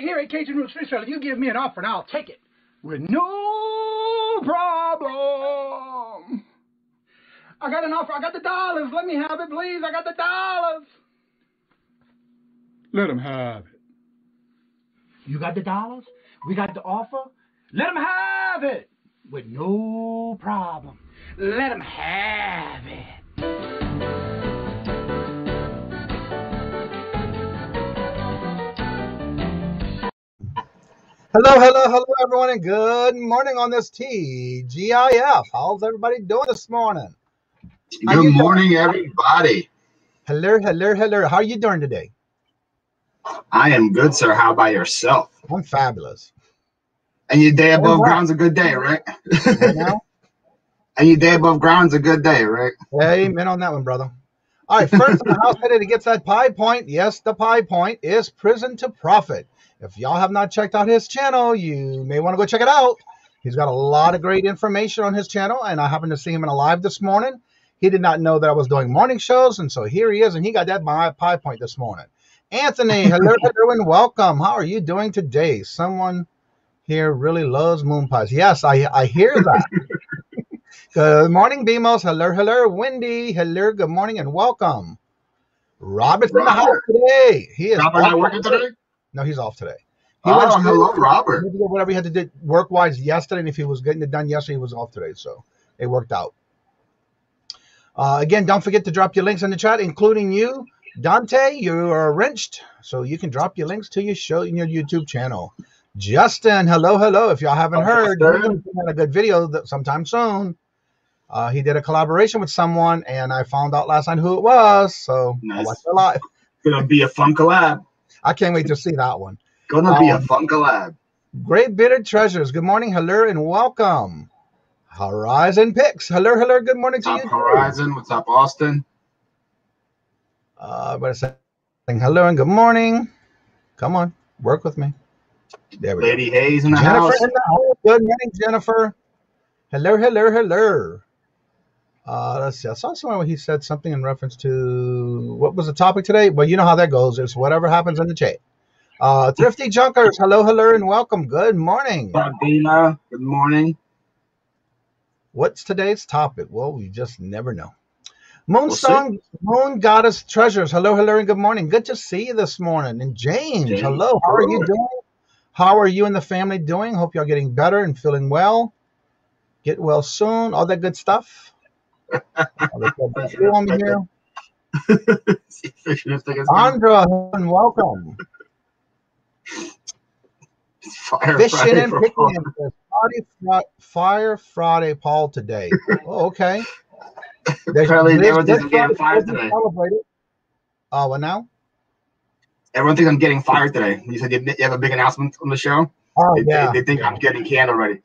here at Kajun Reseller, you give me an offer and I'll take it with no problem. I got an offer. I got the dollars. Let me have it, please. I got the dollars. Let them have it. You got the dollars? We got the offer? Let them have it with no problem. Let them have it. Hello, everyone, and good morning on this TGIF. How's everybody doing this morning? Good morning, everybody. Hello. How are you doing today? I am good, sir. How about yourself? I'm fabulous. And your day above ground's a good day, right? And your day above ground's a good day, right? Amen on that one, brother. All right, first in the house today to get that pie point. Yes, the pie point is Prison to Profit. If y'all have not checked out his channel, you may want to go check it out. He's got a lot of great information on his channel, and I happened to see him in a live this morning. He did not know that I was doing morning shows, and so here he is, and he got that pie point this morning. Anthony, hello, and welcome. How are you doing today? Someone here really loves moon pies. Yes, I hear that. Good morning, Bemos. Hello. Wendy, hello, good morning, and welcome. Robert's in the house today. He is Robert not working today? No, he's off today. Hello, Robert. He did whatever he had to do work-wise yesterday, and if he was getting it done yesterday, he was off today, so it worked out. Again, don't forget to drop your links in the chat, including you. Dante, you are wrenched, so you can drop your links to your show in your YouTube channel. Justin, hello. If y'all haven't heard, he's going to put out a good video sometime soon. He did a collaboration with someone, and I found out last night who it was, so nice. I watched it live. Gonna be a fun collab. I can't wait to see that one. Gonna be a fun collab. Great Bearded Treasures. Good morning, hello, and welcome. Horizon Picks. Hello. Good morning to you. What's up, Horizon? What's up, Austin? But saying hello and good morning. Come on, work with me. There we Lady go. Hayes in the Jennifer house. In the house. Good morning, Jennifer. Hello. Let's see. I saw somewhere where he said something in reference to what was the topic today. Well, you know how that goes. It's whatever happens in the chat. Thrifty Junkers. Hello, and welcome. Good morning. Dina, good morning. What's today's topic? Well, we just never know. Moonstone, Moon Goddess Treasures. Hello, and good morning. Good to see you this morning. And James, hello. How are you doing? How are you and the family doing? Hope y'all getting better and feeling well. Get well soon. All that good stuff. On here. Andra, and welcome. Fishing and picking. Fire Friday, Paul, today. Oh, okay. Apparently, everyone thinks I'm getting fired today. What now? Everyone thinks I'm getting fired today. You said you have a big announcement on the show. Oh, They think I'm getting canned already.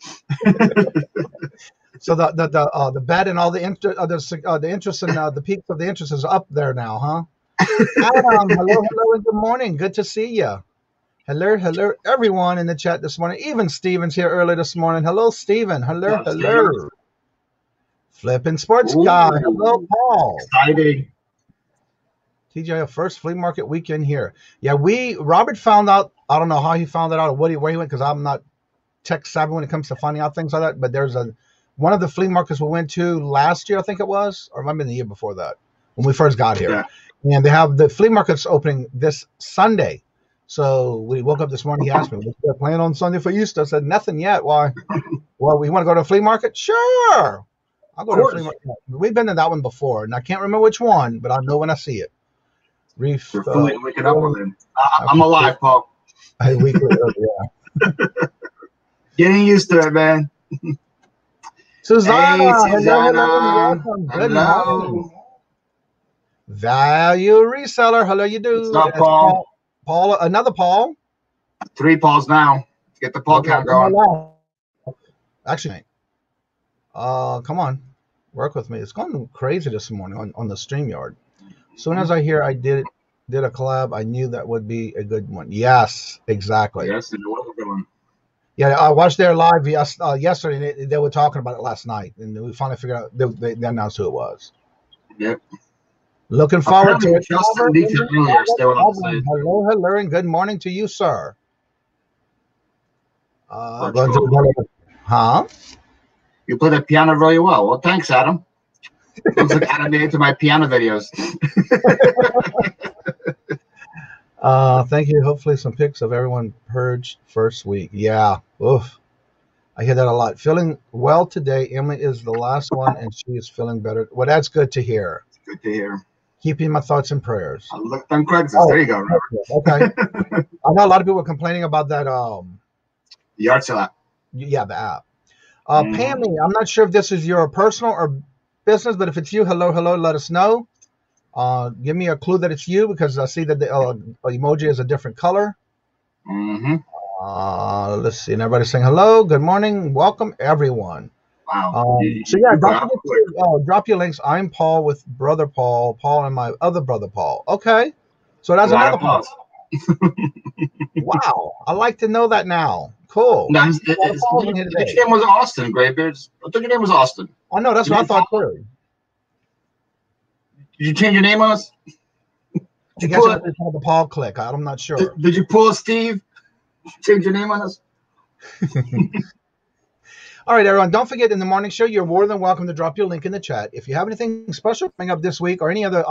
So the bet and all the interest and the peaks of the interest is up there now, huh? Adam, hello, and good morning. Good to see you. Hello, everyone in the chat this morning. Even Steven's here early this morning. Hello, Steven. Hello. Steven. Flipping Sports Guy. Hello, Paul. Exciting. TJ, first flea market weekend here. Yeah, Robert found out. I don't know how he found it out or where he went, because I'm not tech savvy when it comes to finding out things like that. But there's one of the flea markets we went to last year, I think it was, or maybe the year before that, when we first got here. Yeah. And they have the flea markets opening this Sunday. So we woke up this morning, he asked me, what's the plan on Sunday for Easter? I said, nothing yet. Why? Well, we want to go to a flea market? Sure. I'll go to a flea market. We've been to that one before, and I can't remember which one, but I'll know when I see it. Reef. You're fully waking up with him. I'm alive, Paul. Yeah. Getting used to it, man. Susanna, hey, Susanna. Good morning. Value Reseller. Hello, you do. What's up, Paul? Paul, another Paul. 3 Pauls now. Get the Paul count going. Actually, come on, work with me. It's going crazy this morning on the StreamYard. As soon as I hear I did a collab, I knew that would be a good one. Yes, exactly. Yes, it was a good one. Yeah, I watched their live yesterday. And they were talking about it last night, and we finally figured out they announced who it was. Yep. Looking forward to it. Hello, and good morning to you, sir. Huh? You play the piano really well. Well, thanks, Adam. Looks like Adam made it to my piano videos. Thank you. Hopefully some pics of everyone purged first week. Yeah. Oof. I hear that a lot. Feeling well today. Emily is the last one, and she is feeling better. Well, that's good to hear. Good to hear. Keeping my thoughts and prayers. I looked on Craigslist. There you go, Robert. Okay. I know a lot of people were complaining about that. The yard sale app. Yeah, the app. Pammy, I'm not sure if this is your personal or business, but if it's you, hello, let us know. Give me a clue that it's you, because I see that the emoji is a different color. Let's see. And everybody's saying hello, good morning, welcome everyone. Wow. So yeah, don't forget to drop your links. I'm Paul with brother Paul, and my other brother Paul. Okay, so that's another Paul. Wow, I like to know that now. Cool. No, your name was Austin, Graybeards. I thought your name was Austin. I know, that's what I thought too. Did you change your name on us? I guess it's called the Paul click. I'm not sure. Did you pull a Steve? Change your name on us? All right, everyone. Don't forget, in the morning show, you're more than welcome to drop your link in the chat. If you have anything special coming up this week or any other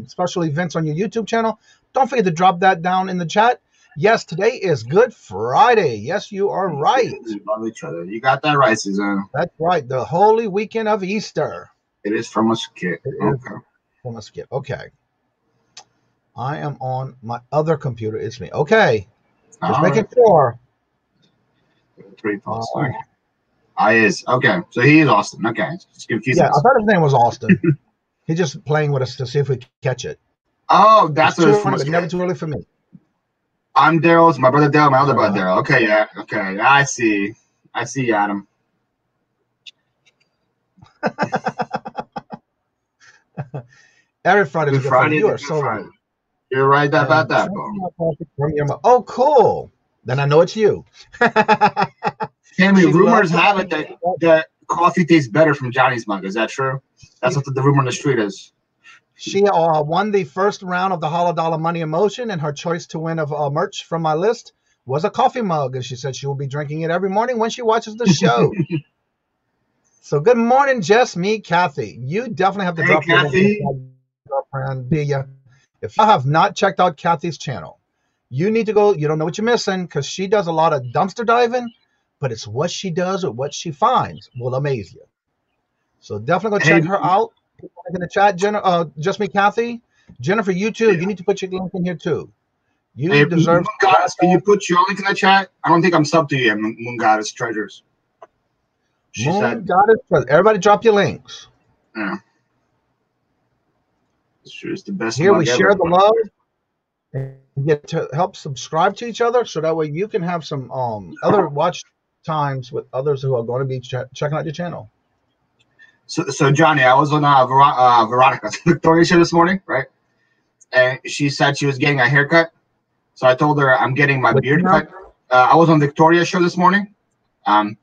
special events on your YouTube channel, don't forget to drop that down in the chat. Yes, today is Good Friday. Yes, you are right. We love each other. You got that right, Suzanne. That's right. The holy weekend of Easter. It is from a skit. Okay. From a skit. Okay. I am on my other computer. It's me. Okay. Just making sure. 3 plus. Is. Okay. So he is Austin. Okay. It's confusing. Yeah, I thought his name was Austin. He's just playing with us to see if we catch it. Oh, that's what it's from. But never too early for me. I'm Daryl's, my brother Daryl, my other brother Daryl. Okay, yeah. Okay. I see, Adam. Every Friday is Friday. You are so right. You're right about that, bro. Oh, cool. Then I know it's you. Tammy, rumors have it that coffee tastes better from Johnny's mug. Is that true? That's what the rumor on the street is. She won the first round of the Hollow Dollar Money Emotion, and her choice to win of merch from my list was a coffee mug, and she said she will be drinking it every morning when she watches the show. So good morning, Jess, me, Kathy. You definitely have to drop Kathy. Girlfriend. If you have not checked out Kathy's channel, you need to go. You don't know what you're missing, because she does a lot of dumpster diving, but it's what she does or what she finds will amaze you. So definitely go check her out. In the chat, just me, Kathy. Jennifer, you too. You need to put your link in here too. You deserve. Can you put your link in the chat? I don't think I'm subbed to you, Moon Goddess Treasures. Moon Goddess Treasures. Everybody, drop your links. Yeah. Sure is the best. Here we share the love and get to help subscribe to each other, so that way you can have some other watch times with others who are going to be checking out your channel. So Johnny, I was on Veronica's Victoria show this morning, right? And she said she was getting a haircut. So I told her I'm getting my beard cut. I was on Victoria's show this morning, and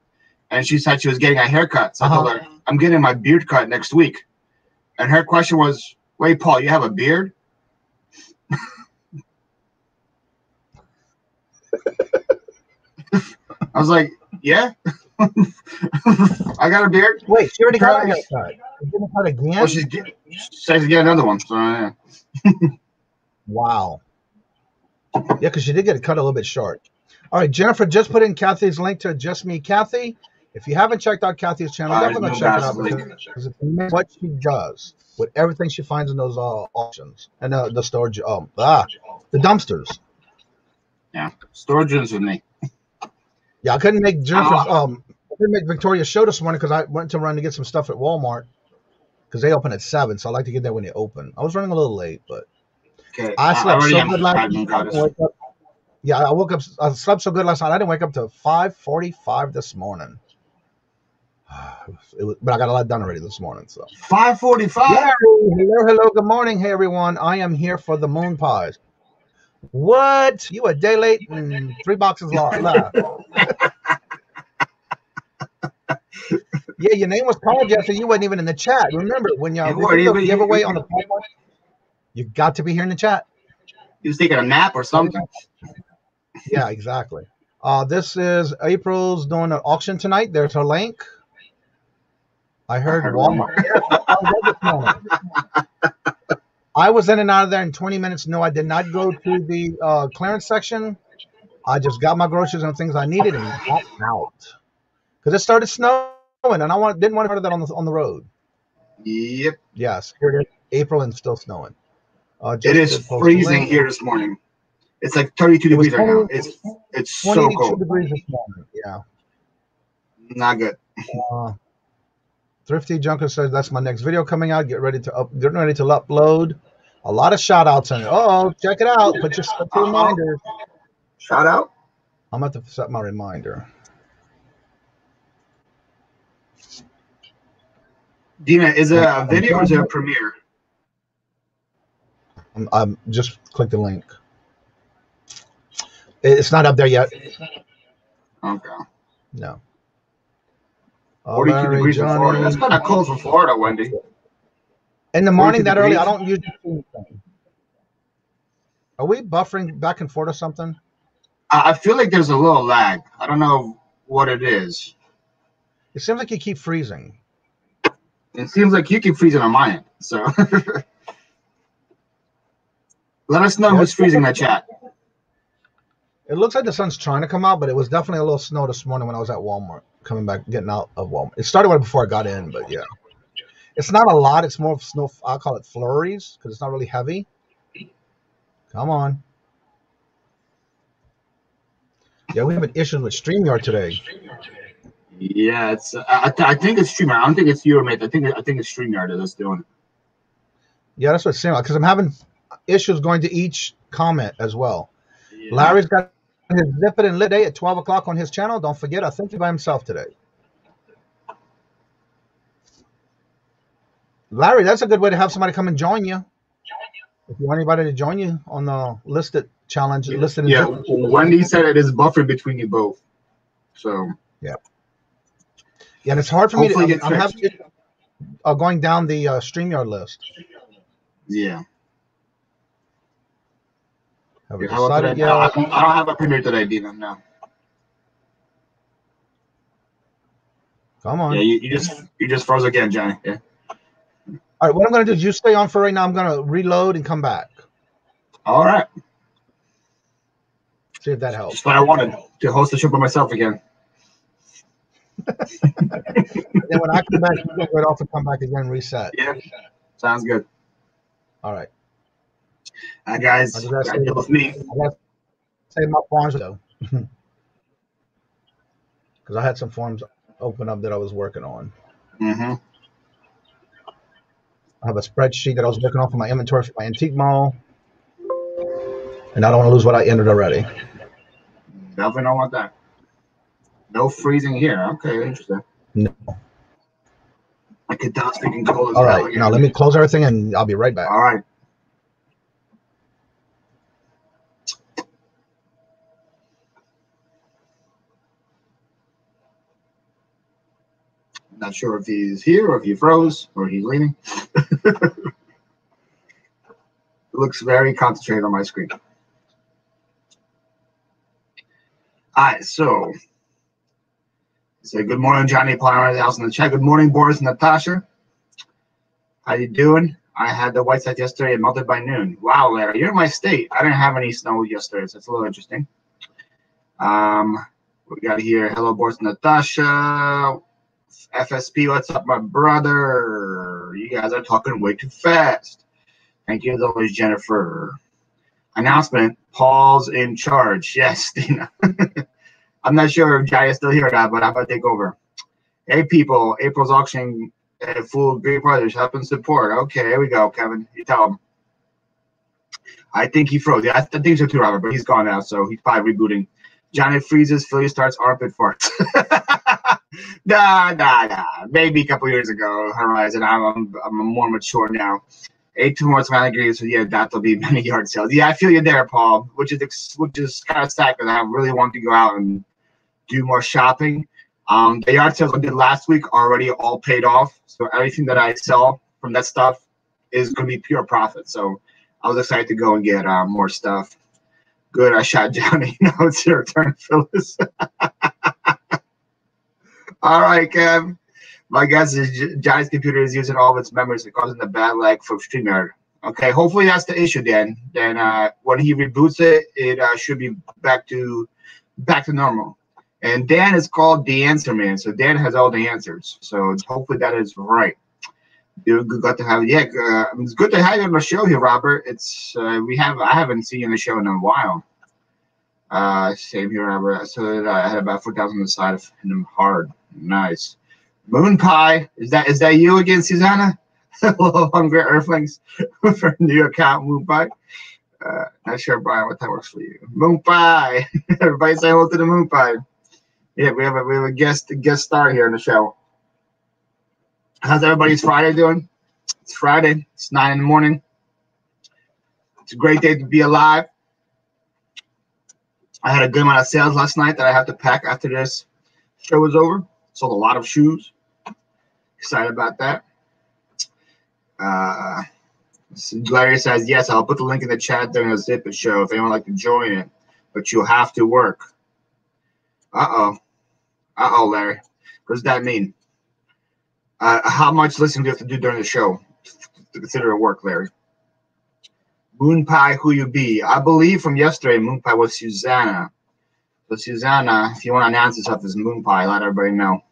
she said she was getting a haircut. So I told her I'm getting my beard cut next week. And her question was, "Wait, Paul, you have a beard?" I was like, "Yeah." I got a beard. Wait, she already got a haircut. She's gonna cut again? Well, she says to get another one. So, yeah. Wow. Yeah, because she did get it cut a little bit short. All right, Jennifer just put in Kathy's link to Just Me Kathy. If you haven't checked out Kathy's channel, definitely check it out, because it's what she does with everything she finds in those auctions and the storage. The dumpsters. Yeah, storage is with me. Yeah, I couldn't make Jennifer's I didn't make Victoria's show this morning because I went to run to get some stuff at Walmart, because they open at 7, so I like to get there when they open. I was running a little late, but I slept so good last night. Yeah, I slept so good last night. I didn't wake up till 5:45 this morning. But I got a lot done already this morning. So 5:45. Yeah, hello, good morning, hey everyone. I am here for the moon pies. What? You a day late and 3 boxes left. Yeah, your name was called yesterday. You wasn't even in the chat. Remember when you give away on the platform? You got to be here in the chat. He was taking a nap or something. Yeah, exactly. This is April's doing an auction tonight. There's her link. I heard Walmart. I was in and out of there in 20 minutes. No, I did not go to the clearance section. I just got my groceries and things I needed and got out because it started snowing and I didn't want to put that on the road. Yep. Yes, here it is, April and still snowing. It is freezing here this morning. It's like 32 degrees right now. It's so cold. Degrees this morning. Yeah. Not good. Thrifty Junker says that's my next video coming out. Getting ready to upload. A lot of shout outs on it. Oh, check it out. Put your reminders. Shout out. I'm about to set my reminder. Dina, is it a video or is it a premiere? I'm just click the link. It's not up there yet. Okay. No. 42 degrees in Florida. That's kind of cold for Florida, Wendy. In the morning that early, I don't usually see anything. Are we buffering back and forth or something? I feel like there's a little lag. I don't know what it is. It seems like you keep freezing. It seems like you keep freezing on my end. So let us know who's freezing in the chat. It looks like the sun's trying to come out, but it was definitely a little snow this morning when I was at Walmart, coming back, getting out of Walmart. It started right before I got in, but yeah. It's not a lot. It's more of snow. I'll call it flurries because it's not really heavy. Come on. Yeah, we have an issue with StreamYard today. Yeah, it's. I think it's StreamYard. I don't think it's your mate. I think it's StreamYard that's doing it. Yeah, that's what it's saying. Because I'm having issues going to each comment as well. Yeah. Larry's got his Zip It and Lit Day at 12 o'clock on his channel. Don't forget, I think he's by himself today. Larry, that's a good way to have somebody come and join you. If you want anybody to join you on the listed challenge, listed. Yeah, Wendy said it is buffered between you both. So yeah, and it's hard for me to. I'm having going down the StreamYard list. Yeah. Have we decided? Yeah, I don't have a premiere today, Dina. No. Come on. Yeah, you just froze again, Johnny. Yeah. All right, what I'm going to do is you stay on for right now. I'm going to reload and come back. All right. See if that helps. Just what I wanted, to host the show by myself again. Then when I come back, you go right off and come back again and reset. Yeah, sounds good. All right. Hi, guys. Deal with me. I got to save my forms, though. Because I had some forms open up that I was working on. Mm-hmm. I have a spreadsheet that I was working on for my inventory for my antique mall. And I don't want to lose what I entered already. Definitely don't want that. No freezing here. Okay, interesting. No. I could dot speaking cold as all right, now let me close everything and I'll be right back. All right. Not sure if he's here or if he froze or he's leaving. It looks very concentrated on my screen. All right, so say good morning, Johnny Plyer, the house in the chat. Good morning, Boris and Natasha. How you doing? I had the white side yesterday and melted by noon. Wow, Larry, you're in my state. I didn't have any snow yesterday, so it's a little interesting. We got here, hello, Boris and Natasha. FSP, what's up, my brother? You guys are talking way too fast. Thank you as always, Jennifer. Announcement, Paul's in charge. Yes, Dina. I'm not sure if Jai is still here or not, but I'm going to take over. Hey, people, April's auction full Great Brothers. Help and support. Okay, here we go, Kevin. You tell him. I think he froze. Yeah, I think so too, Robert, but he's gone now, so he's probably rebooting. Johnny freezes, Philly starts, armpit farts. Nah. Maybe a couple years ago, Horizon. I'm more mature now. 8 more degrees, so yeah, that'll be many yard sales. Yeah, I feel you there, Paul. Which is kind of sad because I really want to go out and do more shopping. The yard sales I did last week already all paid off, so everything that I sell from that stuff is going to be pure profit. So I was excited to go and get more stuff. Good, I shot Johnny. Now it's your turn, Phyllis. All right, Kev. My guess is Johnny's computer is using all of its memories and causing the bad lag from StreamYard. Okay, hopefully that's the issue, Dan. Then when he reboots it, it should be back to normal. And Dan is called the Answer Man, so Dan has all the answers. So hopefully that is right. Good to have you. Yeah, it's good to have you on the show here, Robert. It's I haven't seen you on the show in a while. Same here, Robert. So I had about 4,000 on the side of him hard. Nice. Moon Pie, is that you again, Susanna? Hello, Hungry Earthlings for new account, Moon Pie. Not sure, Brian, what that works for you. Moon Pie. Everybody say hello to the Moon Pie. Yeah, we have a guest star here in the show. How's everybody's Friday doing? It's Friday. It's 9 in the morning. It's a great day to be alive. I had a good amount of sales last night that I have to pack after this show is over. Sold a lot of shoes. Excited about that. Larry says, yes, I'll put the link in the chat during the Zip It show if anyone would like to join it, but you'll have to work. Uh-oh, Larry. What does that mean? How much listening do you have to do during the show to consider it work, Larry? Moon Pie, who you be? I believe from yesterday, Moon Pie was Susanna. So Susanna, if you want to announce yourself as Moon Pie, let everybody know.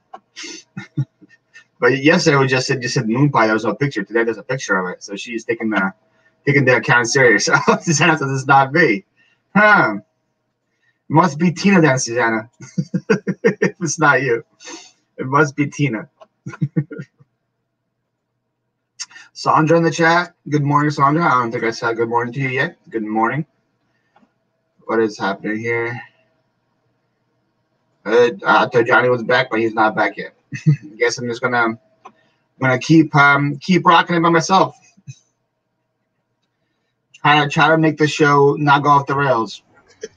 But yesterday we just said Moon Pie. There was no picture. Today there's a picture of it. So she's taking the account serious. Susanna says it's not me. Huh. It must be Tina then, Susanna. If it's not you. It must be Tina. Sandra in the chat. Good morning, Sandra. I don't think I said good morning to you yet. Good morning. What is happening here? I thought Johnny was back, but he's not back yet. I guess I'm just gonna keep rocking it by myself. Try to make the show not go off the rails.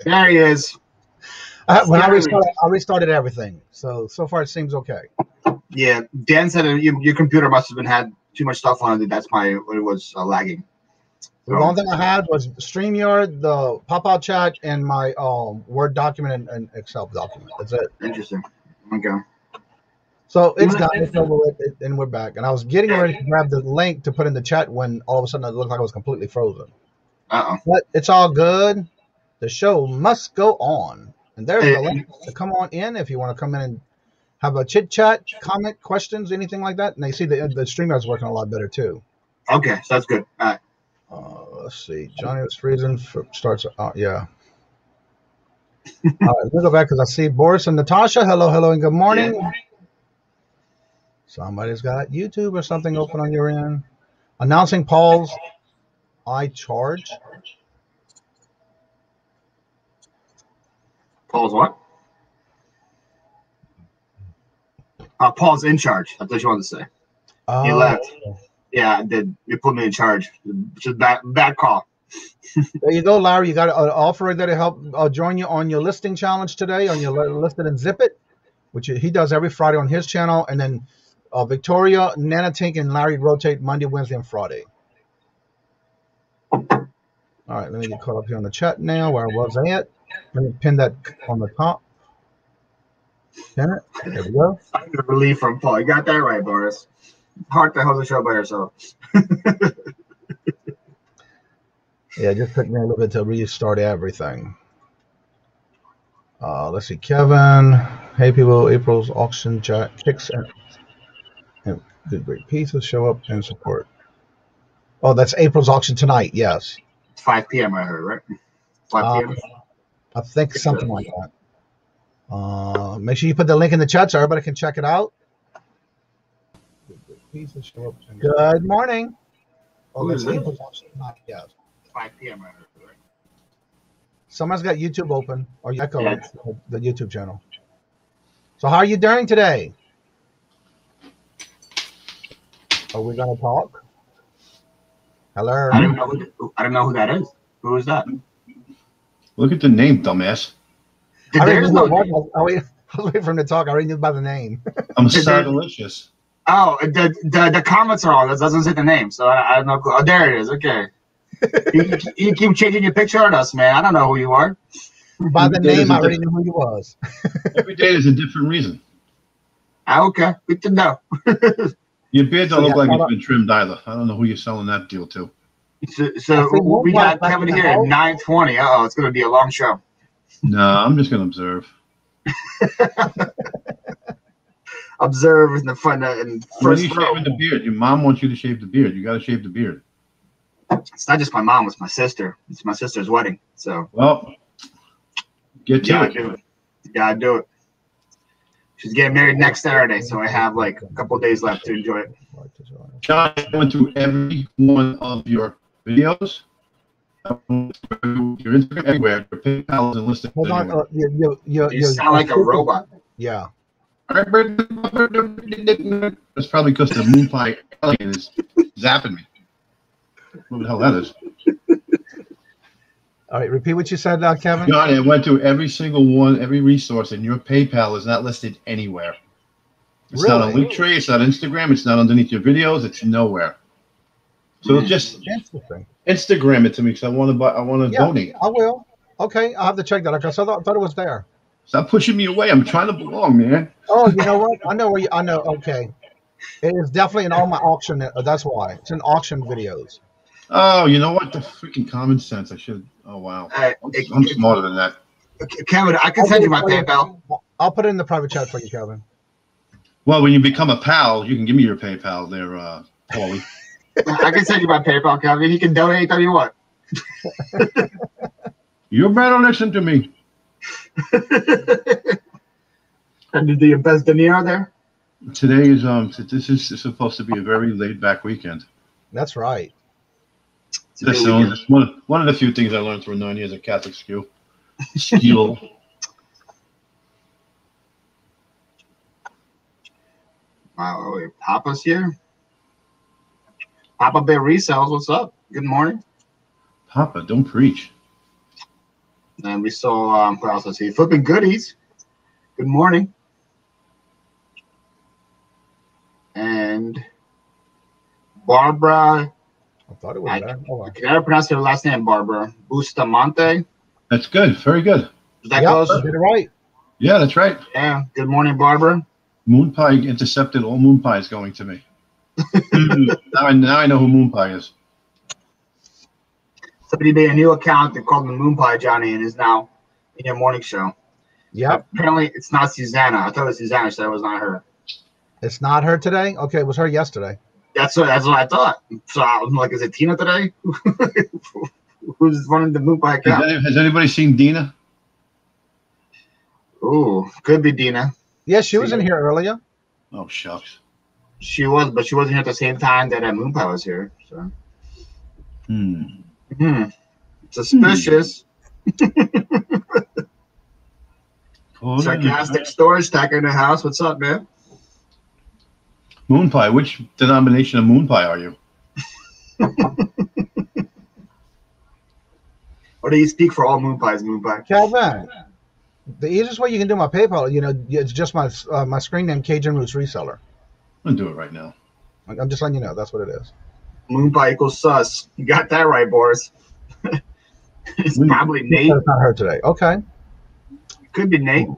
There he is. When I restarted everything, so far it seems okay. Yeah, Dan said your computer must have had too much stuff on it. That's what it was lagging. The only thing I had was StreamYard, the pop-out chat, and my Word document and Excel document. That's it. Interesting. Okay. So it's done. It's over with, and we're back. And I was getting ready to grab the link to put in the chat when all of a sudden it looked like it was completely frozen. But it's all good. The show must go on. And there's the link to come on in if you want to come in and have a chit-chat, comment, questions, anything like that. And they see the StreamYard's working a lot better, too. Okay, so that's good. All right. Let's see. Johnny was freezing. Starts. Yeah. All right. Let me go back because I see Boris and Natasha. Hello, and good morning. Yeah. Somebody's got YouTube or something open on your end. Announcing Paul's iCharge. Paul's what? Paul's in charge. That's what you wanted to say. He left. Yeah, you put me in charge. Which is bad call. There you go, Larry. You got an offer right there to help join you on your listing challenge today on your listed and Zip It, which he does every Friday on his channel. And then Victoria, Nana Tink, and Larry rotate Monday, Wednesday, and Friday. All right, let me get caught up here on the chat now. Where was I at? Let me pin that on the top. Pin it. There we go. I'm the relief from Paul. You got that right, Boris. Hard to hold the show by yourself. Yeah, it just took me a little bit to restart everything. Let's see, Kevin. Hey, people. April's auction kicks and good, great pieces show up and support. Oh, that's April's auction tonight. Yes. It's 5 p.m. I heard, right? 5 p.m. I think something like that. Make sure you put the link in the chat so everybody can check it out. Good morning. Oh, that's April's auction tonight. Yes. 5 p.m. I heard, right? Someone's got YouTube open or Echo, the YouTube channel. So how are you doing today? Are we gonna talk? Hello. I don't know who that is. Who is that? Look at the name, dumbass. I was waiting for him to talk. I already knew by the name. I'm so delicious. Oh, the comments are on. That doesn't say the name, so I don't know. Oh, there it is. Okay. You keep changing your picture on us, man. I don't know who you are. By the name, I already knew who he was. Every day is a different reason. Okay, good to know. Your beard don't look like it's been trimmed either. I don't know who you're selling that deal to. So we got Kevin here at 9:20. Uh-oh, it's going to be a long show. No, I'm just going to observe. Observe in the front and first row. Shaving the beard. Your mom wants you to shave the beard. You got to shave the beard. It's not just my mom; it's my sister. It's my sister's wedding. So well, get to it. Do it. You gotta do it. She's getting married next Saturday, so I have like a couple of days left to enjoy it. John, I went through every one of your videos. Your Instagram, everywhere. Your PayPal is listed. Hold on. You sound like a robot. Yeah. That's probably because the moon pie alien is zapping me. What the hell that is? All right, repeat what you said, Kevin. Johnny, I went through every single one, every resource, and your PayPal is not listed anywhere. It's not on Linktree, it's not Instagram, it's not underneath your videos, it's nowhere. So just Instagram it to me because I want to donate. I will. Okay, I'll have to check that out because I thought it was there. Stop pushing me away. I'm trying to belong, man. Oh, you know what? I know where you. I know. Okay, it is definitely in all my auction. That's why it's in auction videos. Oh, you know what? The freaking common sense. I should. Oh wow. I'm smarter than that. Kevin, I can send you my PayPal. I'll put it in the private chat for you, Kevin. Well, when you become a pal, you can give me your PayPal there, Paulie. I can send you my PayPal, Kevin. You can donate anytime you want. You better listen to me. And you do your best denier there? Today is this is supposed to be a very laid back weekend. That's right. That's one of the few things I learned through 9 years of Catholic school. Wow, wait, Papa's here. Papa Bear Resells, what's up? Good morning. Papa, don't preach. And we saw, what else I see? Flipping Goodies. Good morning. And Barbara. I thought it was there. I can never pronounce her last name, Barbara. Bustamante. That's good. Very good. Is that close? You did it right. Yeah, that's right. Yeah. Good morning, Barbara. Moon Pie intercepted all Moon Pies going to me. now I know who Moon Pie is. Somebody made a new account and called him Moon Pie Johnny and is now in your morning show. Yeah. Apparently, it's not Susanna. I thought it was Susanna. Said it was not her. It's not her today? Okay, it was her yesterday. That's what I thought. So I'm like, is it Tina today? Who's running the Moon Pie account? Has anybody seen Dina? Ooh, could be Dina. Yes, she was in here earlier. Oh, shucks. She was, but she wasn't here at the same time that Moon Pie was here. So. Suspicious. Sarcastic storage stacker in the house. What's up, man? Moon Pie. Which denomination of Moon Pie are you? Or do you speak for all Moon Pies, Moon Pie? Calvin, the easiest way you can do my PayPal, it's just my screen name, Kajun Roots Reseller. I'm going to do it right now. I'm just letting you know. That's what it is. Moon Pie equals sus. You got that right, Boris. It's probably Nate. That's not her today. Okay. Could be Nate.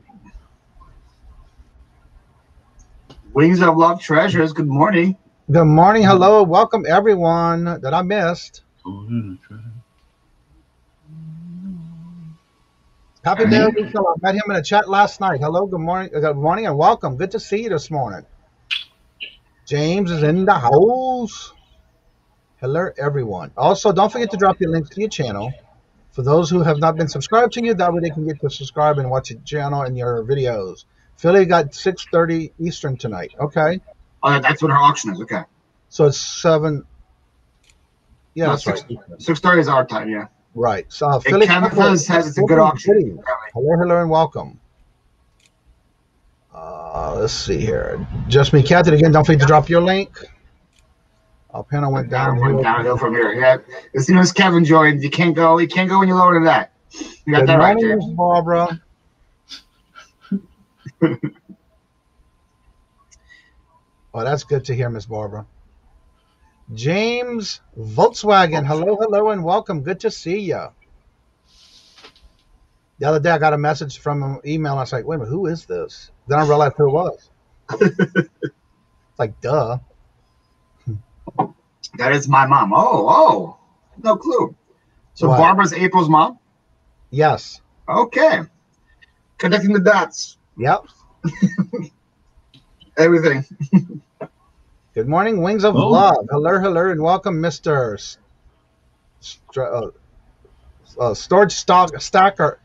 Wings of Love Treasures. Good morning. Good morning. Hello. Welcome, everyone that I missed. Happy Bear Reseller. I met him in a chat last night. Hello. Good morning. Good morning and welcome. Good to see you this morning. James is in the house. Hello, everyone. Also, don't forget to drop your links to your channel. For those who have not been subscribed to you, that way they can get to subscribe and watch your channel and your videos. Philly got 6:30 Eastern tonight. Okay. Oh, that's what her auction is. Okay. So it's 7. Yeah, no, that's right. 6:30 is our time. Yeah. Right. So Philly has it's a good auction. Hello, and welcome. Let's see here. Just Me Captain again. Don't forget to drop your link. Our panel went downhill from here. Yeah. As soon as Kevin joined, you can't go. You can't go any lower than that. You got that right, James. Barbara. Oh, that's good to hear, Miss Barbara. James Volkswagen. Hello, hello, and welcome. Good to see you. The other day I got a message from an email. And I was like, wait a minute, who is this? Then I realized who it was. It's like, duh. That is my mom. Oh, no clue. So What? Barbara's April's mom? Yes. Okay. Connecting the dots. Yep. Everything. Good morning, Wings of Oh. Love. Hello, hello, and welcome, Mr. Storage Stacker.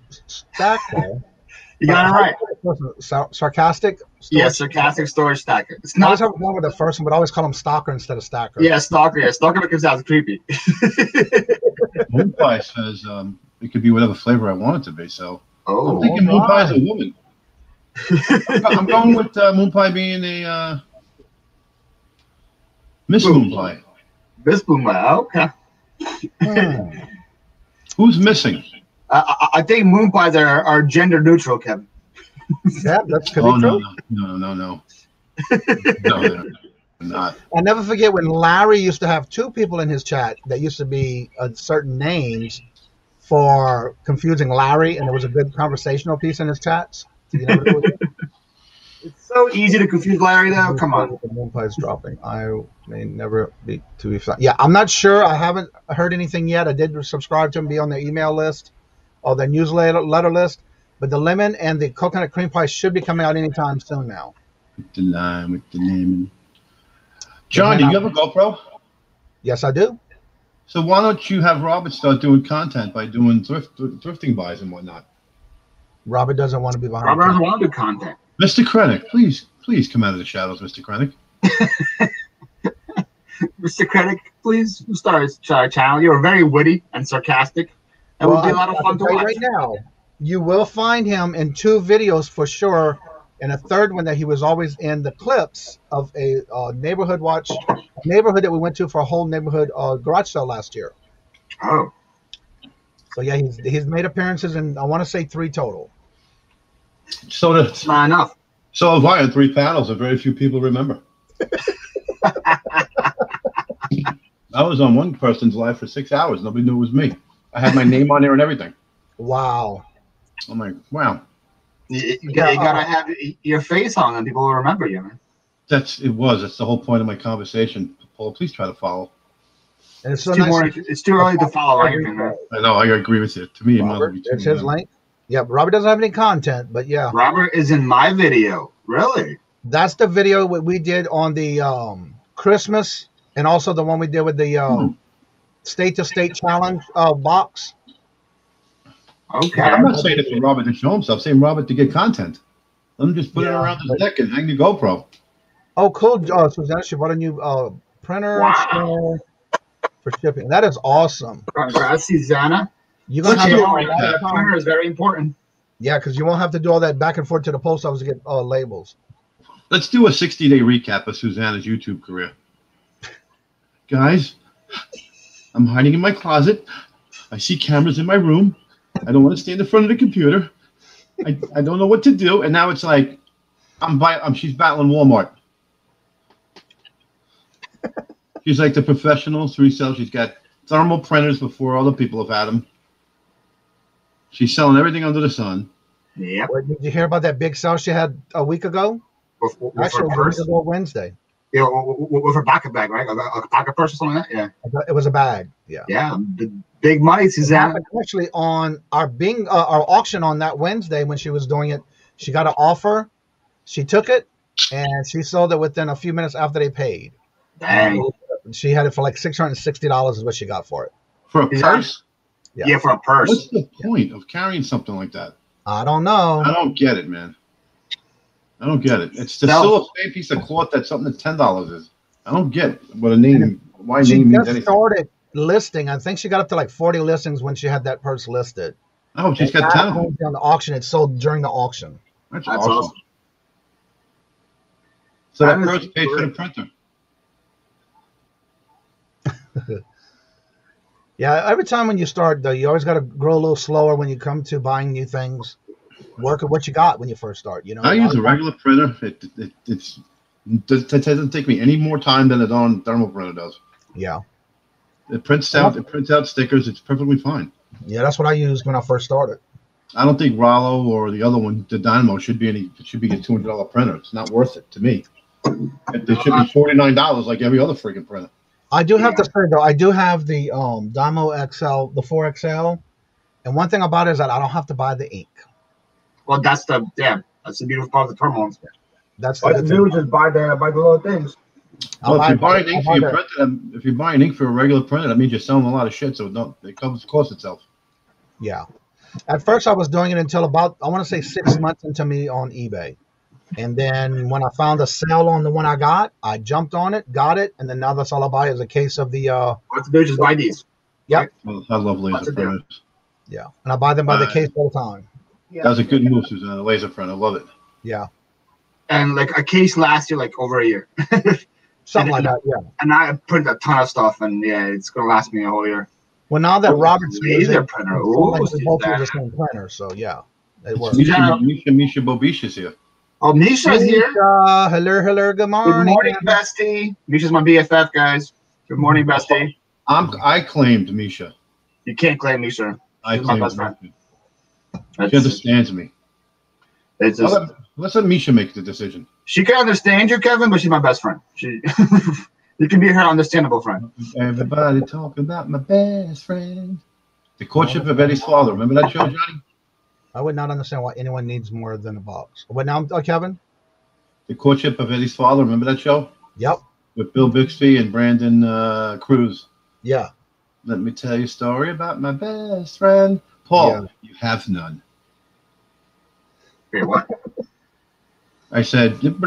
You got it right. Sarcastic? Yeah, sarcastic storage stacker. It's I not. always have one with the first one, but I always call him Stalker instead of Stacker. Yeah, stalker. Yeah, stalker because sounds creepy. Moon Pie says it could be whatever flavor I want it to be. So I'm Oh, thinking Moon Pie is a my. woman. I'm going with Moon Pie being a Miss Moon Pie. this boom. Okay. Hmm. Who's missing? I think moon pies are gender neutral, Kevin. Yeah, that's could Oh be no, true. no, they're not. I'll never forget when Larry used to have two people in his chat that used to be certain names for confusing Larry, and there was a good conversational piece in his chats. You never know what It's so easy to confuse Larry, though. Come on. The moon pie is dropping. I may never be to be found. Yeah, I'm not sure. I haven't heard anything yet. I did subscribe to him, be on their email list or their newsletter list. But the lemon and the coconut cream pie should be coming out anytime soon now. With the line, with the name. John, do you have a GoPro? Yes, I do. So why don't you have Robert start doing content by doing thrifting buys and whatnot? Robert doesn't want to be behind. Robert doesn't want to do content. Mr. Krenek, please come out of the shadows, Mr. Krenek. Mr. Krenek, please start our channel. You're very witty and sarcastic. That would be a lot of I fun can to tell you watch. right now, you will find him in 2 videos for sure, and a third one that he was always in the clips of a neighborhood that we went to for a whole neighborhood garage sale last year. Oh, So yeah, he's made appearances in, I want to say 3 total. So it's not enough. So have I on 3 panels that very few people remember. I was on one person's live for 6 hours. Nobody knew it was me. I had my name on there and everything. Wow. I'm like, wow. You gotta have your face on, and people will remember you, man. That's the whole point of my conversation. Paul, please try to follow. And it's so It's too, nice. it's too early to follow anything, man. I know, I agree with you. To me, it might Robert, be too there's his long. link. Yeah, Robert doesn't have any content, but yeah. Robert is in my video. Really? That's the video we did on the Christmas, and also the one we did with the state-to-state challenge box. Okay. I'm not saying it for Robert to show himself. I'm saying Robert to get content. Let him just put it around his neck and hang the GoPro. Oh, cool. Susanna, she bought a new printer Wow. for shipping. That is awesome. Congrats, Susanna. You're gonna Let's have do a it lot right of now. time. Printer is very important. Yeah, because you won't have to do all that back and forth to the post office to get labels. Let's do a 60-day recap of Susanna's YouTube career. Guys, I'm hiding in my closet. I see cameras in my room. I don't want to stand in front of the computer. I don't know what to do. And now it's like she's battling Walmart. She's like the professionals resell. She's got thermal printers before other people have had them. She's selling everything under the sun. Yep. Did you hear about that big sale she had a week ago? With Actually, her a week purse. ago Wednesday. Yeah, with her pocket bag, right? A pocket purse or something like that. Yeah. It was a bag. Yeah. Yeah. Big money, It Susanna. happened actually on our auction on that Wednesday when she was doing it. She got an offer. She took it, and she sold it within a few minutes after they paid. Dang. She had it for like $660 is what she got for it. For a Is that- purse? Yeah, for a purse. What's the point of carrying something like that? I don't know. I don't get it, man. I don't get it. It's the No. still the same piece of cloth that something that $10 is. I don't get what a name, why She name means just anything. started listing. I think she got up to like 40 listings when she had that purse listed. Oh, she's got And 10 that of them. went down the auction. It sold during the auction. That's That's awesome. awesome. So that That is purse paid for the great. printer. Yeah, every time when you start, though, you always got to grow a little slower when you come to buying new things. Work with what you got when you first start. You know, I use a regular printer. It doesn't take me any more time than a darn thermal printer does. Yeah. It prints out stickers. It's perfectly fine. Yeah, that's what I used when I first started. I don't think Rollo or the other one, the Dynamo, should be a $200 printer. It's not worth it to me. They should be $49 like every other freaking printer. I do have to say though, I do have the Dynamo XL, the 4XL, and one thing about it is that I don't have to buy the ink. Well, that's the beautiful part of the terminals. That's all the you do is just buy the little things. Well, if you're buying ink for a regular printer, that means you're selling a lot of shit, so it costs itself. Yeah. At first, I was doing it until about, I want to say 6 months into me on eBay. And then when I found a sale on the one I got, I jumped on it, got it, and then now that's all I buy is a case of the... What's the just buy these? Yep. Well, how lovely is the printer? Yeah. And I buy them by the case all the time. Yeah. That was a good move, Susanna. Laser printer. I love it. Yeah. And like a case lasts you like over a year. Something like that, yeah. And I print a ton of stuff, and it's going to last me a whole year. Well, now that Robert's laser printer. Both use the same printer, so yeah, it works. Misha Bobisha's here. Oh, Misha's here. Hello, good morning. Good morning, bestie. Misha's my BFF, guys. Good morning, bestie. I claimed Misha. You can't claim Misha. I claimed my best friend. She understands me. It's just, let's let Misha make the decision. She can understand you, Kevin, but she's my best friend. She, you can be her understandable friend. Everybody talking about my best friend. The Courtship of Eddie's Father. Remember that show, Johnny? I would not understand why anyone needs more than a box. What now, Kevin? The Courtship of Eddie's Father. Remember that show? Yep. With Bill Bixby and Brandon Cruz. Yeah. Let me tell you a story about my best friend. Paul, you have none. Wait, what? I said, maybe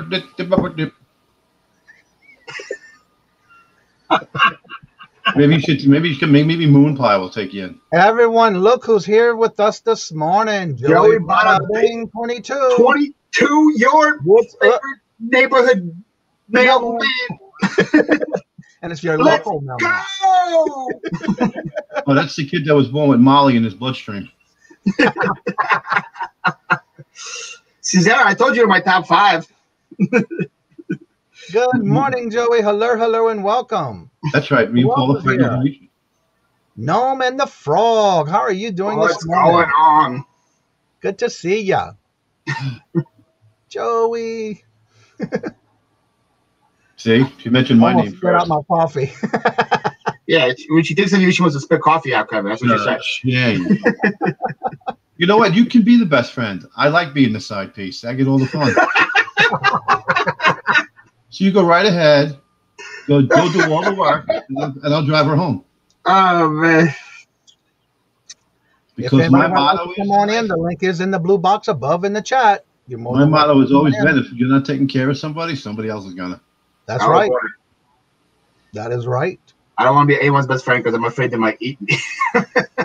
Moon Pie will take you in. Everyone, look who's here with us this morning. Joey Bada Bing 22. 22, your favorite neighborhood mailman. And it's your local mailman. Go! Oh, that's the kid that was born with Molly in his bloodstream. Susanna, I told you you're my top 5. Good morning, Joey. Hello, and welcome. That's right. Me and Paul are friends. Gnome and the Frog. How are you doing this morning? What's going on? Good to see ya. Joey. See, she mentioned my name first. Out my coffee. Yeah, when she thinks of you, she wants to spit coffee out, Kevin. That's what she said. You know what? You can be the best friend. I like being the side piece. I get all the fun. So you go right ahead, go do all the work, and I'll drive her home. Oh, man. Because my motto is, come on in. The link is in the blue box above in the chat. My motto has always been, if you're not taking care of somebody else is going to. That's right. That is right. I don't want to be anyone's best friend because I'm afraid they might eat me.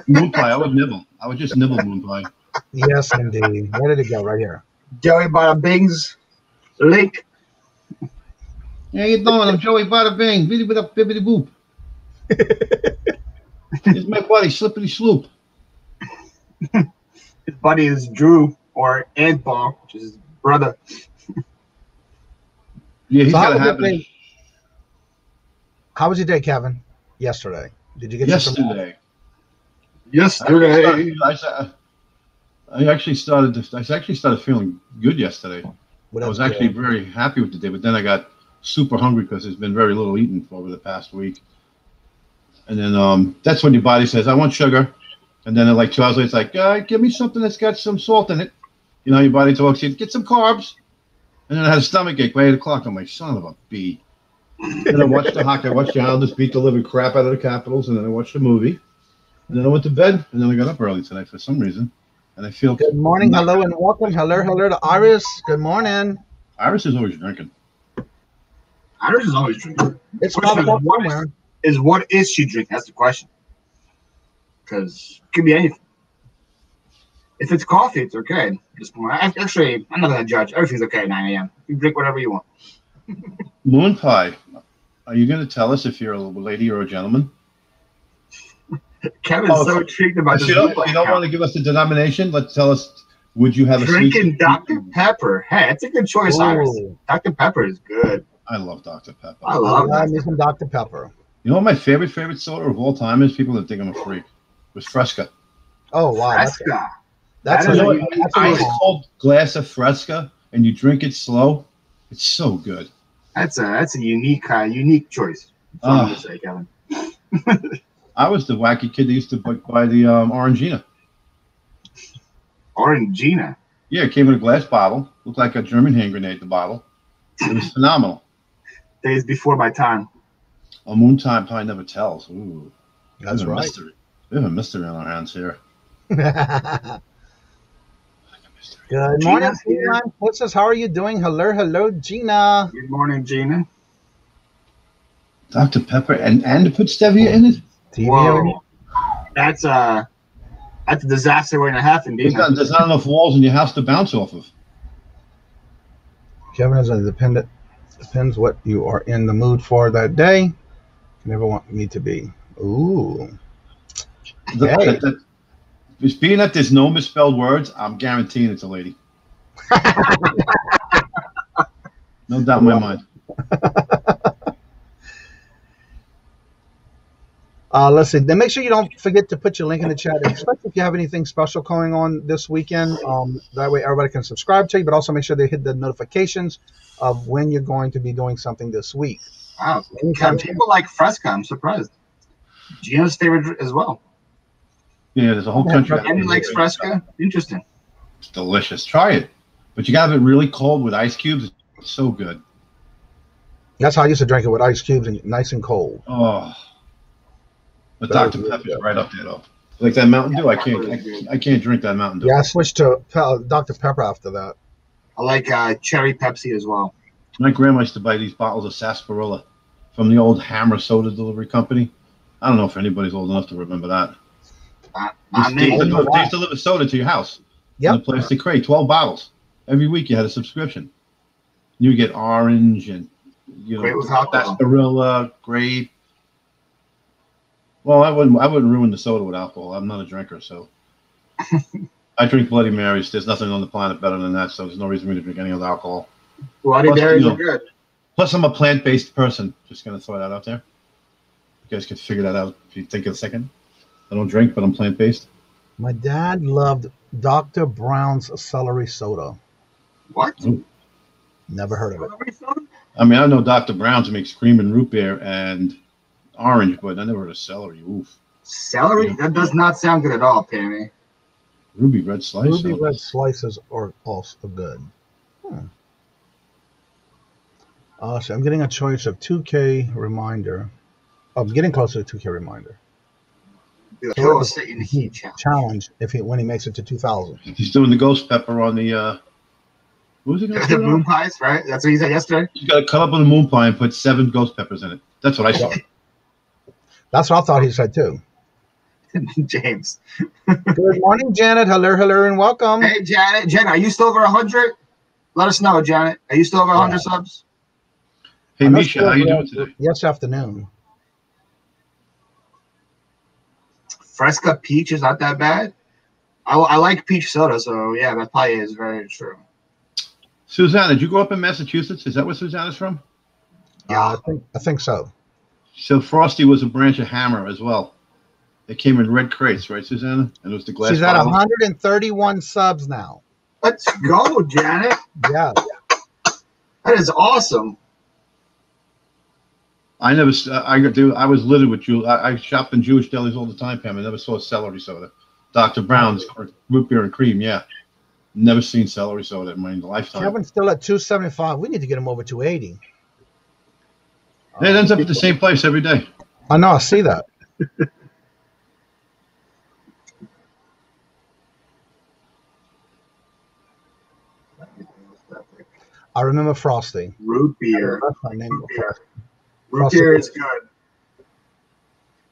Moon Pie, I would nibble. I would just nibble Moon Pie. Yes, indeed. Where did it go? Right here. Joey Bada Bing's link. How you doing? I'm Joey Bada Bing. Bibbidi bibbidi boop. It's my buddy, Slippity Sloop. His buddy is Drew or Antball, which is his brother. Yeah, he's got a habit. How was your day, Kevin? Yesterday. Did you get yesterday? Yesterday. I actually started feeling good yesterday. I was actually very happy with the day, but then I got super hungry because there's been very little eaten over the past week. And then that's when your body says, I want sugar. And then like 2 hours later, it's like, give me something that's got some salt in it. You know, your body talks you, get some carbs. And then I had a stomach ache by 8 o'clock. I'm like, son of a bee. Then I watched the hockey. I watched the Islanders beat the living crap out of the Capitals. And then I watched a movie. And then I went to bed. And then I got up early tonight for some reason. And I feel good morning. Hello and welcome. Hello to Iris. Good morning. Iris is always drinking. Iris is always drinking. It's what is she drinking? That's the question. Because it could be anything. If it's coffee, it's okay. Actually, I'm not going to judge. Everything's okay at 9 a.m. You drink whatever you want. Moon Pie, are you going to tell us if you're a lady or a gentleman? Kevin's so intrigued about this. You don't want to give us the denomination? Let's tell us, would you have a drinking Dr. Pepper? Hey, that's a good choice, Iris. Dr. Pepper is good. I love Dr. Pepper. I love me some Dr. Pepper. You know what my favorite soda of all time is? People that think I'm a freak. Was Fresca. Oh wow, Fresca. that's That is a a that's a Ice nice- cold glass of Fresca, and you drink it slow. It's so good. That's a unique choice. That's what I'm gonna say, Kevin. I was the wacky kid that used to buy the Orangina. Orangina. Yeah, it came in a glass bottle. Looked like a German hand grenade, the bottle. It was phenomenal. Days before my time. A moon time pie never tells. Ooh. That's We have a right. mystery. We have a mystery on our hands here. Good Gina's morning, here. Feline Pussies. How are you doing? Hello, Gina. Good morning, Gina. Dr. Pepper and to put stevia in it? TV. That's a disaster waiting to happen, Dina. There's not enough walls in your house to bounce off of. Kevin is independent. Depends what you are in the mood for that day. You never want me to be. Ooh. Hey. Just being that there's no misspelled words, I'm guaranteeing it's a lady. No doubt in my mind. Let's see. Then make sure you don't forget to put your link in the chat, especially if you have anything special going on this weekend. That way everybody can subscribe to you, but also make sure they hit the notifications of when you're going to be doing something this week. Wow. People like Fresca. I'm surprised. Gina's favorite as well. Yeah, there's a whole country. Andy likes Fresca. Interesting. It's delicious. Try it. But you got to have it really cold with ice cubes. It's so good. That's how I used to drink it, with ice cubes and nice and cold. Oh. But That was Dr. really Pepper's good. right up there, though. Like that Mountain Dew, I can't drink that Mountain Dew. Yeah, I switched to Dr. Pepper after that. I like cherry Pepsi as well. My grandma used to buy these bottles of sarsaparilla from the old Hammer Soda Delivery Company. I don't know if anybody's old enough to remember that. They used to deliver soda to your house. Yep. In a plastic crate, 12 bottles. Every week you had a subscription. You get orange and Great with alcohol. sarsaparilla, grape. Well, I wouldn't ruin the soda with alcohol. I'm not a drinker, so I drink Bloody Marys. There's nothing on the planet better than that, so there's no reason for me to drink any other alcohol. Bloody Marys are good. Plus, I'm a plant-based person. Just gonna throw that out there. You guys could figure that out if you think of a second. I don't drink, but I'm plant-based. My dad loved Dr. Brown's celery soda. What? Ooh. Never heard of it. I mean, I know Dr. Brown's makes cream and root beer and orange, but I never heard of celery. Oof. Celery? That does not sound good at all, Penny. Ruby red slice. Ruby red slices are also good. So I'm getting a choice of 2K reminder. I'm getting closer to 2K reminder. The hill Satan heat challenge when he makes it to 2,000. He's doing the ghost pepper on the what was he gonna the do? moon pies, right? That's what he said yesterday. You got to cut up on the moon pie and put 7 ghost peppers in it. That's what I saw. That's what I thought he said too. James. Good morning, Janet. Hello, and welcome. Hey, Janet. Janet, are you still over 100? Let us know, Janet. Are you still over 100 subs? Hey, Misha, how you doing today? Yes, afternoon. Fresca peach is not that bad. I like peach soda, so yeah, that probably is very true. Susanna, did you grow up in Massachusetts? Is that where Susanna's from? Yeah, I think so. So Frosty was a branch of Hammer as well. It came in red crates, right, Susanna? And it was the glass. She's at 131 subs now. Let's go, Janet. Yeah. That is awesome. I was littered with Jew. I shopped in Jewish delis all the time, Pam. I never saw celery soda. Dr. Brown's root beer and cream, yeah. Never seen celery soda in my lifetime. Kevin's still at 275. We need to get him over 280. It ends up at the same place every day. I know, I see that. I remember Frosty. Root beer. That's my name. Root beer. Root beer is good.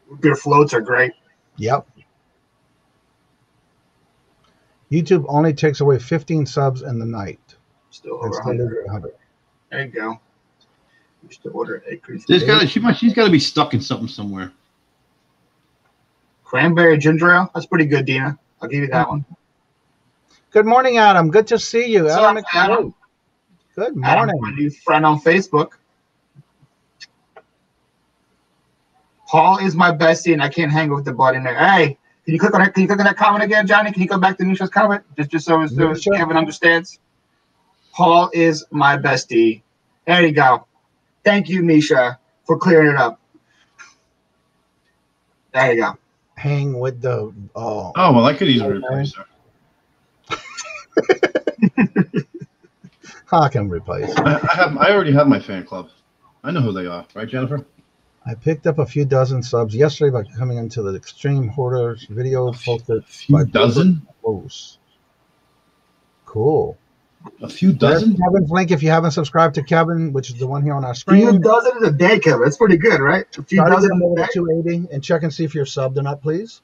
Root beer floats are great. Yep. YouTube only takes away 15 subs in the night. Still over 100. 100. There you go. You should order a She's got to be stuck in something somewhere. Cranberry ginger ale. That's pretty good, Dina. I'll give you that one. Good morning, Adam. Good to see you. What's Adam. up, Adam? Good morning. Adam, my new friend on Facebook. Paul is my bestie, and I can't hang with the butt in there. Hey, can you click on that? Can you click on that comment again, Johnny? Can you go back to Misha's comment just so Kevin understands? Paul is my bestie. There you go. Thank you, Misha, for clearing it up. There you go. Hang with the well, I could easily replace her. I can replace. I already have my fan club. I know who they are, right, Jennifer? I picked up a few dozen subs yesterday by coming into the Extreme Hoarders video posted. A few dozen? Cool. A few dozen? There's Kevin's link if you haven't subscribed to Kevin, which is the one here on our screen. A few dozen in a day, Kevin. That's pretty good, right? A few dozen in a day. 280 and check and see if you're subbed or not, please.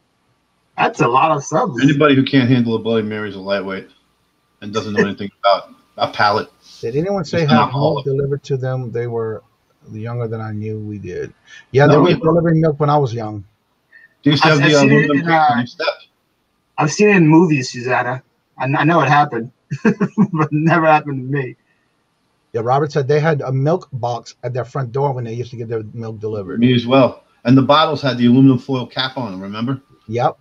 That's a lot of subs. Anybody who can't handle a Bloody Mary is a lightweight and doesn't know anything about a palate. Did anyone say how milk delivered to them? They were younger than I knew we did. Yeah, they were delivering milk when I was young. Do you have the aluminum step? I've seen it in movies, Susanna. I know it happened, but it never happened to me. Yeah, Robert said they had a milk box at their front door when they used to get their milk delivered. Me as well. And the bottles had the aluminum foil cap on them, remember? Yep.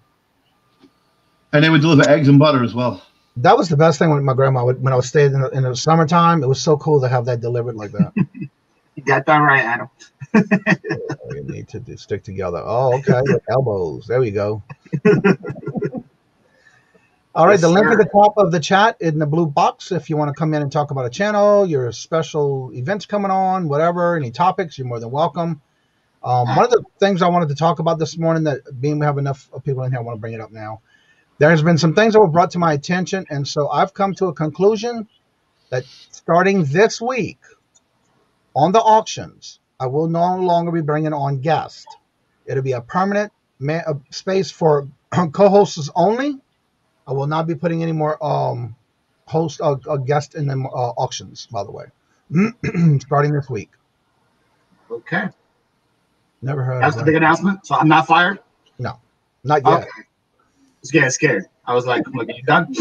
And they would deliver eggs and butter as well. That was the best thing with my grandma. When I was staying in the summertime, it was so cool to have that delivered like that. You got that right, Adam. You need to stick together. Oh, okay. With elbows. There we go. All right. Yes, the link sir. at the top of the chat in the blue box. If you want to come in and talk about a channel, your special events coming on, whatever, any topics, you're more than welcome. One of the things I wanted to talk about this morning, that being we have enough people in here, I want to bring it up now. There's been some things that were brought to my attention, and so I've come to a conclusion that starting this week on the auctions, I will no longer be bringing on guests. It'll be a permanent space for co-hosts only. I will not be putting any more guests in the auctions, by the way, starting this week. Okay. Never heard That's of the that. big announcement. So I'm not fired? No, not yet. Okay. I was getting scared. I was like, are you done?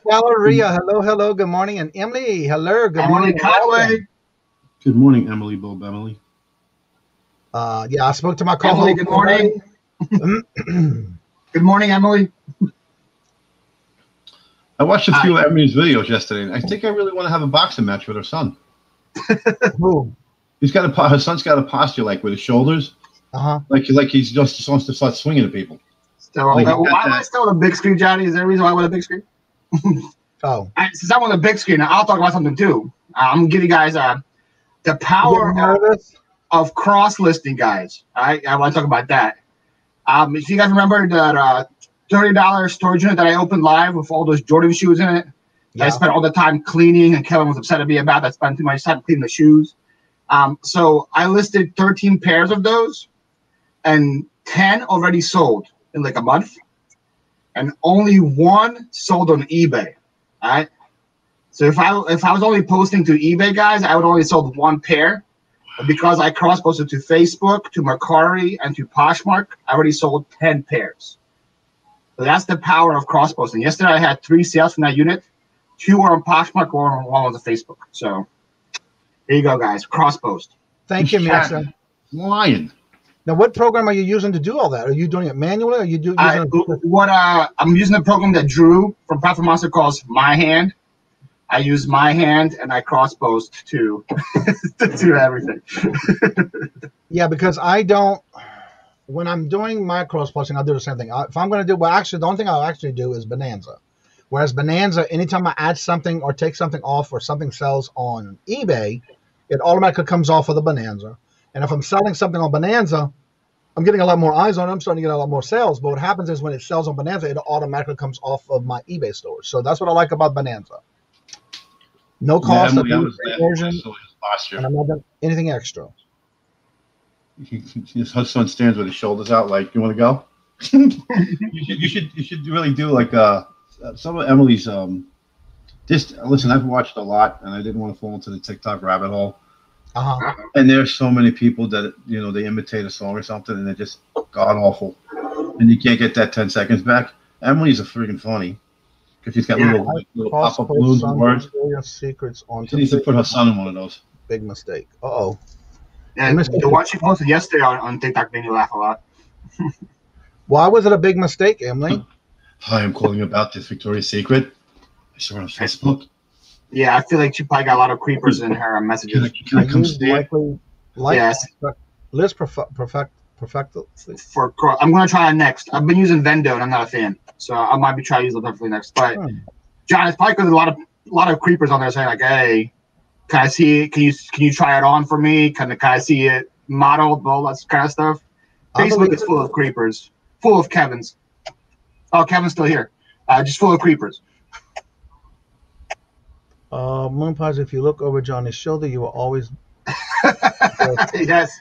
Valeria, hello, good morning. And Emily, hello, good morning. Conway. Good morning, Emily Bob Emily. Yeah, I spoke to my co-host. Emily, good morning. Good morning, Emily. I watched a few of Emily's videos yesterday, and I think I really want to have a boxing match with her son. Who? Her son's got a posture like with his shoulders, like he just wants to start swinging at people. So, why am I still on the big screen, Johnny? Is there a reason why I want a big screen? Since I'm on the big screen, I'll talk about something too. I'm gonna give you guys the power of cross-listing, guys. All right, I want to talk about that. If you guys remember that $30 storage unit that I opened live with all those Jordan shoes in it, I spent all the time cleaning, and Kevin was upset at me about that. I spent too much time cleaning the shoes. So I listed 13 pairs of those, and 10 already sold in like a month, and only 1 sold on eBay. All right. So if I was only posting to eBay, guys, I would only sold 1 pair. But because I cross-posted to Facebook, to Mercari, and to Poshmark, I already sold 10 pairs. So that's the power of cross-posting. Yesterday I had 3 sales from that unit. 2 were on Poshmark, 1 was on Facebook. So there you go, guys. Cross-post. Thank you, Mason. Lion. Now, what program are you using to do all that? Are you doing it manually, or are you using I'm using a program that Drew from Profit Monster calls My Hand. I use My Hand, and I cross-post to everything. Yeah, because I don't. When I'm doing my cross-posting, I'll do the same thing. If I'm going to do, the only thing I'll actually do is Bonanza. Whereas Bonanza, anytime I add something or take something off or something sells on eBay, it automatically comes off of the Bonanza. And if I'm selling something on Bonanza, I'm getting a lot more eyes on it. I'm starting to get a lot more sales. But what happens is when it sells on Bonanza, it automatically comes off of my eBay store. So that's what I like about Bonanza. No cost. Version, and I'm not doing anything extra. His son stands with his shoulders out, like, you want to go? you should really do like some of Emily's. Listen, I've watched a lot, and I didn't want to fall into the TikTok rabbit hole. And there's so many people that they imitate a song or something, and they're just god awful, and you can't get that 10 seconds back. Emily's a freaking funny because she's got little pop-up balloons and words. Secrets on. She needs to put her son in one of those. Big mistake. Uh-oh. And the one she posted yesterday on TikTok made me laugh a lot. Why was it a big mistake, Emily? Hi, I'm calling about this Victoria's Secret. I saw it on Facebook. Yeah, I feel like she probably got a lot of creepers in her messages. Can I come see it? Yes. Liz perfect. I'm gonna try it next. I've been using Vendo and I'm not a fan, so I might be trying to use it definitely next. But John, it's probably because a lot of creepers on there saying like, "Hey, can I see it? Can you try it on for me? Can I see it modeled? All that kind of stuff." Facebook is full of creepers, full of Kevins. Oh, Kevin's still here. Just full of creepers. Moon Pies, if you look over Johnny's shoulder, you will always. Yes.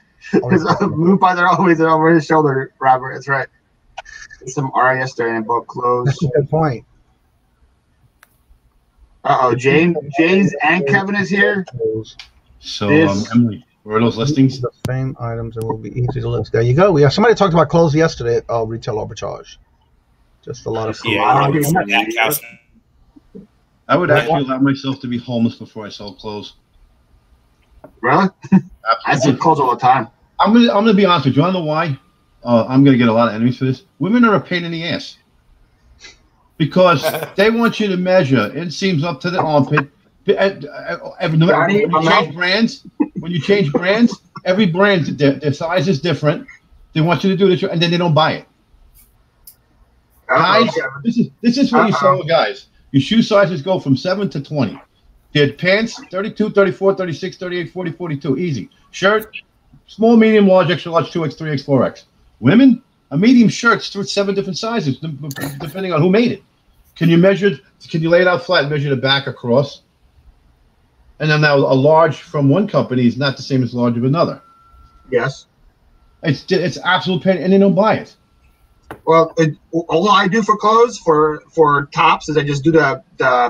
Moon Pies are always over his shoulder, Robert. That's right. Some R yesterday and both clothes. That's a good point. James and Kevin is here. So, Emily, where are those listings? The same items and will be easy to list. There you go. Yeah, somebody talked about clothes yesterday at Retail Arbitrage. Just a lot of I would actually allow myself to be homeless before I sell clothes. Really? I sell clothes all the time. I'm gonna be honest with you. I don't know why. I'm gonna get a lot of enemies for this. Women are a pain in the ass because they want you to measure inseams up to the armpit. When you change brands, every brand their size is different. They want you to do this, and then they don't buy it. Guys, this is what you sell with guys. Your shoe sizes go from 7 to 20. Their pants, 32, 34, 36, 38, 40, 42. Easy. Shirt, small, medium, large, extra large, 2X, 3X, 4X. Women, a medium shirt's through 7 different sizes, depending on who made it. Can you lay it out flat and measure the back across? And then now a large from one company is not the same as large of another. Yes. It's absolute pain, and they don't buy it. Well, all I do for clothes for tops is I just do the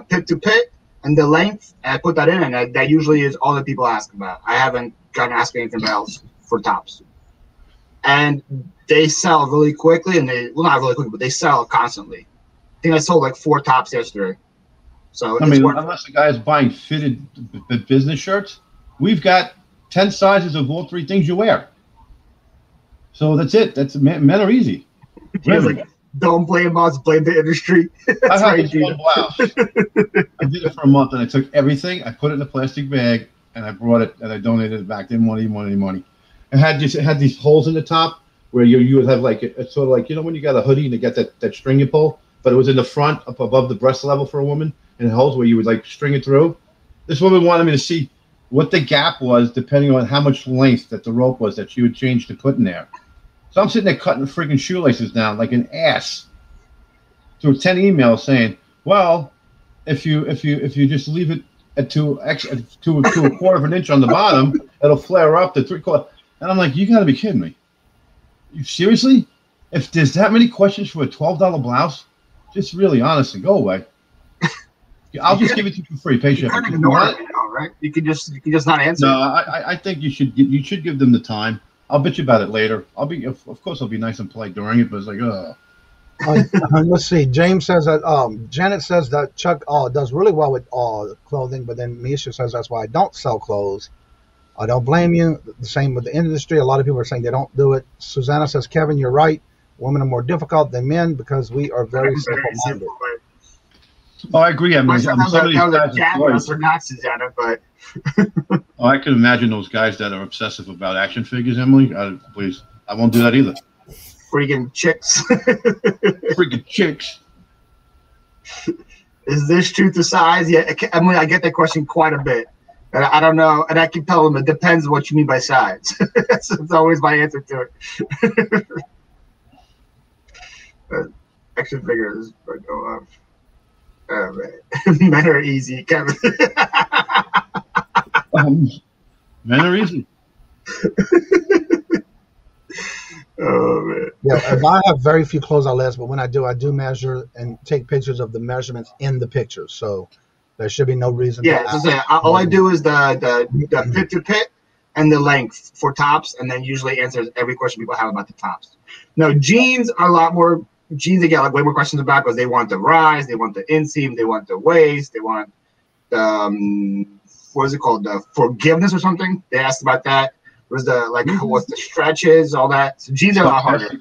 pit to pit and the length, and I put that in, and that usually is all that people ask about. I haven't gotten asked anything else for tops, and they sell really quickly, and not really quickly, but they sell constantly. I think I sold like 4 tops yesterday. So unless the guy is buying fitted business shirts, we've got 10 sizes of all 3 things you wear. So that's it. Men are easy. Like, don't blame us, blame the industry. I had this one blouse. I did it for a month, and I took everything. I put it in a plastic bag, and I brought it, and I donated it back. Didn't want any money. It had these holes in the top where you would have like it's sort of like, you know, when you got a hoodie and you got that string you pull, but it was in the front up above the breast level for a woman, and holes where you would like string it through. This woman wanted me to see what the gap was depending on how much length that the rope was that she would change to put in there. So I'm sitting there cutting freaking shoelaces down like an ass through 10 emails saying, well, if you just leave it at to a quarter of an inch on the bottom, it'll flare up to 3/4. And I'm like, you got to be kidding me. You seriously? If there's that many questions for a $12 blouse, just really honestly go away. I'll just give it to you for free. Pay shipping. You ignore it, right? You can just not answer. No, I think you should give them the time. I'll bet you about it later. Of course, I'll be nice and polite during it, but it's like, let's see. James says that. Janet says that Chuck does really well with clothing, but then Misha says that's why I don't sell clothes. I don't blame you. The same with the industry. A lot of people are saying they don't do it. Susanna says, Kevin, you're right. Women are more difficult than men because we are very simple-minded. Oh, I agree. I mean, that was a jab for not Susanna, but. I can imagine those guys that are obsessive about action figures, Emily. Please, I won't do that either. Freaking chicks. Freaking chicks. Is this true to size? Yeah, Emily, I get that question quite a bit. And I don't know, and I can tell them it depends what you mean by size. That's always my answer to it. Action figures go off. Oh, man. Men are easy, Kevin. Men are easy. Oh, man. Yeah, I have very few clothes I list, but when I do measure and take pictures of the measurements in the pictures. So there should be no reason. Yeah, all I do is the pit to pit and the length for tops, and then usually answers every question people have about the tops. No, jeans are a lot more. Jeans, they get like way more questions about because they want the rise, they want the inseam, they want the waist, they want the what is it called, the forgiveness or something. They asked about that. was the what's the stretches, all that. So jeans are a lot harder.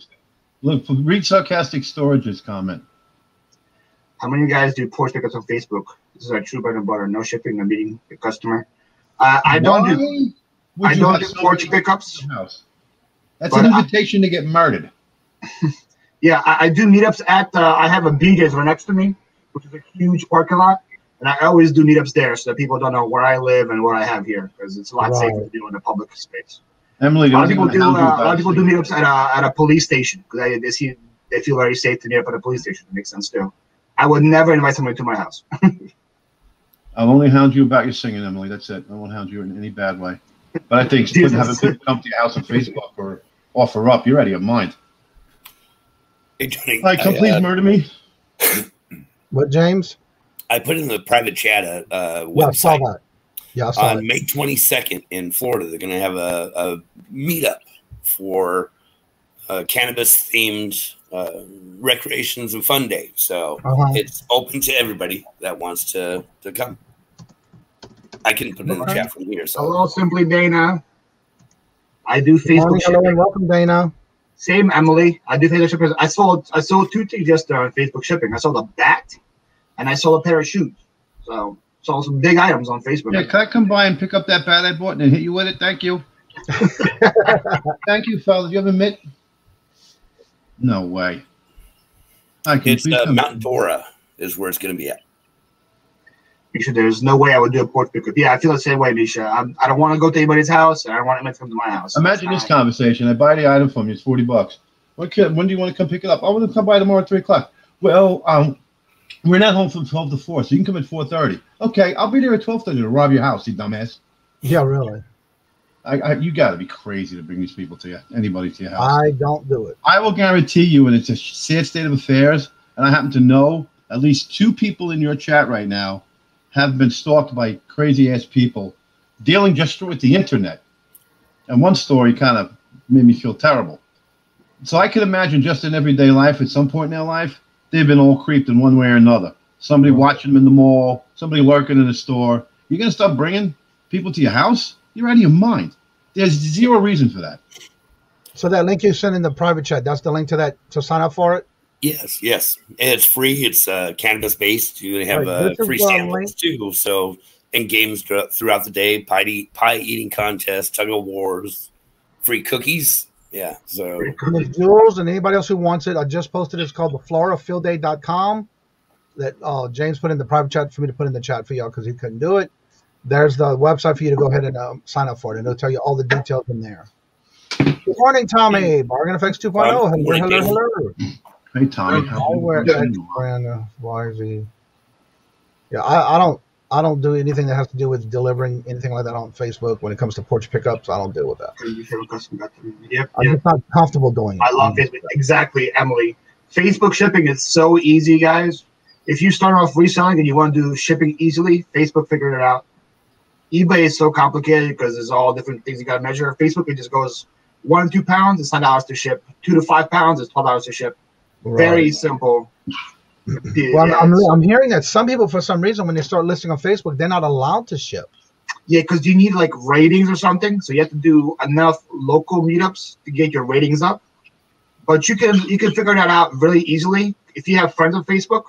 Look, read sarcastic storage's comment. How many of you guys do porch pickups on Facebook? This is our true bread and butter. No shipping, no meeting the customer. I don't do porch pickups. That's an invitation to get murdered. Yeah, I do meetups at. I have a BJ's right next to me, which is a huge parking lot, and I always do meetups there so that people don't know where I live and what I have here, because it's a lot safer to do in a public space. Emily, a lot of people do meetups at a police station because they feel very safe to meet up at a police station. It makes sense too. I would never invite somebody to my house. I'll only hound you about your singing, Emily. That's it. I won't hound you in any bad way. But I think having people come to your house on Facebook or offer up, you're out of your mind. Hey, Johnny. All right, come please murder me. What, James? I put in the private chat website. Yeah, I saw that. Yeah, I saw on May 22nd in Florida, they're going to have a meetup for cannabis-themed recreations and fun day. So it's open to everybody that wants to come. I can put it in the chat from here. So. Hello, Simply Dana. I do Facebook shipping. Hello, and welcome, Dana. Same, Emily. I do Facebook shipping. I sold two things yesterday on Facebook shipping. I sold a bat and I sold a pair of shoes. So sold some big items on Facebook. Yeah, can I come by and pick up that bat I bought and hit you with it? Thank you. Thank you, fellas. You have a mitt? No way. It's Mountain Dora is where it's going to be at. Misha, there's no way I would do a porch pickup. Yeah, I feel the same way, Misha. I don't want to go to anybody's house, and I don't want anyone to come to my house. Imagine this conversation. I buy the item from you. It's $40. When do you want to come pick it up? I want to come by tomorrow at 3 o'clock. Well, we're not home from 12 to 4, so you can come at 4:30. Okay, I'll be there at 12:30 to rob your house, you dumbass. Yeah, really. You got to be crazy to bring these people to you, anybody to your house. I don't do it. I will guarantee you, and it's a sad state of affairs, and I happen to know at least 2 people in your chat right now have been stalked by crazy-ass people dealing just with the internet. And one story kind of made me feel terrible. So I can imagine just in everyday life, at some point in their life, they've been all creeped in one way or another. Somebody watching them in the mall, somebody lurking in the store. You're going to start bringing people to your house? You're out of your mind. There's zero reason for that. So that link you sent in the private chat, that's the link to that to sign up for it? Yes. And it's free. It's cannabis-based. You have free samples, too. So, and games throughout the day, pie eating contests, tug-of-wars, free cookies. Yeah, so. And Jules and anybody else who wants it, I just posted it. It's called theflorafieldday.com that James put in the private chat for me to put in the chat for y'all because he couldn't do it. There's the website for you to go ahead and sign up for it, and it'll tell you all the details in there. Good morning, Tommy. Bargain Effects 2.0. Hello. Hey, Tommy. Yeah, I don't do anything that has to do with delivering anything like that on Facebook. When it comes to porch pickups, I don't deal with that. I'm just not comfortable doing it. I love Facebook. Exactly, Emily. Facebook shipping is so easy, guys. If you start off reselling and you want to do shipping easily, Facebook figured it out. eBay is so complicated because there's all different things you got to measure. Facebook, it just goes 1 to 2 pounds, it's $9 to ship. 2 to 5 pounds, it's $12 to ship. Right. Very simple. Well, yeah, I'm hearing that some people, for some reason, when they start listing on Facebook, they're not allowed to ship. Yeah, because you need like ratings or something. So you have to do enough local meetups to get your ratings up. But you can figure that out really easily. If you have friends on Facebook,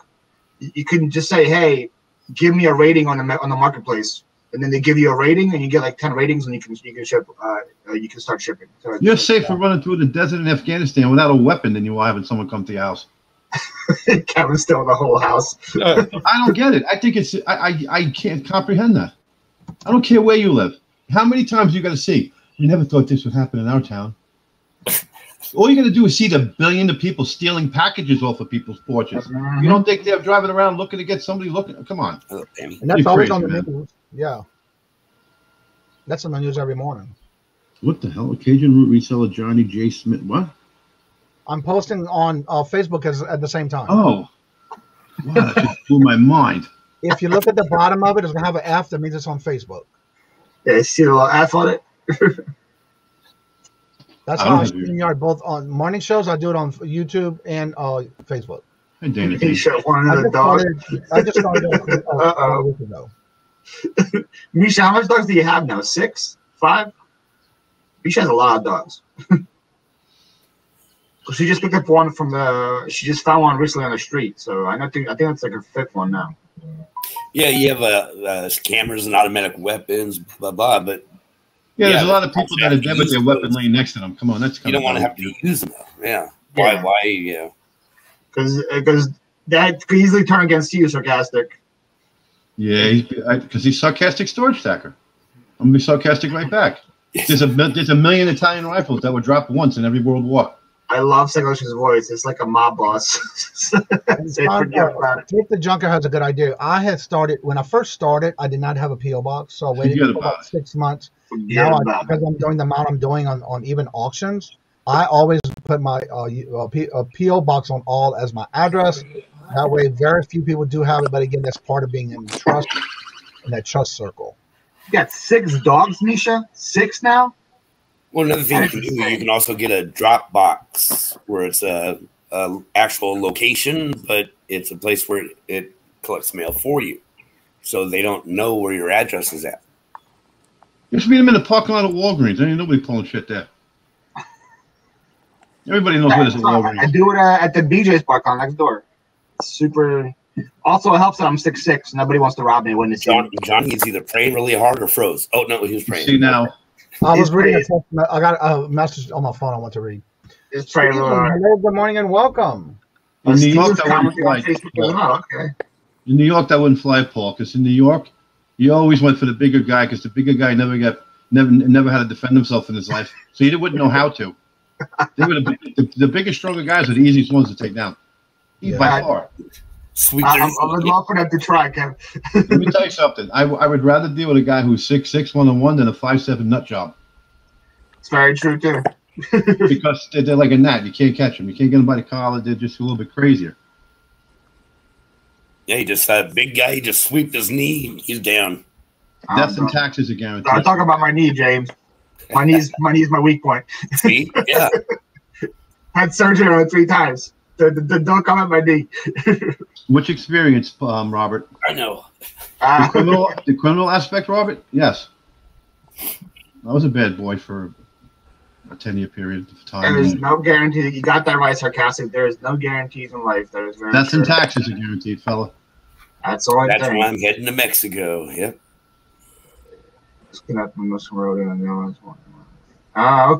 you can just say, "Hey, give me a rating on the marketplace," and then they give you a rating, and you get like 10 ratings, and you can ship. You can start shipping. So you're safer running through the desert in Afghanistan without a weapon than you are having someone come to your house. Kevin's still in the whole house. I don't get it. I think it's I can't comprehend that. I don't care where you live. How many times you got to see? You never thought this would happen in our town. All you're going to do is see the billions of people stealing packages off of people's porches. Mm-hmm. You don't think they're driving around looking to get somebody looking? Come on. Oh, and that's always on the news. Yeah. That's on the news every morning. What the hell? Kajun root reseller Johnny J Smith. What? I'm posting on Facebook at the same time. Oh. Wow, that just blew my mind. If you look at the bottom of it, it's going to have an F. That means it's on Facebook. Yeah, see a little F on it. That's how I StreamYard both on morning shows. I do it on YouTube and Facebook. Hey, Dana. I just started a week ago. Misha, how much dogs do you have now? 6? 5? She has a lot of dogs. She just picked up one from she just found one recently on the street. So I think it's like her 5th one now. Yeah, you have cameras and automatic weapons, blah blah. But yeah, there's a lot of people that are dead with their weapon laying next to them. Come on, that's you don't want to have to use them. Yeah. Why? Yeah. Because that could easily turn against you, sarcastic. Yeah, because he's sarcastic storage stacker. I'm gonna be sarcastic right back. There's a million Italian rifles that were dropped once in every World War. I love Segoshi's voice. It's like a mob boss. Take the Junker has a good idea. I had started when I first started. I did not have a PO box, so I waited for about 6 months. Now, because I'm doing the amount I'm doing on even auctions, I always put my PO box on all as my address. That way, very few people do have it. But again, that's part of being in that trust circle. You got 6 dogs, Nisha? 6 now? Well, another thing you can do, you can also get a drop box where it's a actual location, but it's a place where it collects mail for you, so they don't know where your address is at. Just meet them in the parking lot of Walgreens. There ain't nobody pulling shit there. Everybody knows where there's a Walgreens. I do it at the BJ's parking lot next door. Super. Also, it helps that I'm 6'6". Nobody wants to rob me when it's Johnny is either praying really hard or froze. Oh no, he was praying. See now. I was reading I got a message on my phone I want to read. It's praying really hard. Hello, good morning and welcome. In New York, that wouldn't fly. In New York, that wouldn't fly, Paul, because in New York, you always went for the bigger guy because the bigger guy never had to defend himself in his life, so you wouldn't know how to. They were the bigger, stronger guys are the easiest ones to take down. By far. Sweet. I would love for them to try, Kevin. Let me tell you something. I would rather deal with a guy who's 6'6", 1-on-1 than a 5'7" nut job. It's very true too. Because they're like a gnat. You can't catch them. You can't get them by the collar. They're just a little bit crazier. Yeah, he just had a big guy. He just sweeped his knee. He's down. Death and taxes are guaranteed. I'm talking about my knee, James. My knee's my weak point. See? Yeah. Had surgery on it 3 times. Don't come at my knee. Which experience, Robert? I know. The criminal aspect, Robert? Yes. I was a bad boy for a 10-year period of time. There is no guarantee. You got that right, sarcastic. There is no guarantees in life. That is very Death true. and taxes are guaranteed, fella. That's all I think. That's why I'm heading to Mexico. Yep. Okay.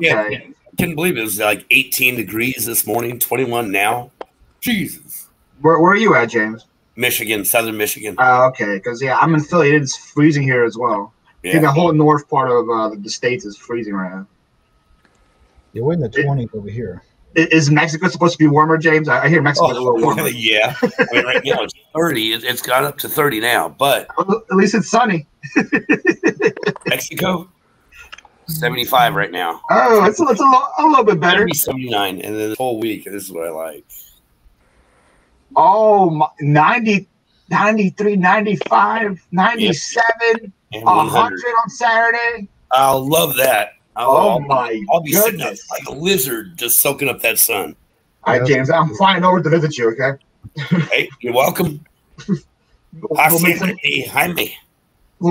Yeah, I couldn't believe it was like 18 degrees this morning, 21 now. Jesus. Where are you at, James? Michigan, southern Michigan. Okay, because I'm in Philly. It's freezing here as well. Yeah. I think the whole north part of the states is freezing right now. Yeah, we're in the 20s over here. Is Mexico supposed to be warmer, James? I hear Mexico's a little warmer. Yeah. I mean, right now it's 30. It's gone up to 30 now, but at least it's sunny. Mexico, 75 right now. Oh, it's a little bit better. 79, and then the whole week. This is what I like. Oh, 90, 93, 95, 97, And 100 on Saturday. I'll love that. I'll be sitting up like a lizard just soaking up that sun. All right, James, I'm flying over to visit you, okay? Hey, you're welcome. We'll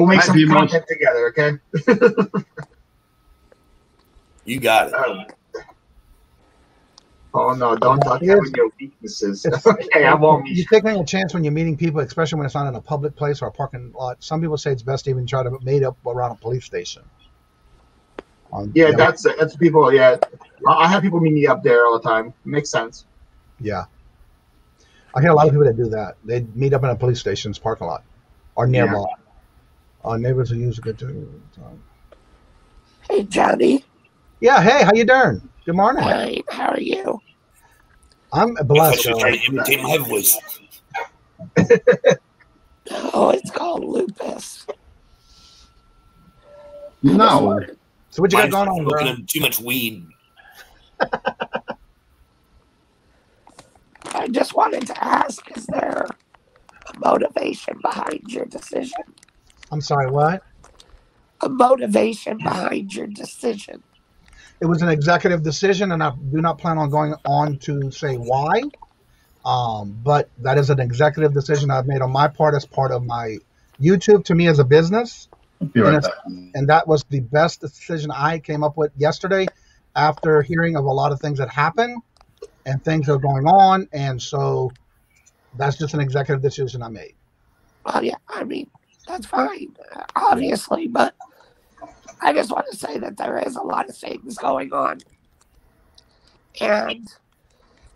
make some content together, okay? You got it. Oh, no, don't talk about your weaknesses. Okay, I won't. You're taking a chance when you're meeting people, especially when it's not in a public place or a parking lot. Some people say it's best to even try to meet up around a police station. Yeah, that's people. Yeah, I have people meet me up there all the time. Makes sense. Yeah, I hear a lot of people that do that. They meet up in a police station's parking lot or nearby. Neighbors will use a good time. Hey, Johnny. Yeah. Hey, how you doing? Good morning. Hey, how are you? I'm blessed. I'm trying to imitate my voice. Oh, it's called lupus. No. So what you got going on, bro? Too much weed. I just wanted to ask, is there a motivation behind your decision? I'm sorry, what? A motivation behind your decision. It was an executive decision, and I do not plan on going on to say why. But that is an executive decision I've made on my part as part of my YouTube. To me, as a business, Be right back. And that was the best decision I came up with yesterday after hearing of a lot of things that happened and things that are going on. And so that's just an executive decision I made. Well, yeah, I mean, that's fine, obviously, but I just want to say that there is a lot of things going on. And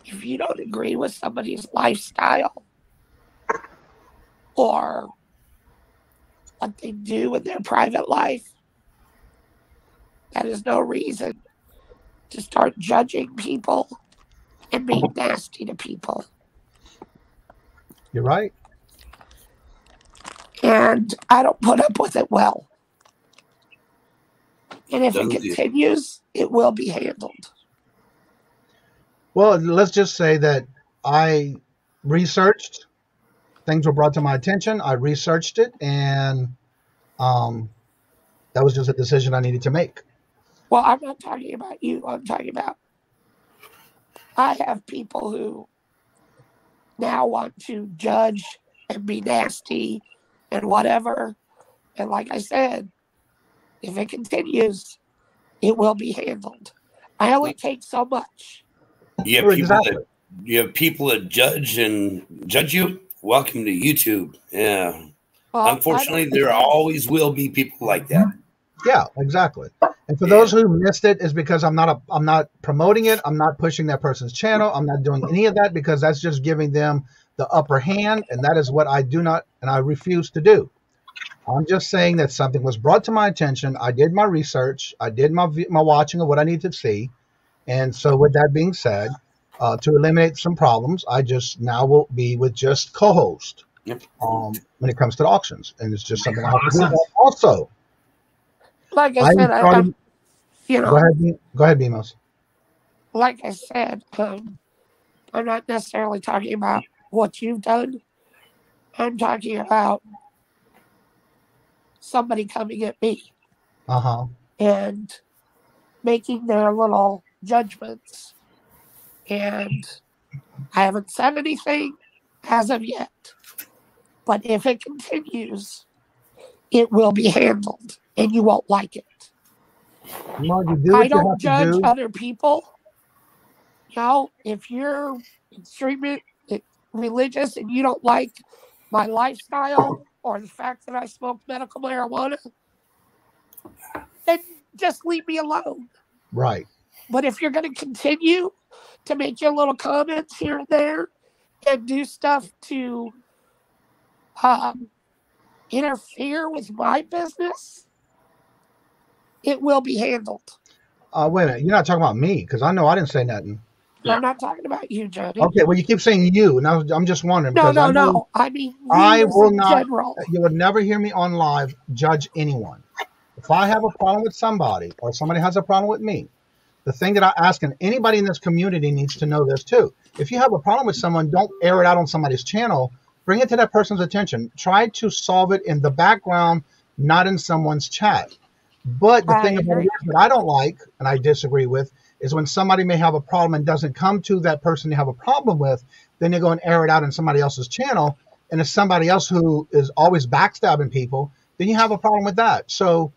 if you don't agree with somebody's lifestyle or what they do in their private life, that is no reason to start judging people and being nasty to people. You're right. And I don't put up with it well. And if it continues, it will be handled. Well, let's just say that I researched. Things were brought to my attention. I researched it, and that was just a decision I needed to make. Well, I'm not talking about you. I'm talking about I have people who now want to judge and be nasty and whatever. And like I said, if it continues, it will be handled. I only take so much. You have people that judge you. Welcome to YouTube. Yeah. Well, unfortunately, there always will be people like that. Yeah, exactly. And for those who missed it, is because I'm not promoting it. I'm not pushing that person's channel. I'm not doing any of that because that's just giving them the upper hand, and that is what I do not and I refuse to do. I'm just saying that something was brought to my attention. I did my research. I did my watching of what I need to see. And so with that being said, to eliminate some problems, I just now will be with just co-host when it comes to the auctions. And it's just something I have to do also. Like I said, go ahead, Bemos. Like I said, I'm not necessarily talking about what you've done. I'm talking about somebody coming at me and making their little judgments. And I haven't said anything as of yet. But if it continues, it will be handled, and you won't like it. I don't judge other people. You know, if you're extremely religious and you don't like my lifestyle or the fact that I smoke medical marijuana, then just leave me alone. Right. But if you're going to continue to make your little comments here and there and do stuff to interfere with my business, it will be handled. Wait a minute. You're not talking about me, because I know I didn't say nothing. I'm not talking about you, Johnny. Okay, well, you keep saying you, and I'm just wondering. No. I mean, I will not. General. You would never hear me on live judge anyone. If I have a problem with somebody, or somebody has a problem with me, the thing that I ask, and anybody in this community needs to know this too. If you have a problem with someone, don't air it out on somebody's channel. Bring it to that person's attention. Try to solve it in the background, not in someone's chat. But the thing about it that I don't like, and I disagree with, is when somebody may have a problem and doesn't come to that person they have a problem with, then they go and air it out on somebody else's channel. And if somebody else who is always backstabbing people, then you have a problem with that. So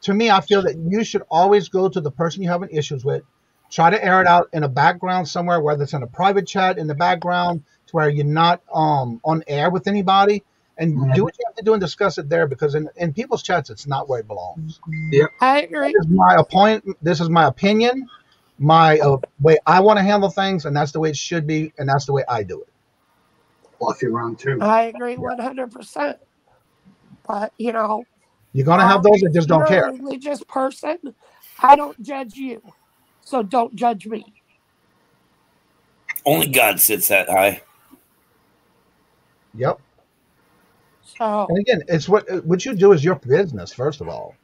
to me, I feel that you should always go to the person you're having issues with. Try to air it out in a background somewhere, whether it's in a private chat in the background, to where you're not on air with anybody. And do what you have to do and discuss it there, because in people's chats, it's not where it belongs. Yeah, I agree. This is my opinion, my way I want to handle things, and that's the way it should be, and that's the way I do it. Fluffy round two. I agree 100%. But, you know, you're going to have those that just don't care. You're a religious person. I don't judge you, so don't judge me. Only God sits that high. Yep. So, and again, it's what you do is your business, first of all.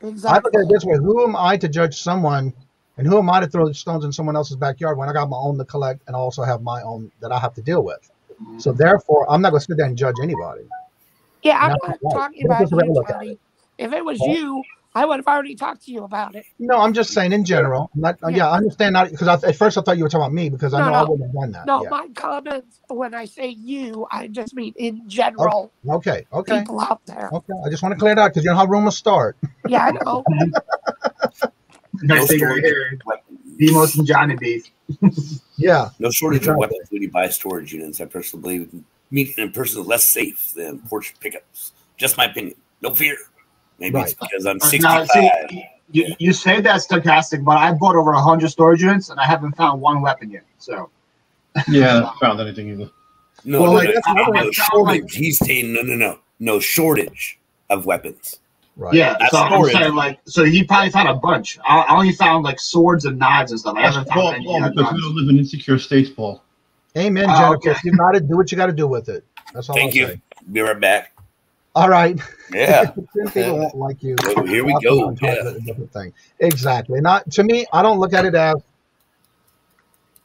Exactly. I look at it this way: who am I to judge someone, and who am I to throw stones in someone else's backyard when I got my own to collect and also have my own that I have to deal with? So therefore, I'm not going to sit there and judge anybody. Yeah, I'm not talking about you, Johnny. If it was you, I would have already talked to you about it. No, I'm just saying in general. Not, yeah, I understand that because at first I thought you were talking about me because I know I wouldn't have done that. No, yeah. my comments, when I say you, I just mean in general. Okay. People out there. Okay, I just want to clear it out because you know how rumors start. Yeah, I know. Next thing right here, Demos and Johnny beef. Yeah. No shortage of weapons when you buy storage units. I personally believe meeting in person is less safe than porch pickups. Just my opinion. No fear. Maybe it's because I'm 65. Now, see, you say that's sarcastic, but I bought over 100 storage units and I haven't found one weapon yet. So yeah, I haven't found anything either. No, well, no shortage. He's saying no shortage of weapons. Right. Yeah, so I'm saying so he probably found a bunch. I only found like swords and knives and stuff. I haven't found any because we don't live in insecure states, Paul. Amen, Jennifer. Okay. You got to do what you got to do with it. That's all. Thank you. Say. Be right back. All right. Yeah. People won't like you. Oh, here we go. Yeah. Thing. Exactly. To me, I don't look at it as.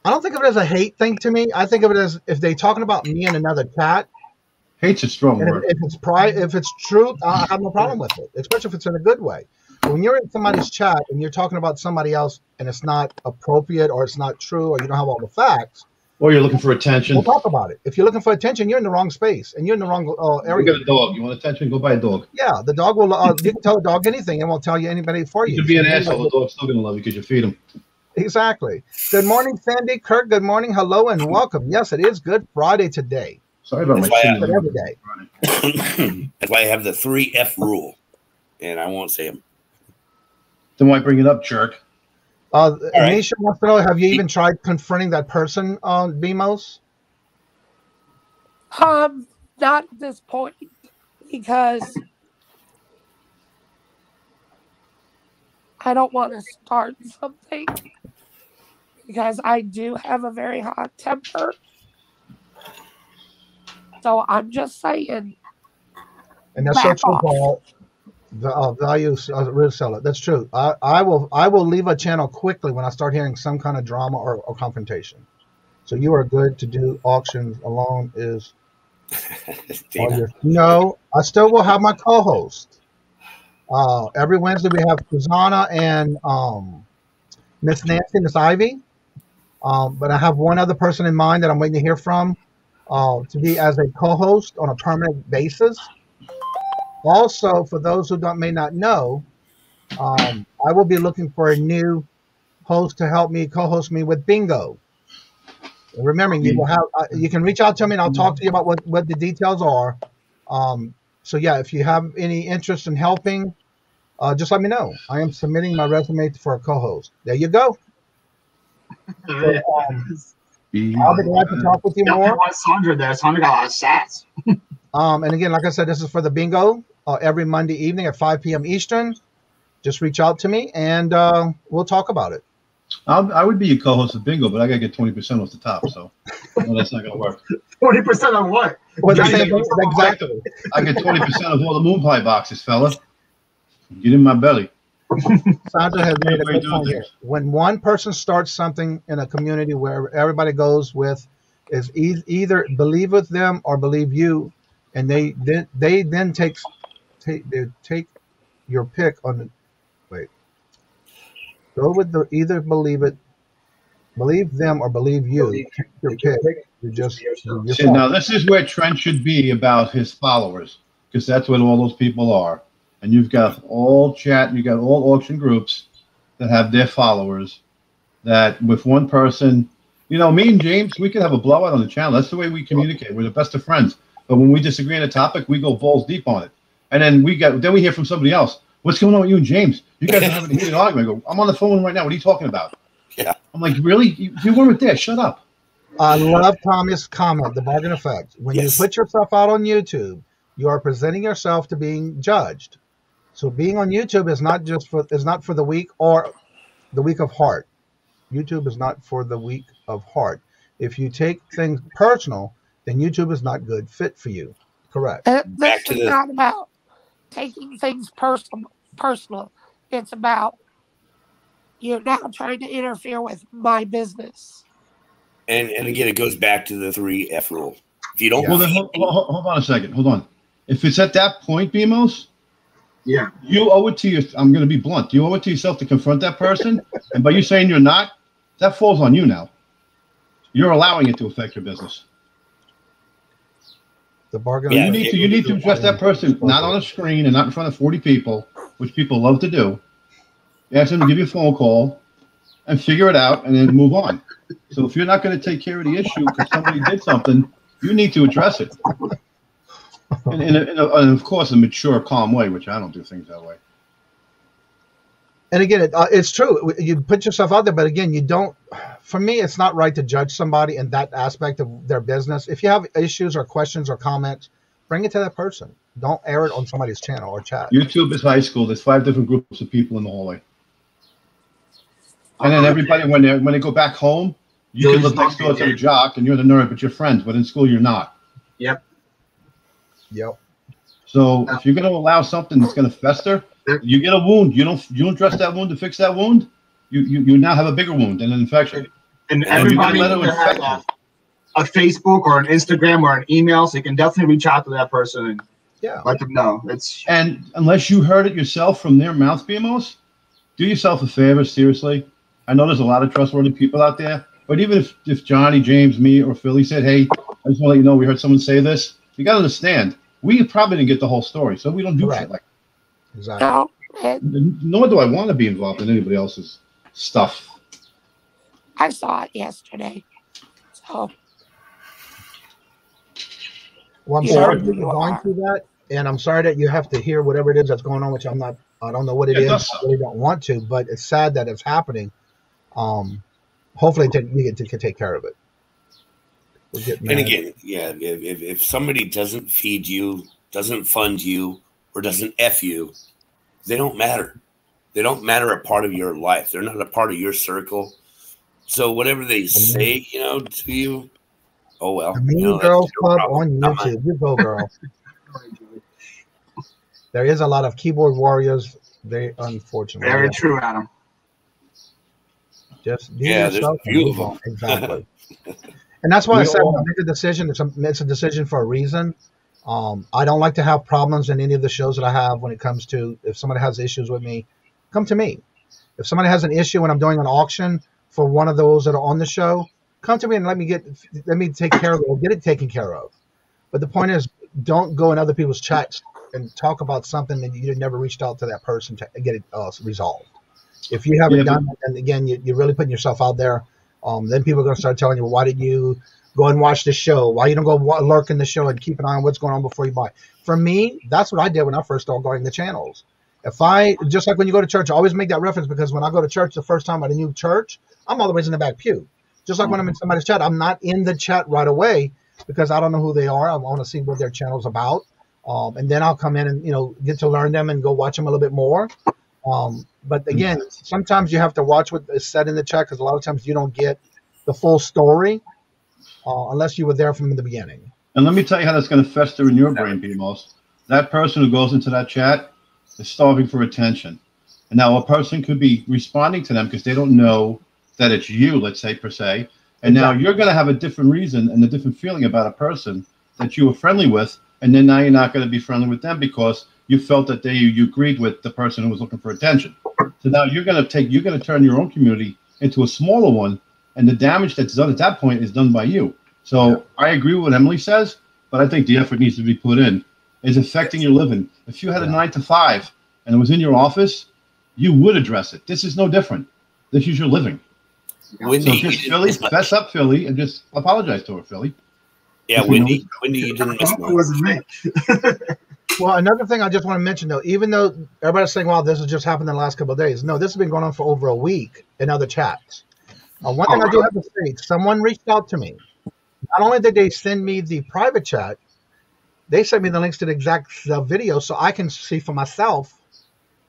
I don't think of it as a hate thing to me. I think of it as if they're talking about me and another cat. Hate's a strong word. If it's truth, I have no problem with it, especially if it's in a good way. But when you're in somebody's chat and you're talking about somebody else and it's not appropriate or it's not true or you don't have all the facts. Or you're looking for attention. We'll talk about it. If you're looking for attention, you're in the wrong space and you're in the wrong area. You got a dog. You want attention? Go buy a dog. Yeah, the dog will. You can tell the dog anything and won't tell you anybody for you. You can be an asshole. The dog's still going to love you because you feed him. Exactly. Good morning, Sandy. Kirk, good morning. Hello and welcome. Yes, it is Good Friday today. Sorry about my but every day. That's why I have the 3F rule, and I won't say them. Then why bring it up, jerk? Anisha wants to know, have you even tried confronting that person on BMOS? Not at this point, because I don't want to start something, because I do have a very hot temper. So I'm just saying. And that's so true, Paul. The values of reseller. That's true. I will leave a channel quickly when I start hearing some kind of drama or confrontation. So you are good to do auctions alone is. No, I still will have my co-host. Every Wednesday we have Susanna and Miss Nancy, Miss Ivy. But I have one other person in mind that I'm waiting to hear from to be as a co-host on a permanent basis. Also, for those who may not know, I will be looking for a new host to help me co-host me with Bingo. Remembering you will have you can reach out to me and I'll talk to you about what the details are. So yeah, if you have any interest in helping, just let me know. I am submitting my resume for a co-host. There you go. So, I'll be glad to talk with you more. Sandra there. Sandra got a lot of stats. And again, like I said, this is for the bingo every Monday evening at 5 p.m. Eastern. Just reach out to me and we'll talk about it. I would be your co-host of bingo, but I gotta get 20% off the top, so no, that's not gonna work. 20% on what? Well, exactly. I get 20% of all the moon pie boxes, fella. Get in my belly. Sandra has made a good point here. When one person starts something in a community where everybody goes with is either believe with them or believe you, and they then take your pick on the wait. Go with the either believe them or believe you. Take your pick. You just see, now this is where Trent should be about his followers, because that's what all those people are. And you've got all chat, you got all auction groups that have their followers. That with one person, you know, me and James, we could have a blowout on the channel. That's the way we communicate. We're the best of friends. But when we disagree on a topic, we go balls deep on it. And then we hear from somebody else. What's going on with you and James? You guys are having a heated argument. I go, I'm on the phone right now. What are you talking about? Yeah. I'm like, really? You weren't there. Shut up. I love Tommy's comment, the bargain effect. When you put yourself out on YouTube, you are presenting yourself to being judged. So being on YouTube is not for the weak or the weak of heart. YouTube is not for the weak of heart. If you take things personal, then YouTube is not good fit for you. Correct. This is not about taking things personal. It's about you're now trying to interfere with my business. And again, it goes back to the 3F rule. If you don't, hold on a second. Hold on. If it's at that point, BMOS, Yeah. You owe it to you. I'm going to be blunt. You owe it to yourself to confront that person. And by you saying you're not, that falls on you now. You're allowing it to affect your business. The bargain. You need to address that person, not on a screen and not in front of 40 people, which people love to do. Ask them to give you a phone call and figure it out and then move on. So if you're not going to take care of the issue because somebody did something, you need to address it. And of course, a mature, calm way, which I don't do things that way. And again, it's true. You put yourself out there, but again, you don't. For me, it's not right to judge somebody in that aspect of their business. If you have issues or questions or comments, bring it to that person. Don't air it on somebody's channel or chat. YouTube is high school. There's 5 different groups of people in the hallway. And then everybody, when they go back home, you can live next door to a jock and you're the nerd, but you're friends. But in school, you're not. Yep. So if you're going to allow something that's going to fester, you get a wound. You don't address that wound to fix that wound. You now have a bigger wound and an infection. And everybody has a Facebook or an Instagram or an email, so you can definitely reach out to that person and let them know. And unless you heard it yourself from their mouth, BMOs, do yourself a favor, seriously. I know there's a lot of trustworthy people out there, but even if Johnny, James, me, or Philly said, hey, I just want to let you know we heard someone say this, you got to understand, we probably didn't get the whole story, so we don't do shit like that. Exactly. Nor do I want to be involved in anybody else's stuff. I saw it yesterday. So. Well, I'm sorry that you're going through that, and I'm sorry that you have to hear whatever it is that's going on, which I don't know what it is. I really don't want to, but it's sad that it's happening. Hopefully you can take care of it. And again, if somebody doesn't feed you, doesn't fund you, or doesn't F you, they don't matter. They don't matter a part of your life. They're not a part of your circle. So whatever they say, to you, oh well. The Mean Girls Club on YouTube. You go, girl. There is a lot of keyboard warriors. They unfortunately. Very true, Adam. Just do yourself and move on. Exactly. And that's why I said make a decision. It's a decision for a reason. I don't like to have problems in any of the shows that I have when it comes to if somebody has issues with me, come to me. If somebody has an issue when I'm doing an auction for one of those that are on the show, come to me and let me take care of it or get it taken care of. But the point is, don't go in other people's chats and talk about something that you never reached out to that person to get it resolved. If you haven't done it, and again, you're really putting yourself out there, then people are going to start telling you, well, why didn't you go and watch the show? Why you don't go lurk in the show and keep an eye on what's going on before you buy? For me, that's what I did when I first started going to channels. Just like when you go to church, I always make that reference because when I go to church the first time at a new church, I'm always in the back pew. Just like when I'm in somebody's chat, I'm not in the chat right away because I don't know who they are. I want to see what their channel's about. And then I'll come in and, get to learn them and go watch them a little bit more. But again, sometimes you have to watch what is said in the chat because a lot of times you don't get the full story unless you were there from the beginning. And let me tell you how that's going to fester in your brain, BMOs. That person who goes into that chat is starving for attention. And now a person could be responding to them because they don't know that it's you, let's say, per se. And now you're going to have a different reason and a different feeling about a person that you were friendly with. And then now you're not going to be friendly with them because you felt that you agreed with the person who was looking for attention. So now you're going to turn your own community into a smaller one. And the damage that's done at that point is done by you. So I agree with what Emily says, but I think the effort needs to be put in. It's affecting your living. If you had a 9 to 5 and it was in your office, you would address it. This is no different. This is your living. Wendy, so just Philly, fess up, Philly, and just apologize to her, Philly. Yeah, Wendy, you didn't miss much. It wasn't me. Well, another thing I just want to mention, though, even though everybody's saying, wow, this has just happened in the last couple of days. No, this has been going on for over a week in other chats. One thing I do have to say, someone reached out to me. Not only did they send me the private chat, they sent me the links to the exact video so I can see for myself,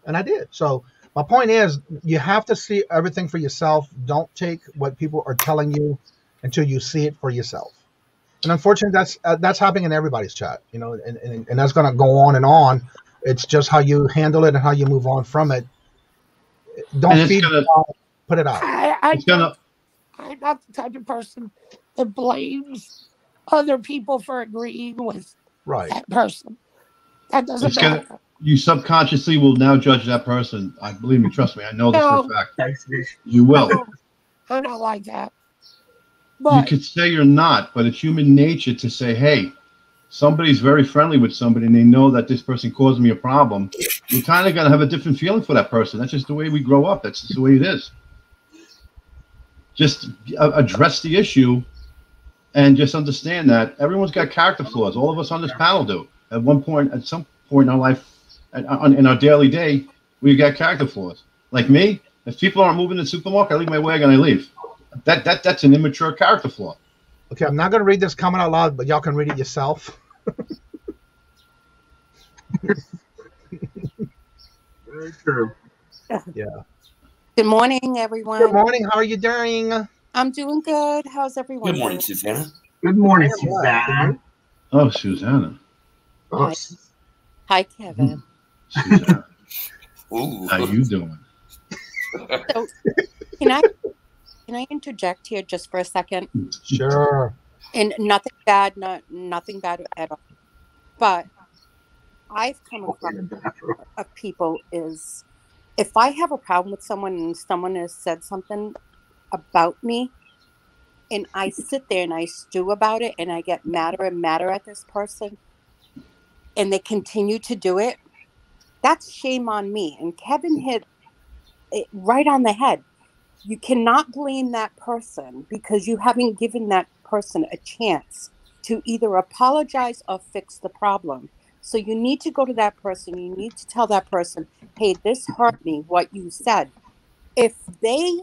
and I did. So my point is, you have to see everything for yourself. Don't take what people are telling you until you see it for yourself. And unfortunately, that's happening in everybody's chat, and that's going to go on and on. It's just how you handle it and how you move on from it. Don't feed it out, put it out. I'm not the type of person that blames other people for agreeing with that person. That doesn't matter. you subconsciously will now judge that person. I believe me, trust me, I know this for a fact. You will. I'm not like that. But you could say you're not, but it's human nature to say, hey, somebody's very friendly with somebody and they know that this person caused me a problem. You're kind of going to have a different feeling for that person. That's just the way we grow up. That's just the way it is. Just address the issue and just understand that everyone's got character flaws. All of us on this panel do. At some point in our life, in our daily day, we've got character flaws. Like me, if people aren't moving to the supermarket, I leave my wagon, I leave. That's an immature character flaw. Okay, I'm not going to read this comment out loud, but y'all can read it yourself. Very true. Yeah. Good morning, everyone. Good morning. How are you doing? I'm doing good. How's everyone? Good morning, Susanna. Good morning, Susanna. Oh, Susanna. Oh. Hi, Kevin. Susanna. Ooh. How you doing? So, can I interject here just for a second? Sure. And nothing bad, nothing bad at all. But I've come across of people is if I have a problem with someone and someone has said something about me, and I sit there and I stew about it and I get madder and madder at this person, and they continue to do it, that's shame on me. And Kevin hit it right on the head. You cannot blame that person because you haven't given that person a chance to either apologize or fix the problem. So you need to go to that person. You need to tell that person, hey, this hurt me, what you said. If they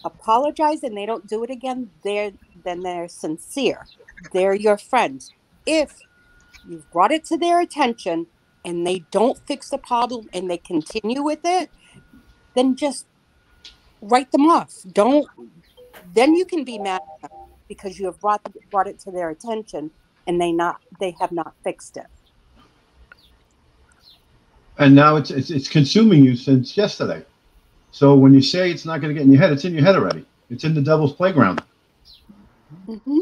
apologize and they don't do it again, then they're sincere. They're your friend. If you've brought it to their attention and they don't fix the problem and they continue with it, then just write them off. Then you can be mad at them because you have brought it to their attention and they have not fixed it. And now it's consuming you since yesterday. So when you say it's not going to get in your head, it's in your head already. It's in the devil's playground. Mm-hmm.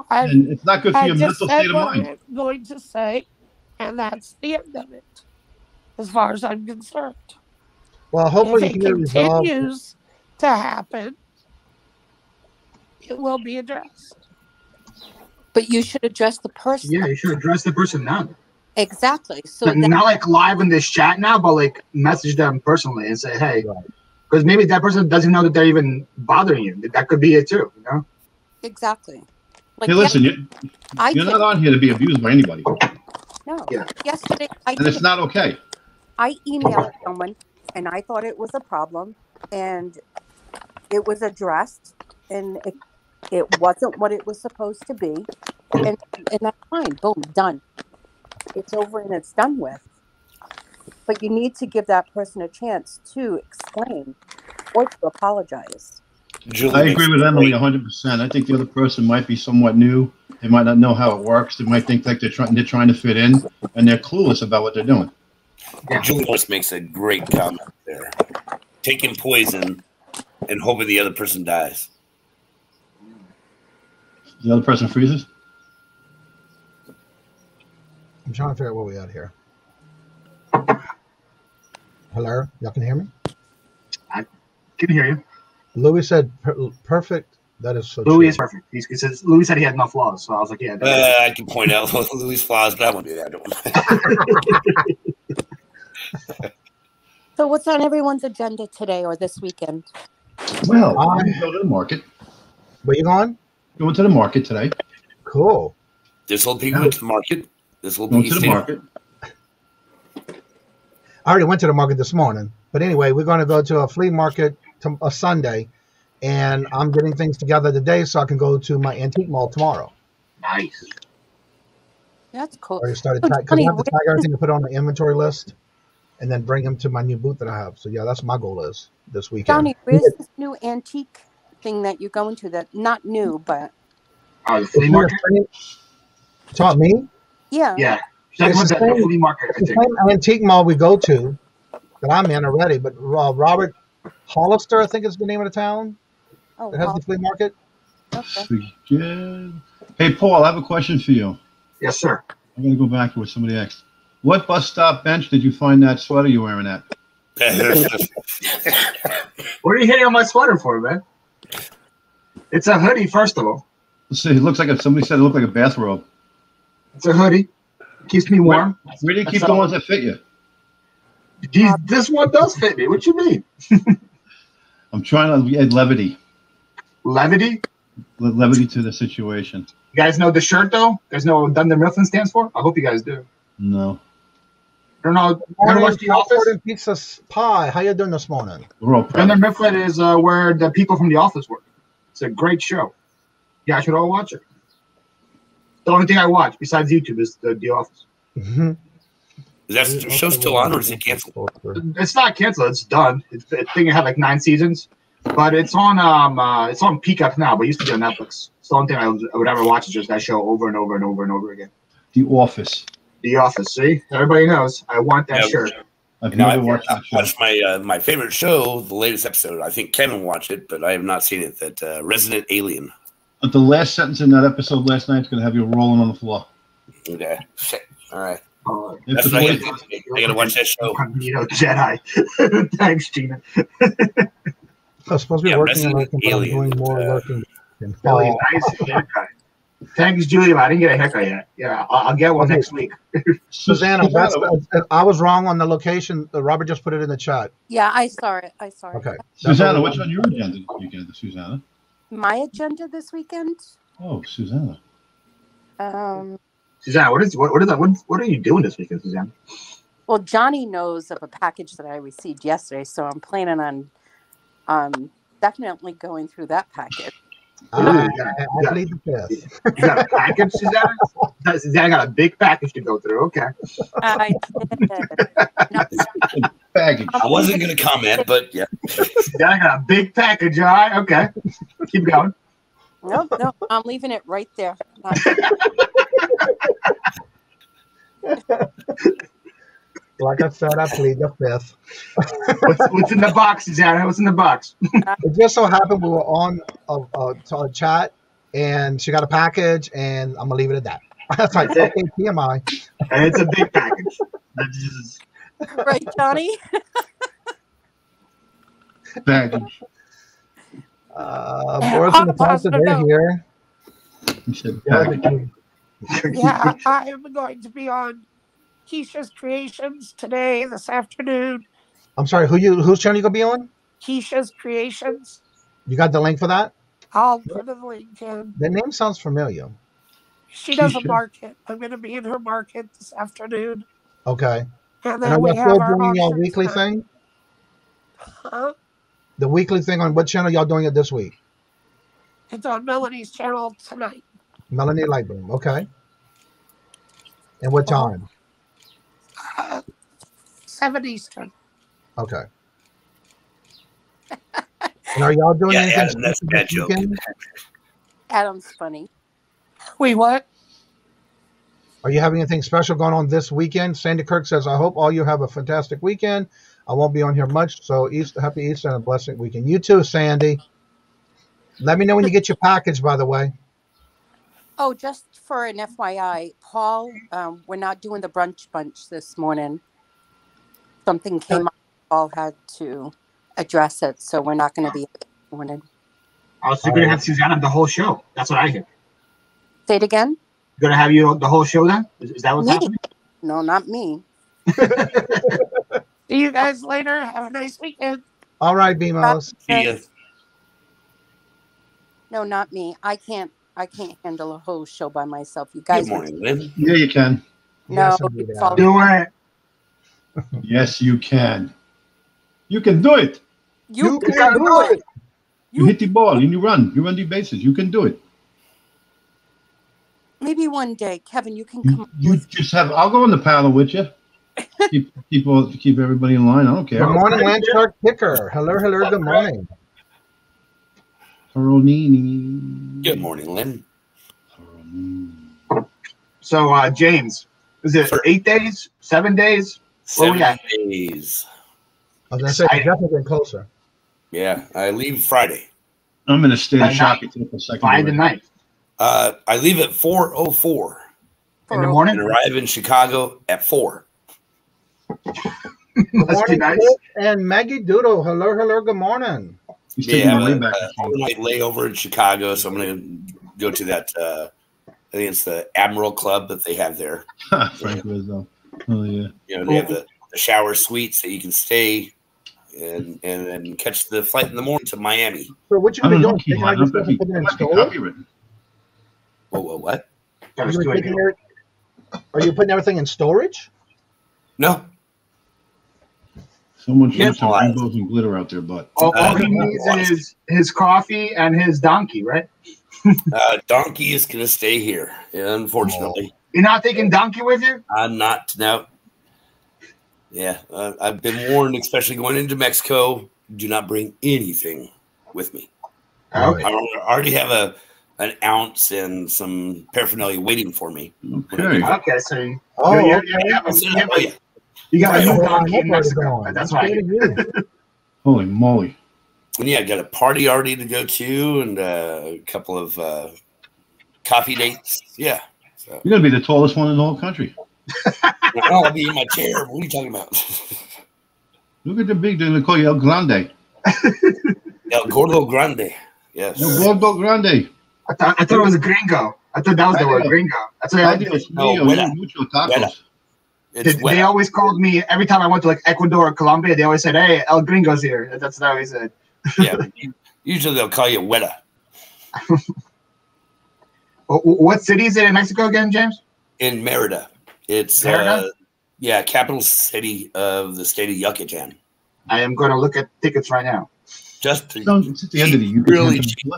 And it's not good for your mental state of mind. I'm going to say, and that's the end of it, as far as I'm concerned. Well, hopefully if it continues to happen, it will be addressed. But you should address the person. Yeah, you should address the person now. Exactly. So not like live in this chat now, but like message them personally and say, hey, because maybe that person doesn't know that they're even bothering you. That could be it too, you know? Exactly. Like, hey, listen, you're not on here to be abused by anybody. No. Yeah. Yesterday, and it's not okay. I emailed someone, and I thought it was a problem, and it was addressed, and it wasn't what it was supposed to be, and that's fine. Boom, done. It's over and it's done with. But you need to give that person a chance to explain or to apologize. I agree with Emily 100%. I think the other person might be somewhat new. They might not know how it works. They might think like they're trying to fit in, and they're clueless about what they're doing. Yeah. Julie just makes a great comment there. Taking poison and hoping the other person dies. The other person freezes? I'm trying to figure out where we at here. Hello? Y'all can hear me? I can hear you. Louis said perfect. That is so Louis is perfect. He says Louis said he had no flaws, so I was like, yeah. I can point out Louis' flaws, but I won't do that. So what's on everyone's agenda today or this weekend? Well, I'm going to go to the market. Where you going? Going to the market today. Cool. This will be going to the market. This will be going to the market. I already went to the market this morning. But anyway, we're going to go to a flea market a Sunday. And I'm getting things together today so I can go to my antique mall tomorrow. Nice. That's cool. I started because I have to tag everything to put on the inventory list and then bring them to my new booth that I have. So yeah, that's my goal is this weekend. Johnny, where's this new antique thing that you're going to? That not new, but the flea market. Taught me. Yeah. Yeah. It's the flea market. It's the same antique mall we go to that I'm in already, but Robert Hollister, I think is the name of the town. Oh, it has the flea market. Okay. Hey, Paul, I have a question for you. Yes, sir. I'm going to go back to what somebody asked. What bus stop bench did you find that sweater you're wearing at? What are you hitting on my sweater for, man? It's a hoodie, first of all. Let's see. It looks like somebody said it looked like a bathrobe. It's a hoodie. It keeps me warm. Where do you keep the ones that fit you? This one does fit me. What you mean? I'm trying to add levity. Levity? Levity to the situation. You guys know the shirt, though? You guys know what Dunder Mifflin stands for? I hope you guys do. No. I don't know. Ever watch The Office? Pizza Pie. How you doing this morning? We're all proud. Dunder Mifflin is where the people from The Office work. It's a great show. You guys should all watch it. The only thing I watch besides YouTube is The Office. Mm-hmm. Is that show still on, or is it canceled? It's not canceled. It's done. I think it had like 9 seasons, but it's on Peacock now. But it used to be on Netflix. It's the only thing I would ever watch is just that show over and over and over and over again. The Office. The Office. See, everybody knows. I want that shirt. I've never watched that show. Watched my favorite show, the latest episode. I think Kevin watched it, but I have not seen it. That Resident Alien. But the last sentence in that episode last night is going to have you rolling on the floor. Okay. All right. That's what I got to watch that show. Jedi. Thanks, Gina. I'm supposed to be working on looking, but I'm doing more looking. Nice haircut. Thanks, Julia. I didn't get a haircut yet. Yeah, I'll get one next week. Susanna, I was wrong on the location. Robert just put it in the chat. Yeah, I saw it. Okay. Susanna, what's on your agenda this weekend, Susanna? My agenda this weekend? Oh, Susanna. Susanna, what are you doing this weekend, Susanna? Well, Johnny knows of a package that I received yesterday, so I'm planning on definitely going through that package. You got a package, Susanna? Susanna got a big package to go through. Okay. I did. Package. I wasn't going to comment, but yeah. Susanna got a big package, all right? Okay. Keep going. No, I'm leaving it right there. Like I said, I plead the fifth. What's in the box, Susanna? What's in the box? It just so happened we were on a chat, and she got a package, and I'm gonna leave it at that. That's like, okay, TMI. And it's a big package. Right, Johnny? Package. Boris in the positive here. Yeah, I am going to be on Keisha's Creations today, this afternoon. I'm sorry, whose channel you gonna be on? Keisha's Creations. You got the link for that? I'll put the link in. The name sounds familiar. She does a market. I'm going to be in her market this afternoon. Okay. And then we have our doing your weekly thing? Huh? The weekly thing on what channel y'all doing it this week? It's on Melanie's channel tonight. Melanie Lightboom. Okay. And what time? 7 Eastern. Okay. And are y'all doing anything Adam, that's a bad joke. Adam's funny. Wait, what? Are you having anything special going on this weekend? Sandy Kirk says, I hope all you have a fantastic weekend. I won't be on here much, so happy Easter and a blessed weekend. You too, Sandy. Let me know when you get your package, by the way. Oh, just for an FYI, Paul, we're not doing the brunch bunch this morning. Something came up. Paul had to address it, so we're not going to be this morning. Oh, so you're going to have Susanna the whole show. That's what I hear. Say it again? Going to have you the whole show then? Is that what's happening? No, not me. See you guys later. Have a nice weekend. All right, BMOs. See ya. No, not me. I can't handle a whole show by myself. You guys. Good morning, Lynn. Yeah, you can. No, Yes, Do it. Yes, you can. You can do it. you can do it. You hit the ball and you run the bases. You can do it. Maybe one day, Kevin, you can come. You just have. I'll go on the panel with you. keep everybody in line. I don't care. Good morning, Landshark Picker. Hello, good morning. Good morning, Lynn. So, James, is it 8 days? 7 days? 7 days. I was going to say, definitely getting closer. Yeah, I leave Friday. I'm going to stay in shopping for a second. 5 to 9. I leave at 4:04 in the morning. And arrive in Chicago at 4. Good Must be morning, nice. Chris and Maggie Doodle. Hello, good morning. He's taking Yeah, my I have way back. an overnight layover in Chicago, so I'm going to go to that. I think it's the Admiral Club that they have there. Frank Rizzo. Oh yeah. You know, they have the shower suites that you can stay and then catch the flight in the morning to Miami. So what you I gonna don't be know. doing? Taking all your stuff and putting it in storage? What? Gotta You were do it. taking are you putting everything in storage? No. Someone threw Yes, some well, rainbows and glitter out there, but All he needs is his coffee and his donkey, right? Donkey is going to stay here, unfortunately. You're not taking donkey with you? I'm not. No. Yeah, I've been warned, especially going into Mexico, do not bring anything with me. Okay. I already have an ounce and some paraphernalia waiting for me. okay. Okay, so you Okay. you got a new Right. donkey in Right. Mexico. Right. That's right. Holy moly! And yeah, I got a party already to go to and a couple of coffee dates. Yeah. So. You're gonna be the tallest one in the whole country. I'll be in my chair. What are you talking about? Look at the big. They're gonna call you El Grande. El Gordo Grande. Yes. El Gordo Grande. I thought it was a gringo. I thought that was the word gringo. That's what I did. Mucho tacos. They always called me every time I went to like Ecuador or Colombia. They always said, "Hey, El Gringo's here." That's what I always said. Yeah. Usually they'll call you Weta. What city is it in Mexico again, James? In Merida. It's capital city of the state of Yucatan. I am going to look at tickets right now. Just It's at the end of the year. really cheap.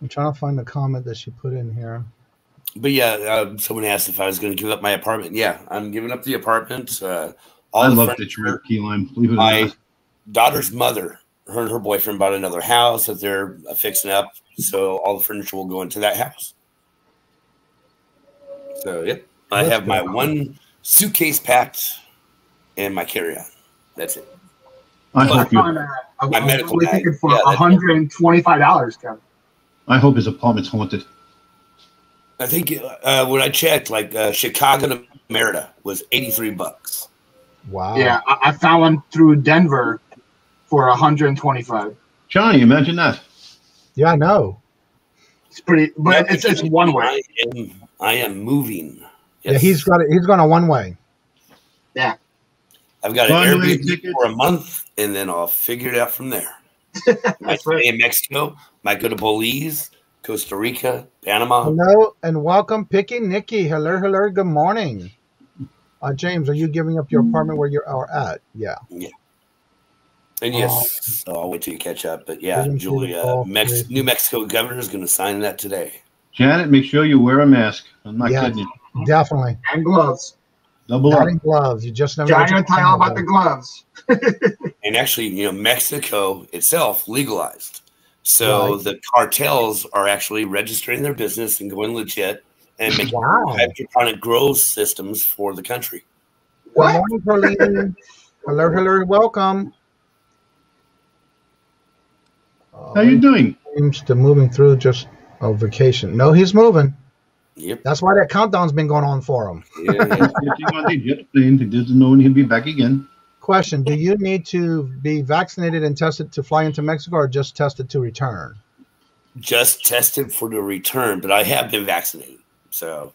I'm trying to find the comment that she put in here. But yeah, someone asked if I was going to give up my apartment. Yeah, I'm giving up the apartment. I love Detroit key lime. Believe it or My not. daughter's mother, her and her boyfriend bought another house that they're fixing up. So all the furniture will go into that house. So, yep. I have my one suitcase packed and my carry-on. That's it. I hope you. My medical We're bag. thinking for Yeah, that's $125, Kevin. I hope his apartment's haunted. I think when I checked, like Chicago to Merida was $83. Wow. Yeah, I found one through Denver for $125. Johnny, imagine that. Yeah, I know. It's pretty, but it's one way. I am moving. Yeah, Yes. he's going a one way. Yeah. I've got an One-way Airbnb ticket. for a month, and then I'll figure it out from there. Might stay in Mexico. Might go to Belize, Costa Rica, Panama. Hello and welcome, Picky Nikki. Hello, good morning. James, are you giving up your apartment where you are at? Yeah. Yeah. And yes, so I'll wait till you catch up. But yeah, Kajun Julia, Kajun New Mexico governor is going to sign that today. Janet, make sure you wear a mask. I'm not kidding you. Definitely. And gloves. Double up. Adding gloves. You just never. Johnny will tell you all about the gloves. And actually, Mexico itself legalized. So the cartels are actually registering their business and going legit and making hydroponic grow systems for the country. Good morning, Pauline. Hello, welcome. How you doing? Seems to moving through just a vacation. No, he's moving. Yep. That's why that countdown's been going on for him. Yeah. He doesn't know when he'll be back again. Question: do you need to be vaccinated and tested to fly into Mexico, or just tested to return? Just tested for the return, but I have been vaccinated. So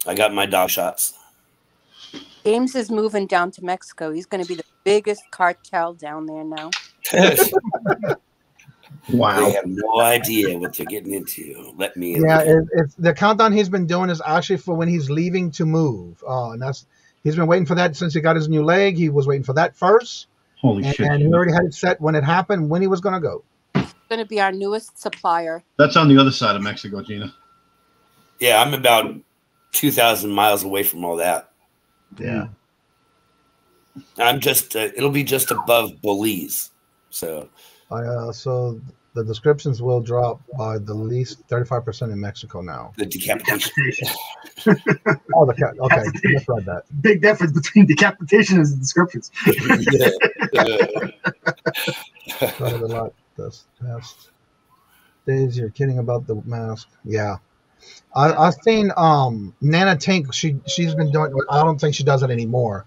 I got my dog shots. James is moving down to Mexico. He's going to be the biggest cartel down there now. Wow. They have no idea what they're getting into. Let me in. Yeah, it's the countdown he's been doing is actually for when he's leaving to move. And he's been waiting for that since he got his new leg. He was waiting for that first. Holy shit. And he already had it set when it happened, when he was going to go. He's going to be our newest supplier. That's on the other side of Mexico, Gina. Yeah, I'm about 2,000 miles away from all that. Yeah. I'm just, it'll be just above Belize. So So the descriptions will drop by the least 35% in Mexico now. the decapitation. Oh, okay. I just read that. Big difference between decapitation and the descriptions. This past days, you're kidding about the mask. Yeah. I've seen Nana Tink. She's been doing. I don't think she does it anymore.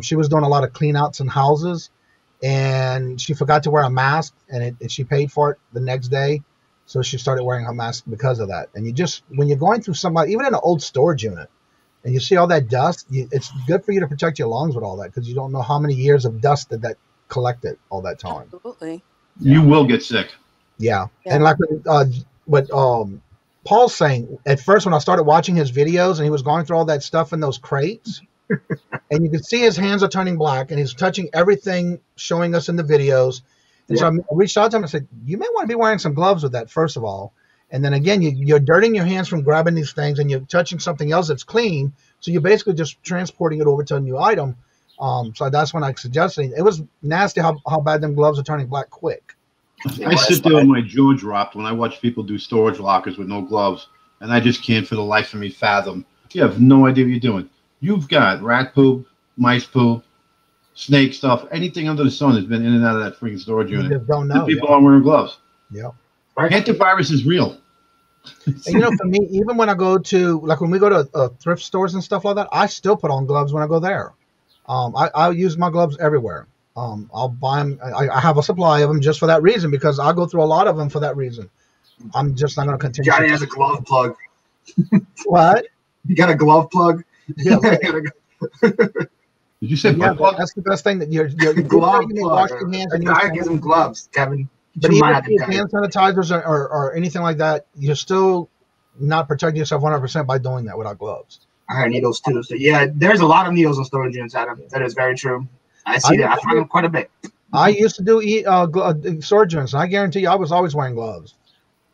She was doing a lot of clean outs in houses, and she forgot to wear a mask, and she paid for it the next day. So she started wearing her mask because of that. And when you're going through somebody, even in an old storage unit, and you see all that dust, it's good for you to protect your lungs with all that, because you don't know how many years of dust that collected all that time. Absolutely. You will get sick. Yeah. And like what Paul's saying, at first when I started watching his videos and he was going through all that stuff in those crates, and you could see his hands are turning black and he's touching everything showing us in the videos. And so I reached out to him and said, you may want to be wearing some gloves with that, first of all. And then again, you're dirtying your hands from grabbing these things, and you're touching something else that's clean. So you're basically just transporting it over to a new item. So that's when I suggested. It was nasty how bad them gloves are turning black quick. I sit there with my jaw dropped when I watch people do storage lockers with no gloves, and I just can't for the life of me fathom. You have no idea what you're doing. You've got rat poop, mice poop, snake stuff, anything under the sun has been in and out of that freaking storage unit. You just don't know. People aren't wearing gloves. Yeah. Antivirus is real. And for me, even when I go to, like when we go to thrift stores and stuff like that, I still put on gloves when I go there. I use my gloves everywhere. I'll buy them. I have a supply of them just for that reason, because I'll go through a lot of them for that reason. I'm just not going to continue. Johnny has a glove plug. What? You got a glove plug? Yeah. Did you say plug? That's the best thing, that you're glove plug. Wash your hands. A guy gives him gloves, Kevin. But even if you hand sanitizers or anything like that, you're still not protecting yourself 100% by doing that without gloves. I have needles too. So yeah, there's a lot of needles in storage units, Adam. That is very true. I see that. I find them quite a bit. I used to do storage units, and I guarantee you I was always wearing gloves.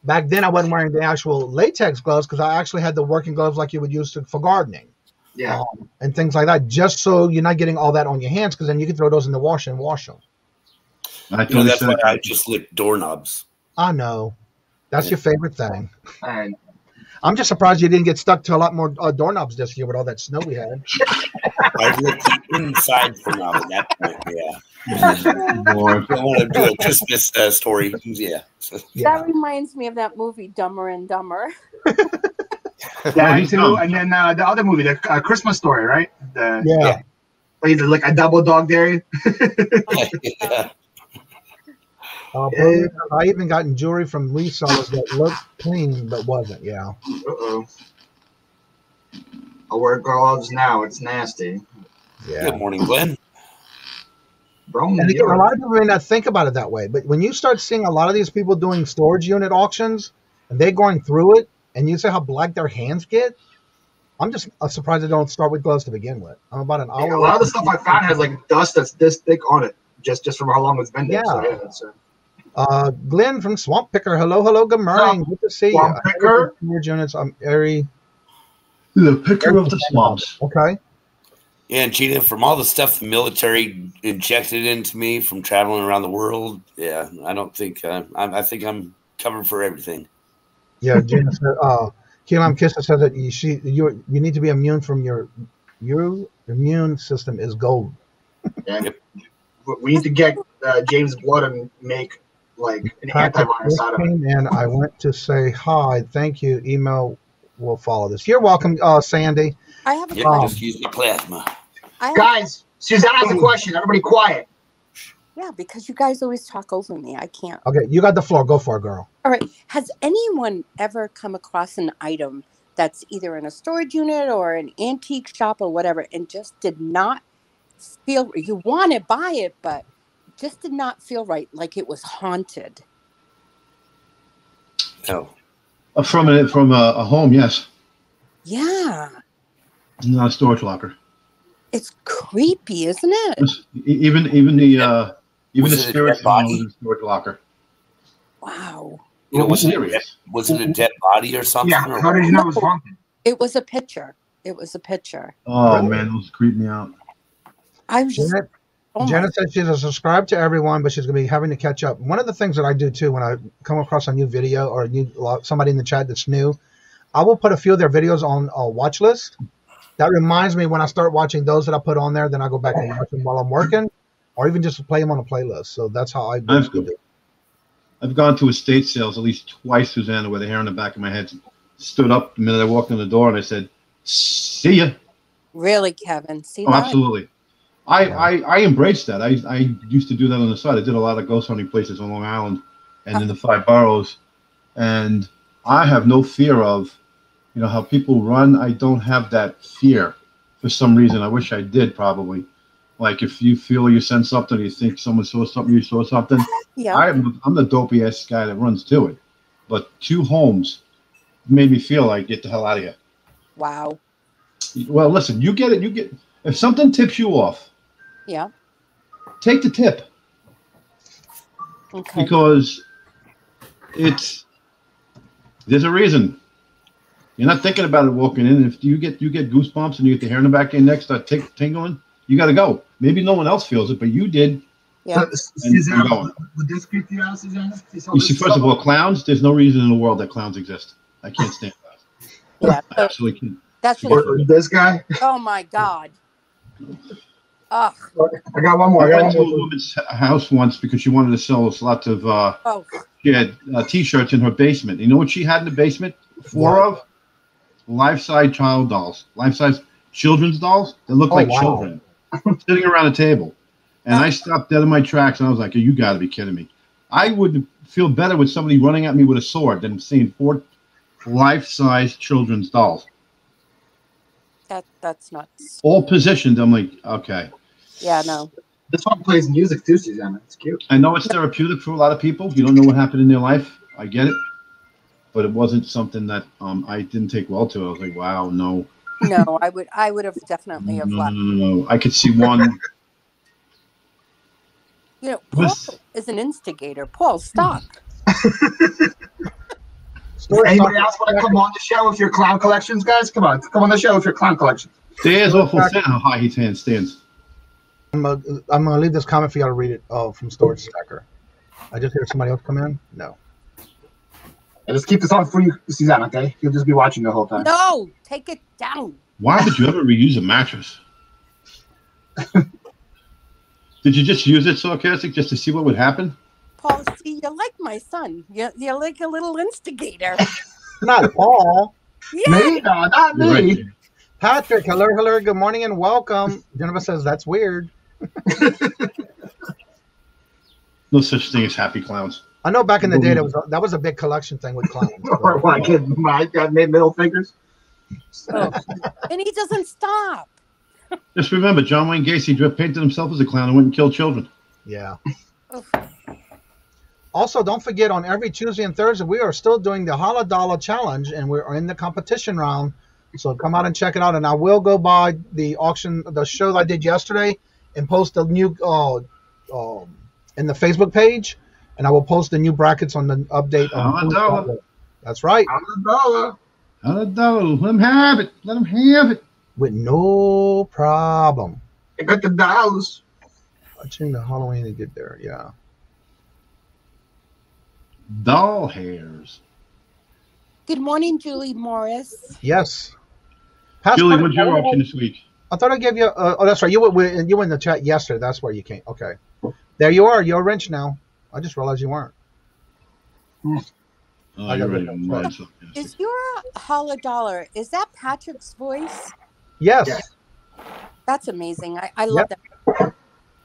Back then, I wasn't wearing the actual latex gloves, because I actually had the working gloves like you would use for gardening. Yeah. And things like that, just so you're not getting all that on your hands, because then you can throw those in the washer and wash them. That's why I just lick doorknobs. I know. That's your favorite thing. And I'm just surprised you didn't get stuck to a lot more doorknobs this year with all that snow we had. I licked the inside doorknob at that point, I want to do a Christmas story. Yeah. That reminds me of that movie, Dumber and Dumber. That too. And then the other movie, the Christmas Story, right? Yeah. He's like a double dog dairy. Yeah. I even gotten jewelry from resellers that looked clean but wasn't. Yeah. Uh-oh. I wear gloves now. It's nasty. Yeah. Good morning, Glenn. And again, a lot of people may not think about it that way, but when you start seeing a lot of these people doing storage unit auctions and they're going through it, and you see how black their hands get, I'm just surprised they don't start with gloves to begin with. I'm about an hour. A lot of the stuff I found has like dust that's this thick on it, just from how long it's been there. Yeah. So, Glenn from Swamp Picker. Hello, good morning. Good to see Swamp you. Picker. Storage units. I'm Ari. The picker of the swamps. Okay. Yeah, and Cheetah, from all the stuff the military injected into me from traveling around the world, yeah, I don't think I think I'm covered for everything. Yeah, Gina said. Keelam Kissa said that you need to be immune from your immune system is gold. Yeah. Yep. We need to get James Blood and make like an antivirus out of it. And I went to say hi. Thank you. Email will follow this. You're welcome, Sandy. I have a question. Just use the plasma. Guys, Suzanne has a question. Everybody quiet. Yeah, because you guys always talk over me. I can't. Okay, you got the floor. Go for it, girl. All right. Has anyone ever come across an item that's either in a storage unit or an antique shop or whatever, and just did not feel, you want to buy it, but just did not feel right, like it was haunted? No. From a home, yes. Yeah. Not a storage locker. It's creepy, isn't it? Even the spirit was in a storage locker. Wow. You know, was it a dead body or something? Yeah. How did you know it was haunted? It was a picture. It was a picture. Oh man, those creeped me out. I was just. Janet said she's a subscribe to everyone, but she's going to be having to catch up. One of the things that I do too when I come across a new video or somebody in the chat that's new, I will put a few of their videos on a watch list. That reminds me when I start watching those that I put on there, then I go back and watch them while I'm working, or even just play them on a playlist. So that's how I do it. I've gone to estate sales at least twice, Susanna, with a hair on the back of my head stood up the minute I walked in the door, and I said, "See ya." Really, Kevin? See Oh, that? absolutely. I embraced that. I used to do that on the side. I did a lot of ghost hunting places on Long Island and in the 5 boroughs, and I have no fear of, you know, how people run. I don't have that fear for some reason. I wish I did, probably. Like if you feel or you sense something, you think someone saw something, you saw something. Yeah. I'm the dopey ass guy that runs to it. But 2 homes made me feel like get the hell out of here. Wow. Well, listen, you get it. You get if something tips you off. Yeah. Take the tip. Okay. Because there's a reason. You're not thinking about it walking in. If you get goosebumps and you get the hair in the back of your neck start tingling, you got to go. Maybe no one else feels it, but you did. Yeah. Susanna, would this creep you out, Susanna? You see, first of all, clowns. There's no reason in the world that clowns exist. I can't stand that. Yeah. I absolutely can't. That's Or this guy. Oh my God. Ugh. I got one more. I went to a woman's house once because she wanted to sell us lots of. She had T-shirts in her basement. You know what she had in the basement? 4 of life-size child dolls, life-size children's dolls that look like children sitting around a table. And I stopped dead in my tracks and I was like, "You got to be kidding me!" I would feel better with somebody running at me with a sword than seeing 4 life-size children's dolls. That's nuts. All positioned. I'm like, okay. Yeah, no. This one plays music too, Susanna. It's cute. I know it's therapeutic for a lot of people. You don't know what happened in their life. I get it. But it wasn't something that I didn't take well to. I was like, wow, no. No, I would have definitely have left. No. I could see one. You know, Paul is an instigator. Paul, stop. Anybody else want to come on the show with your clown collections, guys? Come on the show with your clown collections. There's awful thin how high his hand stands. I'm gonna leave this comment for y'all to read it. Oh, from Storage Stacker. I just hear somebody else come in. No. And just keep this on for you, Susanna. Okay, you'll just be watching the whole time. No, take it down. Why would you ever reuse a mattress? Did you just use it sarcastic just to see what would happen? Paul, see, you're like my son. You're like a little instigator. Not Paul. Yeah. Me? No, not me. Right. Patrick, hello, good morning and welcome. Jennifer says that's weird. No such thing as happy clowns. I know back in the day that was a big collection thing with clowns. Or what, kid, Mike got made middle fingers. Oh. And he doesn't stop. Just remember, John Wayne Gacy painted himself as a clown and went and killed children. Yeah. Also, don't forget, on every Tuesday and Thursday, we are still doing the Holla Dollar Challenge, and we're in the competition round. So come out and check it out. And I will go by the auction, the show that I did yesterday, and post a new in the Facebook page. And I will post the new brackets on the update. $1. That's right. $1. $1. Let him have it. Let him have it. With no problem. I got the dollars. Watching the Halloween to get there, yeah. Doll hairs. Good morning, Julie Morris. Yes. Julie, what's your auction this week? I thought I gave you. Oh, that's right. You were in the chat yesterday. That's where you came. Okay. There you are. You're a wrench now. I just realized you weren't. Oh, you're ready to run. Is your Holla Dollar, is that Patrick's voice? Yes. That's amazing. I love that.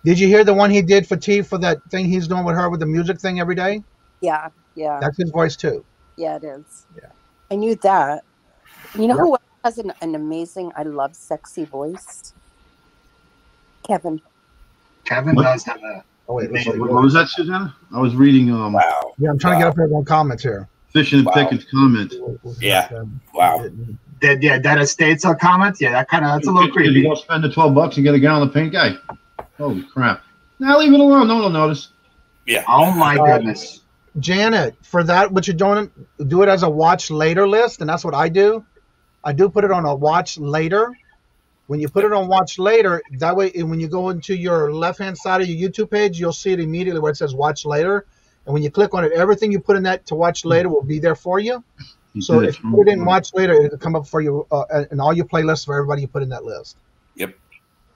Did you hear the one he did for T for that thing he's doing with her with the music thing every day? Yeah. That's his voice too. Yeah, it is. Yeah. I knew that. You know who has an amazing, I love sexy voice? Kevin. Kevin does have a... Oh, wait. What was that, Susanna? I was reading. Wow. Yeah, I'm trying to get up here on comments here. Fishing and Pickett's comment. Yeah. Wow. That estate's a comment? Yeah, that's a little creepy. You don't spend the $12 and get a gallon of paint guy. Holy crap. Now leave it alone. No one will notice. Yeah. Oh, my goodness. Janet, for that, what you're doing, do it as a watch later list, and that's what I do. I do put it on a watch later. When you put it on watch later, that way, when you go into your left-hand side of your YouTube page, you'll see it immediately where it says watch later. And when you click on it, everything you put in that to watch later will be there for you. So if you put it in watch later, it'll come up for you and all your playlists for everybody you put in that list. Yep.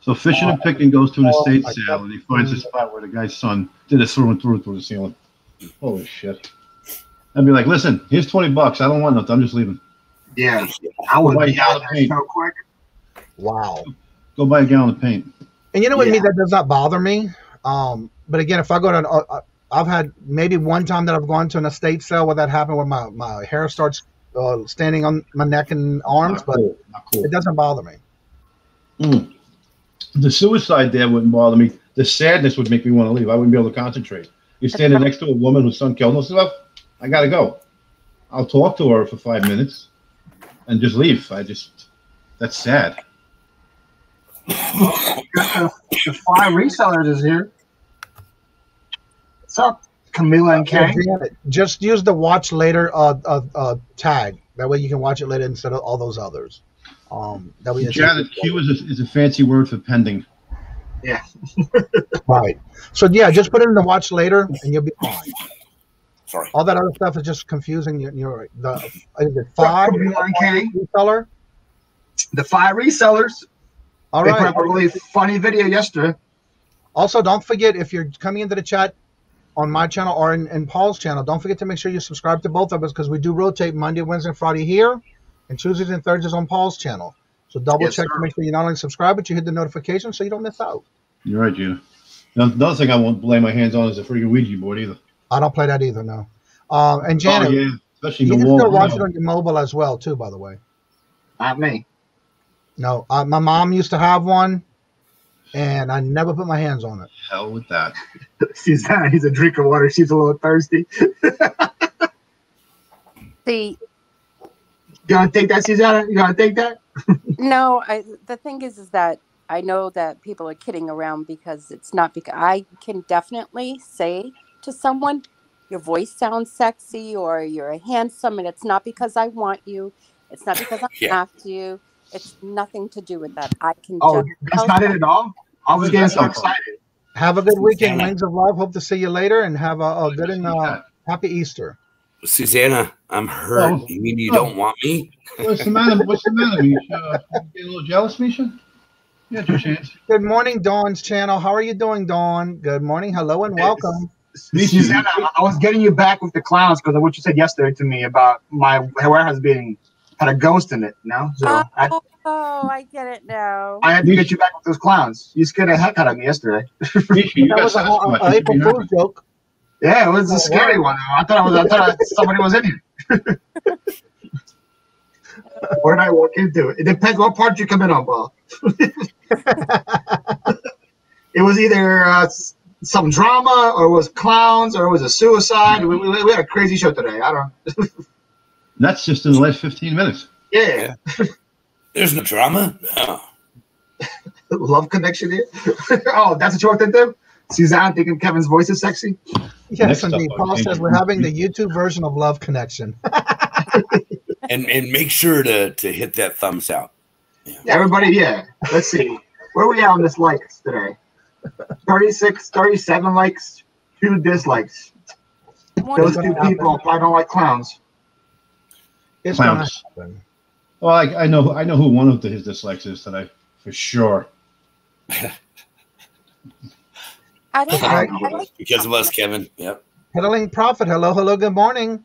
So Fishing and Picking goes to an estate sale, and he finds a spot where the guy's son did a through and through the ceiling. Holy shit. I'd be like, listen, here's $20. I don't want nothing. I'm just leaving. Yeah, I would buy a be gallon out of there paint. so quick. Wow. Go buy a gallon of paint. And you know, with me, Yeah. that does not bother me. But again, if I go to, I've had maybe one time that I've gone to an estate sale where that happened, where my hair starts standing on my neck and arms, Not but cool. Not cool. it doesn't bother me. The suicide there wouldn't bother me. The sadness would make me want to leave. I wouldn't be able to concentrate. You're standing next to a woman whose son killed herself. I gotta go. I'll talk to her for 5 minutes and just leave. That's sad. The Fly Resellers is here. What's up, Camila and Kay? Just use the watch later tag. That way you can watch it later instead of all those others. That way Janet, Q is a fancy word for pending. Yeah. Right. So yeah, just put it in the watch later and you'll be fine. Sorry. All that other stuff is just confusing. You're right. Is it 5 reseller? The 5 resellers. All They right. put up a really funny video yesterday. Also, don't forget, if you're coming into the chat on my channel or in Paul's channel, don't forget to make sure you subscribe to both of us, because we do rotate Monday, Wednesday, and Friday here, and Tuesdays and Thursdays on Paul's channel. So double check to make sure you not only subscribe, but you hit the notification so you don't miss out. You're right, Gina. Another thing I won't lay my hands on is the freaking Ouija board either. I don't play that either, no. And Janet, yeah. Especially you in the can wall. still watch it on your mobile as well, too, by the way. Not me. No, my mom used to have one, and I never put my hands on it. Hell with that. He's a drink of water. She's a little thirsty. See, You gonna take that, Susanna? You gonna take that? no, the thing is that I know that people are kidding around, because it's not, because I can definitely say to someone, your voice sounds sexy or you're handsome, and it's not because I want you. It's not because I'm after you. It's nothing to do with that. I can just that's not it at all? I was getting so excited. Have a good weekend. Wings of love. Hope to see you later, and have a good and happy Easter. Susanna, I'm hurt. Oh. You mean you don't want me? What's the matter, Misha? Get a little jealous, Misha? You got your chance. Good morning, Dawn's channel. How are you doing, Dawn? Good morning. Hello and welcome. Susanna, I was getting you back with the clowns because of what you said yesterday to me about my warehouse had a ghost in it, So I get it now. I had to get you back with those clowns. You scared the heck out of me yesterday. That was an April Fool's joke. Yeah, it was a scary one. I thought somebody was in here. Where did I walk into? It depends what part you come in on, Paul. It was either some drama, or it was clowns, or it was a suicide. We had a crazy show today. I don't know. That's just in the last 15 minutes. Yeah. There's no drama? No. Love connection here. Oh, that's what you walked into? Suzanne thinking Kevin's voice is sexy? Yes, indeed. Paul says we're having the YouTube version of Love Connection. and make sure to hit that thumbs out. Yeah, everybody, Let's see. Where are we at on this likes today? 36, 37 likes, 2 dislikes. Those 2 people probably don't like clowns. It's Clowns. Well, I know who one of his dislikes is today, for sure. I like because of us, Kevin. Yep. Peddling Prophet. Hello, good morning.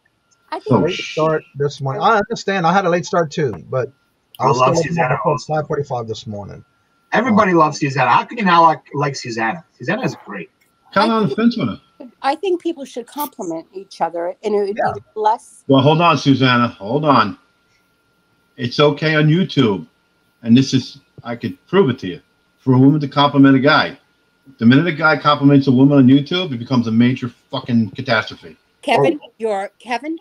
Late start this morning. I understand. I had a late start too, but I was love still Susanna. 5:45 this morning. Everybody loves Susanna. How can you not like Susanna? Susanna is great. Kind of on the fence with her. I think people should compliment each other, and it would be less. Well, hold on, Susanna. Hold on. It's okay on YouTube, and I could prove it to you, for a woman to compliment a guy. The minute a guy compliments a woman on YouTube, it becomes a major fucking catastrophe. Kevin,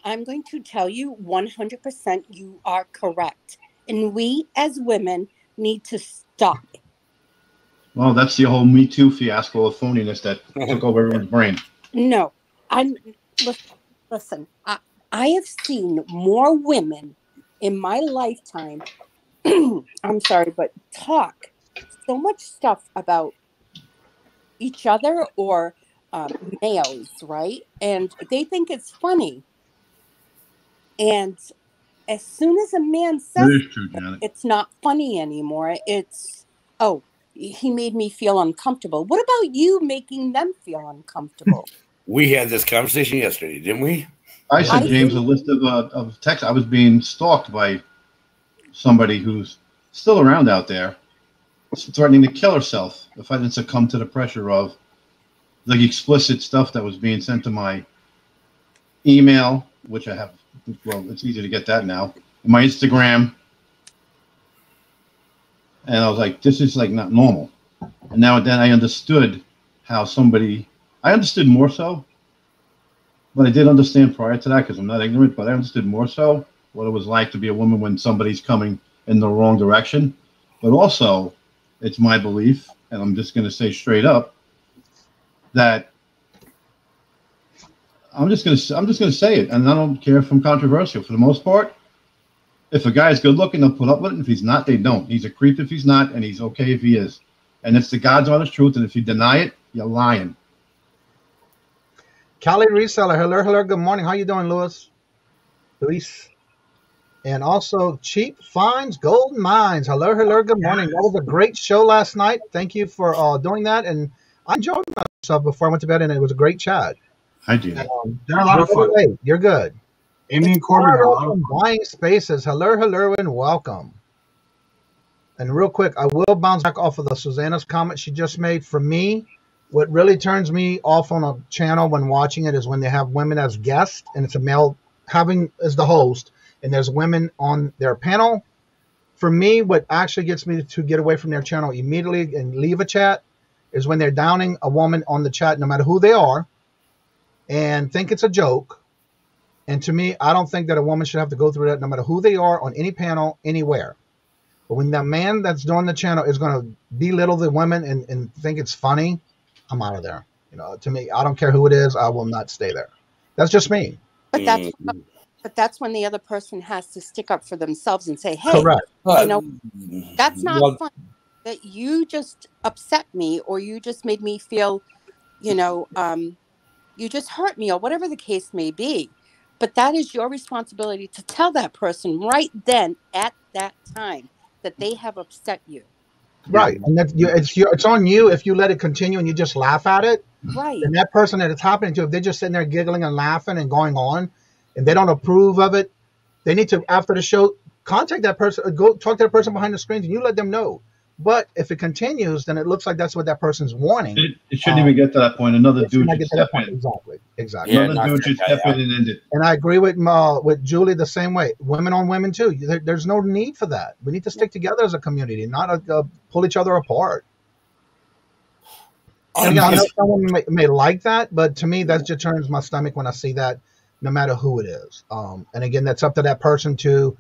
I'm going to tell you 100% you are correct. And we as women need to stop. Well, that's the whole Me Too fiasco of phoniness that took over everyone's brain. No, listen, I have seen more women in my lifetime, I'm sorry, but talk so much stuff about each other or males, right? And they think it's funny. And as soon as a man says it's not funny anymore, it's, oh, he made me feel uncomfortable. What about you making them feel uncomfortable? We had this conversation yesterday, didn't we? I sent James a list of texts. I was being stalked by somebody who's still around out there, threatening to kill herself if I didn't succumb to the pressure of the explicit stuff that was being sent to my email, which I have. Well, it's easy to get that now. My Instagram. And I was like, this is like not normal. And now then I understood how somebody, I understood more so, but I did understand prior to that because I'm not ignorant, but I understood more so what it was like to be a woman when somebody's coming in the wrong direction. But also, it's my belief, and I'm just going to say straight up, that I'm just going to say it, and I don't care if I'm controversial. For the most part, if a guy is good looking, they'll put up with it. If he's not, they don't. He's a creep if he's not, and he's okay if he is. And it's the God's honest truth, and if you deny it, you're lying. Cali Reseller, hello, good morning. How you doing, Luis? And also Cheap Finds Golden Mines. Hello, good morning. That was a great show last night. Thank you for doing that, and I enjoyed myself before I went to bed, and it was a great chat. I do. They're a lot of fun. Hey, you're good. Amy and Corbin. Buying Spaces. Hello, and welcome. And real quick, I will bounce back off of the Susanna's comment she just made. For me, what really turns me off on a channel when watching it is when they have women as guests and it's a male having as the host and there's women on their panel. For me, what actually gets me to get away from their channel immediately and leave a chat is when they're downing a woman on the chat, no matter who they are, and think it's a joke. And to me, I don't think that a woman should have to go through that no matter who they are on any panel, anywhere. But when that man that's doing the channel is going to belittle the women and think it's funny, I'm out of there. You know, to me, I don't care who it is. I will not stay there. That's just me. But that's when the other person has to stick up for themselves and say, hey, correct. You know, that's not fun. That you just upset me or you just made me feel, you know, you just hurt me or whatever the case may be. But that is your responsibility to tell that person right then at that time that they have upset you. Right. And that's it's on you if you let it continue and you just laugh at it. Right. And that person that it's happening to, if they're just sitting there giggling and laughing and going on and they don't approve of it, they need to, after the show, contact that person, go talk to that person behind the screens and you let them know. But if it continues, then it looks like that's what that person's wanting. It shouldn't even get to that point. Another dude should step in. Exactly. Yeah, another dude should step in and end it. And I agree with Julie the same way. Women on women too. There's no need for that. We need to stick together as a community, not pull each other apart. And I know someone may like that, but to me, that just turns my stomach when I see that, no matter who it is. And again, that's up to that person to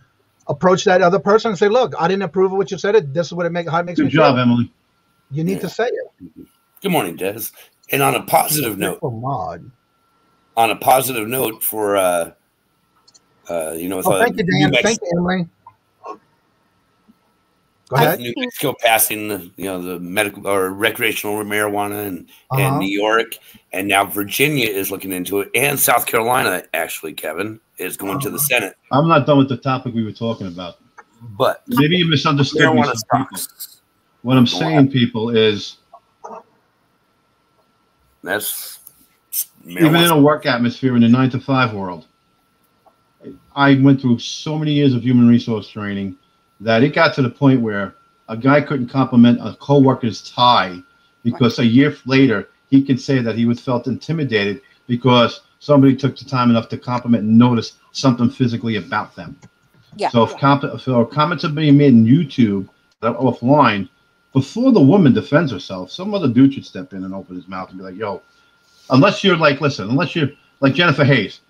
approach that other person and say, look, I didn't approve of what you said. This is what how it makes me feel. Good job, Emily. You need to say it. Good morning, Des. And on a positive note, for you know, thank you, Dan. Thank you, Emily. Go ahead. New Mexico passing the medical or recreational marijuana and New York, and now Virginia is looking into it, and South Carolina actually, Kevin, is going to the Senate. I'm not done with the topic we were talking about. But maybe you misunderstood me. What I'm saying, people, is that's even in a work atmosphere in the 9-to-5 world. I went through so many years of human resource training that it got to the point where a guy couldn't compliment a coworker's tie because a year later he could say that he was felt intimidated because somebody took the time enough to compliment and notice something physically about them. Yeah. So if comments are being made on YouTube offline, before the woman defends herself, some other dude should step in and open his mouth and be like, yo, unless you're like Jennifer Hayes,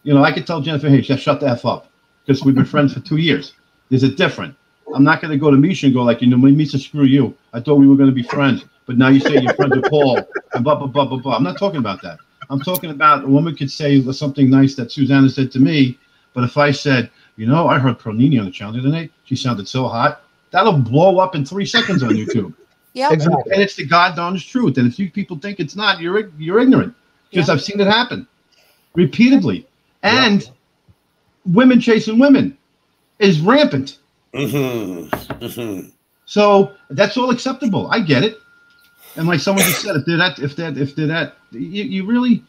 I could tell Jennifer Hayes, just shut the F up because we've been friends for 2 years. There's a difference. I'm not going to go to Misha and go like, Misha, screw you. I thought we were going to be friends, but now you say you're friends with Paul and blah, blah, blah, blah, blah. I'm not talking about that. I'm talking about a woman could say something nice that Susanna said to me, but if I said, I heard Pronini on the channel the other night, she sounded so hot, that'll blow up in 3 seconds on YouTube. Yeah, exactly. And it's the God-honest truth. And if you people think it's not, you're ignorant because I've seen it happen repeatedly. And women chasing women is rampant. So that's all acceptable. I get it. And like someone just said, if they're that, you really,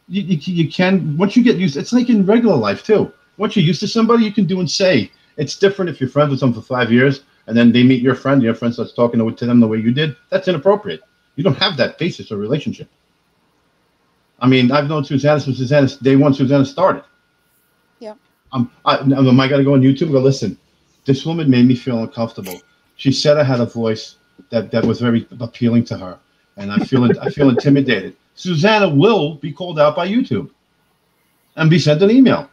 you can, once you get used, it's like in regular life too. Once you're used to somebody, you can do and say It's different if you're friends with someone for 5 years and then they meet your friend starts talking to them the way you did. That's inappropriate. You don't have that basis of relationship. I mean, I've known Susanna since day one Susanna started. Yeah. I got to go on YouTube and go, listen, this woman made me feel uncomfortable. She said I had a voice that was very appealing to her, and I feel intimidated. Susanna will be called out by YouTube and be sent an email.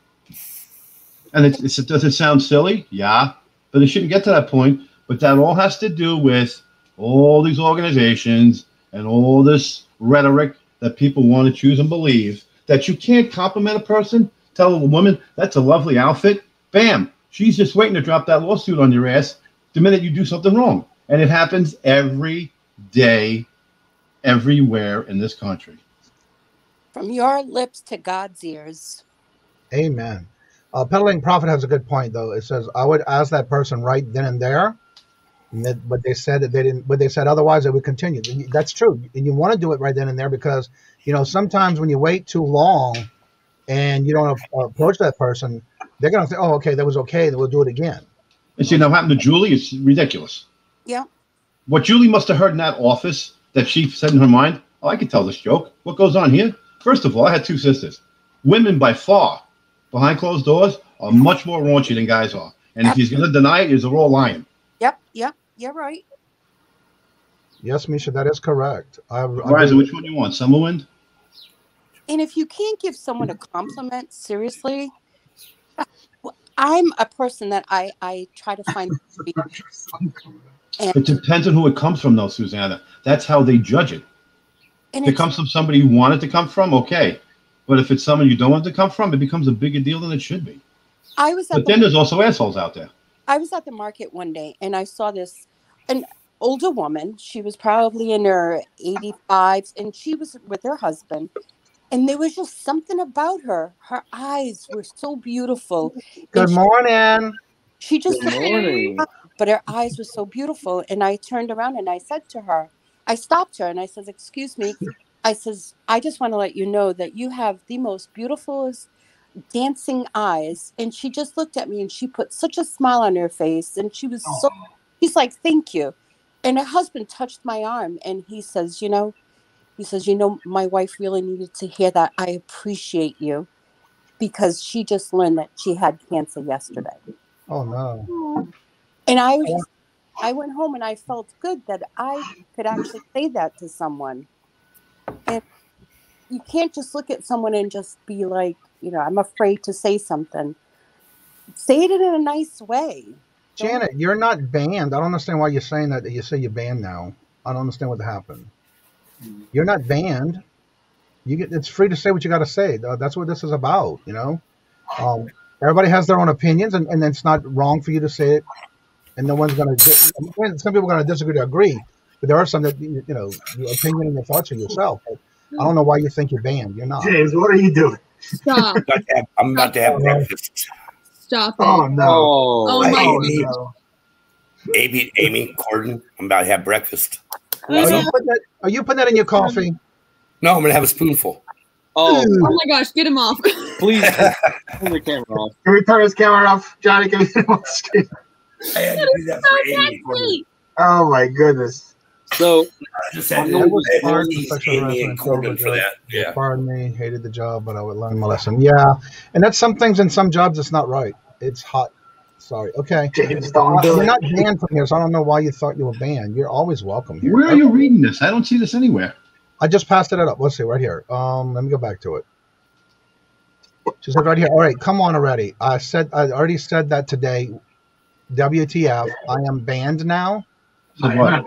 And does it sound silly? Yeah, but it shouldn't get to that point. But that all has to do with all these organizations and all this rhetoric that people want to choose and believe, that you can't compliment a person, tell a woman, that's a lovely outfit. Bam, she's just waiting to drop that lawsuit on your ass the minute you do something wrong. And it happens every day, everywhere in this country. From your lips to God's ears. Amen. Peddling Prophet has a good point, though. It says, I would ask that person right then and there, but they said that they didn't. But they said otherwise they would continue. That's true, and you want to do it right then and there because sometimes when you wait too long and you don't approach that person, they're gonna say, "Oh, okay, that was okay. Then we'll do it again." And see, now what happened to Julie is ridiculous. Yeah. What Julie must have heard in that office that she said in her mind, "Oh, I can tell this joke. What goes on here?" First of all, I had 2 sisters. Women by far, behind closed doors, are much more raunchy than guys are. And if he's going to deny it, he's all lying. Yep, you're right. Yes, Misha, that is correct. Riza, which one you want, Summerwind? And if you can't give someone a compliment, seriously, I'm a person that I try to find. It depends on who it comes from, though, Susanna. That's how they judge it. If it comes from somebody you want it to come from, okay. But if it's someone you don't want it to come from, it becomes a bigger deal than it should be. But then there's also assholes out there. I was at the market one day, and I saw an older woman. She was probably in her 85s, and she was with her husband. And there was just something about her. Her eyes were so beautiful. Good morning. She just Good morning. But her eyes were so beautiful. And I turned around and I said to her, I stopped her and I said, "Excuse me." I says, "I just want to let you know that you have the most beautiful dancing eyes." And she just looked at me and she put such a smile on her face. And she was he's like, "Thank you." And her husband touched my arm and he says, my wife really needed to hear that. I appreciate you, because she just learned that she had cancer yesterday. Oh, no. And I went home and I felt good that I could actually say that to someone. And you can't just look at someone and just be like, I'm afraid to say something. Say it in a nice way. Janet, you're not banned. I don't understand why you're saying that you say you're banned now. I don't understand what happened. You're not banned. It's free to say what you got to say. That's what this is about, Everybody has their own opinions, and it's not wrong for you to say it. And no one's going to some people are going to disagree to agree, but there are some that, your opinion and your thoughts are yourself. But I don't know why you think you're banned. You're not. James, what are you doing? Stop. I'm about to have breakfast. Stop it. Oh, no. Oh, my God. Amy Corden, I'm about to have breakfast. Are you putting that in your coffee? No, I'm going to have a spoonful. Oh my gosh, get him off. Please turn the camera off. Can we turn his camera off? Johnny, can we turn off the screen? I had to do that for Amy Corden. Oh, my goodness. So, I just had I was to fired tease for sexual Amy and harassment Corden for that. Yeah. Pardon me, hated the job, but I would learn my lesson. Yeah, and that's some things in some jobs it's not right. It's hot. Sorry. Okay. James, don't do You're it. not banned from here, so I don't know why you thought you were banned. You're always welcome here. Where are you reading this? I don't see this anywhere. I just passed it up. Let's see, right here. Let me go back to it. She said right here. All right, come on already. I already said that today. WTF? I am banned now. So what?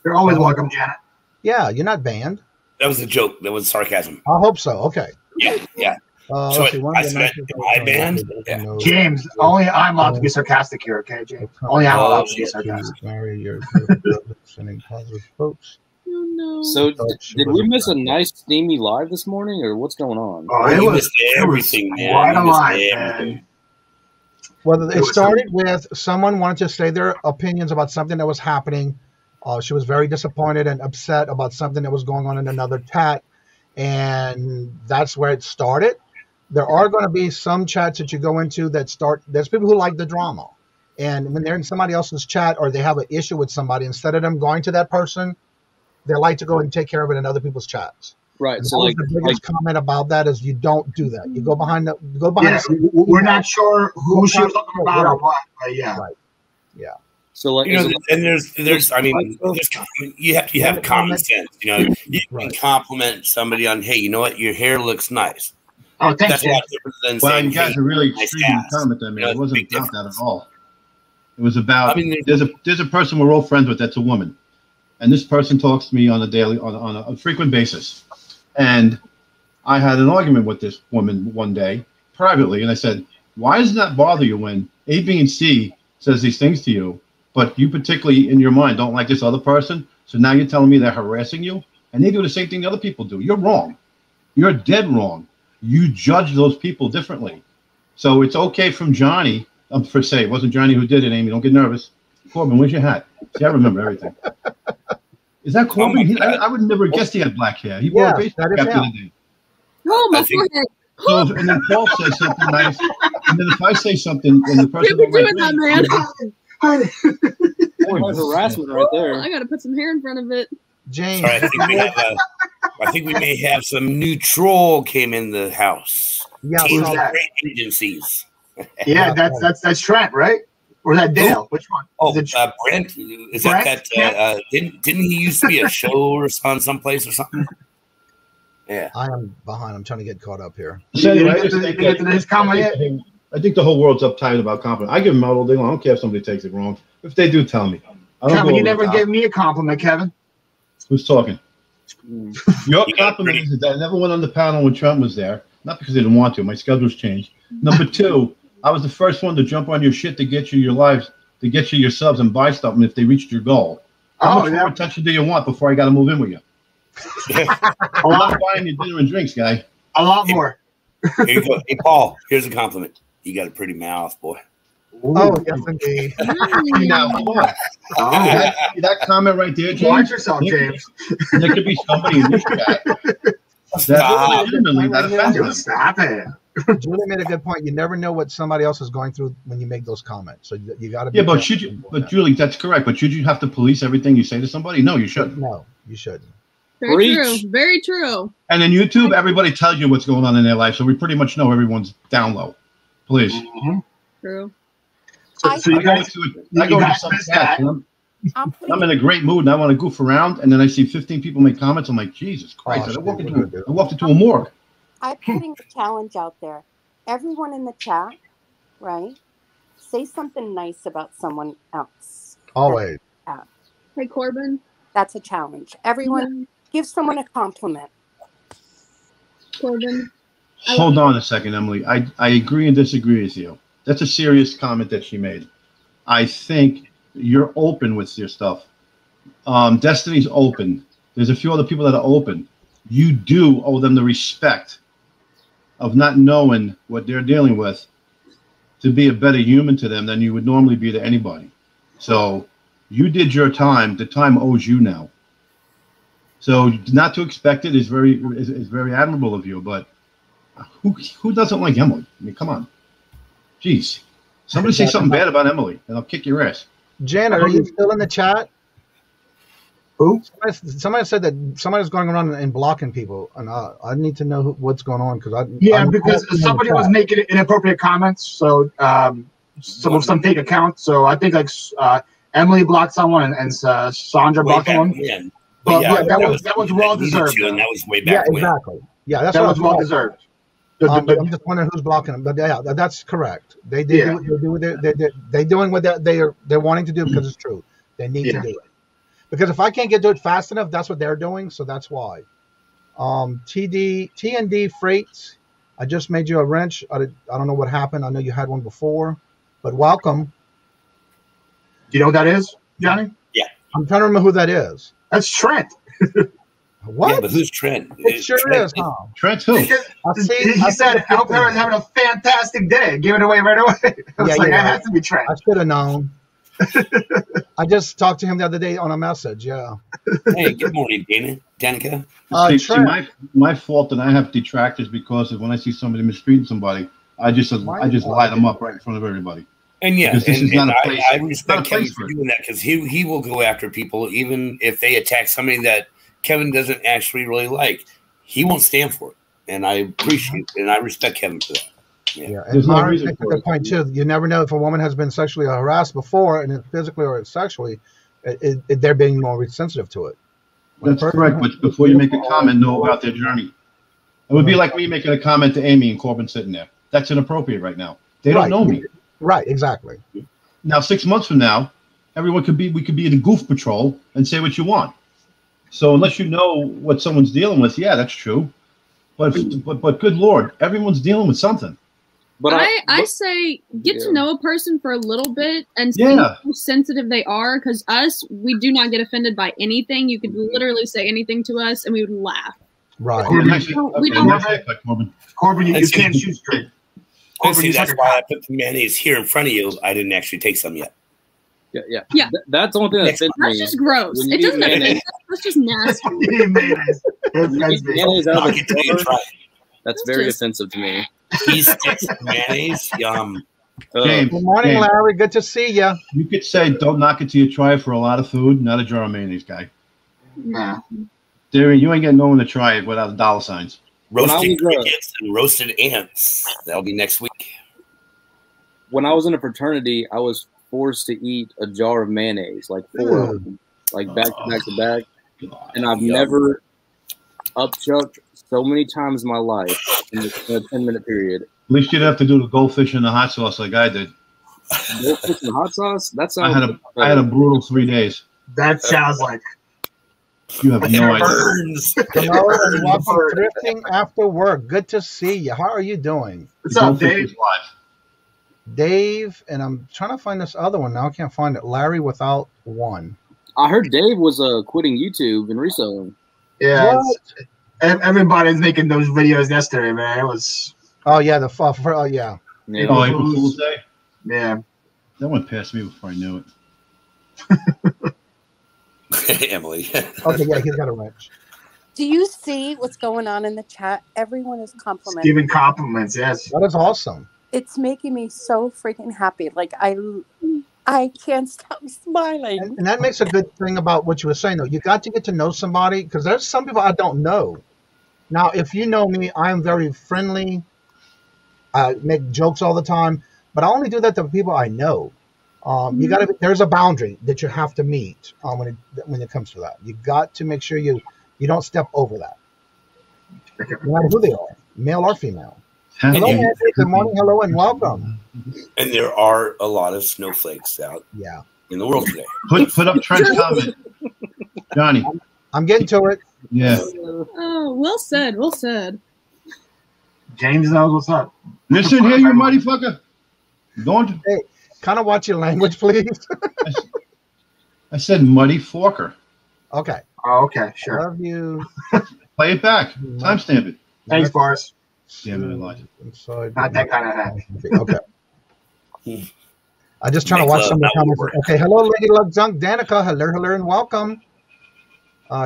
You're always welcome, Janet. Yeah, you're not banned. That was a joke. That was sarcasm. I hope so. Okay. Yeah. So I said, am I banned? Yeah. James, only I'm allowed to be sarcastic here, okay, James? Only I'm allowed to be sarcastic. Marry your sending positive folks. Oh, no. So did we miss a nice steamy live this morning, or what's going on? Oh, You it was missed everything, man. quite You a missed lie, everything. man. Well, it started with someone wanted to say their opinions about something that was happening. She was very disappointed and upset about something that was going on in another chat, and that's where it started. there are going to be some chats that you go into that start. There's people who like the drama, and when they're in somebody else's chat or they have an issue with somebody, instead of them going to that person, they like to go and take care of it in other people's chats. Right. And So that was the biggest comment about that is you don't do that. You go behind the we're not sure who she was talking about or what, but yeah. Right. Yeah. So like, You know, and there's I mean, you have common sense. You know, you can compliment somebody on, hey, you know what, your hair looks nice. Oh, thanks. That's a lot different than Well, saying, you guys hey, are really nice extreme ass. comment there, man. You know, It wasn't big about that at all. It was about, I mean, there's a person we're all friends with that's a woman. And this person talks to me on a frequent basis. And I had an argument with this woman one day privately, and I said, why does that bother you when A, B, and C says these things to you, but you particularly in your mind don't like this other person? So now you're telling me they're harassing you? And they do the same thing the other people do. You're wrong. You're dead wrong. You judge those people differently. So it's okay from Johnny, for say, it wasn't Johnny who did it, Amy, don't get nervous. Corbin, where's your hat? See, I remember everything. Is that Corbin? I would never guess he had black hair. He wore a baseball cap the other day. Oh, my forehead. So, and then Paul says something nice, and then if I say something, and the person Can't be doing that, man. Boy, harassment right there. I gotta put some hair in front of it. James, Sorry, I think we may have some new troll came in the house. Yeah, Who's that? Agencies. Yeah, that's Trent, right? Or is that Dale? Which one? Oh, Is it Brent. Is Brent? that didn't he used to be a show or on someplace or something? Yeah. I am behind. I'm trying to get caught up here. So anyway, You get to his comment yet? I think the whole world's uptight about compliment. I give them out all day long. I don't care if somebody takes it wrong. If they do, tell me. I don't Kevin, go you over never the top. gave me a compliment, Kevin. Who's talking? Your You got compliment pretty- is that I never went on the panel when Trump was there. Not because I didn't want to. My schedule's changed. Number two, I was the first one to jump on your shit to get you your lives, to get you your subs and buy stuff. And if they reached your goal, how much more attention do you want before I got to move in with you? A I'm lot, not buying you dinner and drinks, guy. a lot more. Here you go. Hey, Paul, here's a compliment. You got a pretty mouth, boy. Oh, yes, indeed. Now, hold on. Oh, That comment right there, James. watch yourself, James. There could be somebody in this chat that Stop. legitimately that offended them. Stop it. Julie made a good point. You never know what somebody else is going through when you make those comments. So you got to be Yeah, but careful should you? doing But that. Julie, that's correct. But should you have to police everything you say to somebody? No, you shouldn't. No, you shouldn't. Very Preach. true. Very true. And in YouTube, everybody tells you what's going on in their life, so we pretty much know everyone's down low. Please. True. So you I go guys, to some missed chats, that. and I'm in a great mood, and I want to goof around, and then I see 15 people make comments. I'm like, Jesus Christ! Oh, I walked shit, into a morgue. I'm putting a challenge out there. Everyone in the chat, right? Say something nice about someone else. Always. Hey, Corbin. That's a challenge. Everyone, give someone a compliment. Corbin. Hold on a second, Emily. I agree and disagree with you. That's a serious comment that she made. I think you're open with your stuff. Destiny's open. There's a few other people that are open. You do owe them the respect of not knowing what they're dealing with to be a better human to them than you would normally be to anybody. So you did your time. The time owes you now. So not to expect it is very admirable of you, but who doesn't like Emily? I mean, come on. Jeez. Somebody say something bad about Emily, and I'll kick your ass. Janet, are you still in the chat? Who? Somebody said that somebody's going around and blocking people, and I need to know what's going on because somebody was making inappropriate comments. So some fake account. So I think Emily blocked someone and Sandra blocked someone. When. But yeah, that was well deserved. And that was way back Yeah, when. exactly. Yeah, that's That what was well deserved. I'm just wondering who's blocking them, but yeah, that's correct. They they're doing what they're wanting to do because it's true. They need to do it because if I can't get to it fast enough, that's what they're doing. So that's why. TND Freights. I just made you a wrench. I don't know what happened. I know you had one before, but welcome. Do you know what that is, Johnny? Yeah, I'm trying to remember who that is. That's Trent. What? Yeah, but who's Trent? It sure Trent is, huh? Trent who? He said, I hope everyone's having a fantastic day. Give it away right away. I was that has to be Trent. I should have known. I just talked to him the other day on a message. Yeah. Hey, good morning, Danica. See, my fault that I have detractors because of when I see somebody mistreating somebody, I just light them up right in front of everybody. And yeah, and I respect Kevin for doing that because he will go after people even if they attack somebody that Kevin doesn't actually really like. He won't stand for it, and I appreciate and I respect Kevin for that. Yeah, and Mara makes a good point too. You never know if a woman has been sexually harassed before, and physically or sexually, they're being more sensitive to it. That's correct. But before you make a comment, know about their journey. It would be like me making a comment to Amy and Corbin sitting there. That's inappropriate right now. They don't know me. Right, exactly. Now, 6 months from now, we could be in the goof patrol and say what you want. So unless you know what someone's dealing with, yeah, that's true. But good Lord, everyone's dealing with something. But I say get to know a person for a little bit and see how sensitive they are. Because we do not get offended by anything. You could literally say anything to us and we would laugh. Right. Corbin, you can't shoot straight. See, that's why I put the mayonnaise here in front of you. I didn't actually take some yet. Yeah. That's the only thing that's That's just gross. It doesn't offend. That's just nasty. That's very offensive to me. Good morning, Larry. Good to see you. You could say, don't knock it till you try it for a lot of food, not a jar of mayonnaise guy. Nah. You ain't getting no one to try it without dollar signs. Roasted crickets and roasted ants. That'll be next week. When I was in a fraternity, I was forced to eat a jar of mayonnaise, like 4 of them, like back to back to back. And I've never upchucked so many times in my life in a 10-minute period. At least you'd have to do the goldfish in the hot sauce like I did. Goldfish in hot sauce? That sounds. I had a brutal 3 days. That sounds like. You have no idea. Hello and welcome to Drifting After Work. Good to see you. How are you doing? What's up, Dave? Dave, and I'm trying to find this other one now. I can't find it. Larry without one. I heard Dave was quitting YouTube and reselling. Yeah, everybody's making those videos yesterday, man. It was. Oh yeah, yeah. Oh, April Fool's Day. Yeah, that went past me before I knew it. Emily. Okay, yeah, he's got a wrench. Do you see what's going on in the chat? Everyone is complimenting. Giving compliments, yes. That is awesome. It's making me so freaking happy. Like I can't stop smiling. And that makes a good thing about what you were saying, though. You got to get to know somebody because there's some people I don't know. Now, if you know me, I am very friendly. I make jokes all the time, but I only do that to people I know. You got to. There's a boundary that you have to meet when it comes to that. You got to make sure you don't step over that. No matter who they are, male or female. Hello, Andy. Good morning. Hello and welcome. And there are a lot of snowflakes out in the world today. Put up Trent's comment. Johnny. I'm getting to it. Yeah. Oh, well said. Well said. James knows what's up. Listen here, you mighty fucker. Don't. Hey, kind of watch your language, please. I said muddy forker. Okay. Oh, okay. Sure. Love you. Play it back. Timestamp it. Thanks, Boris. Damn it, Elijah. Not that kind of hat. Okay. I'm just trying to watch some of the comments. Okay. Hello, Lady Luck Junk. Danica. Hello, and welcome.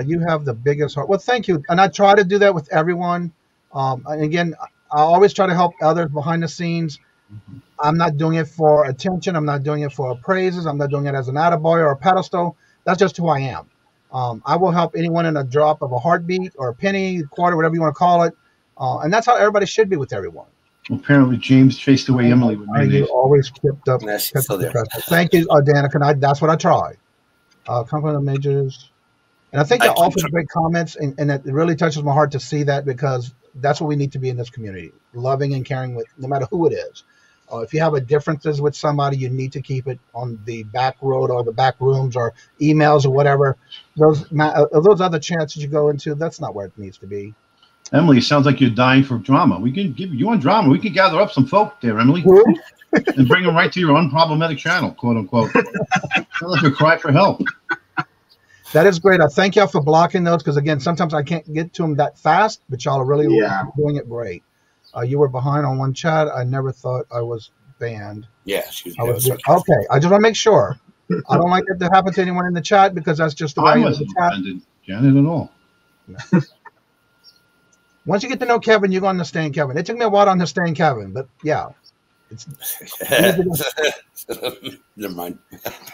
You have the biggest heart. Well, thank you. And I try to do that with everyone. And again, I always try to help others behind the scenes. I'm not doing it for attention. I'm not doing it for praises. I'm not doing it as an attaboy or a pedestal. That's just who I am. I will help anyone in a drop of a heartbeat or a penny, quarter, whatever you want to call it. And that's how everybody should be with everyone. Apparently, James chased away Emily with me. You always kept up. Thank you, Danica. That's what I try. Compliment majors. And I think you all put great comments, and it really touches my heart to see that because that's what we need to be in this community, loving and caring with no matter who it is. If you have a differences with somebody, you need to keep it on the back road or the back rooms or emails or whatever. Those other chances you go into, that's not where it needs to be. Emily, it sounds like you're dying for drama. We can give you on drama. We can gather up some folk there, Emily, and bring them right to your unproblematic channel, quote unquote. Sounds like a cry for help. That is great. I thank y'all for blocking those because, again, sometimes I can't get to them that fast, but y'all are really doing it great. You were behind on one chat. I never thought I was banned. Yeah, she was. Okay, I just want to make sure. I don't like it to happen to anyone in the chat because that's just the way I I am wasn't in the chat. offended, Janet, at all. Once you get to know Kevin, you're going to understand Kevin. It took me a while to understand Kevin, but yeah. Never mind.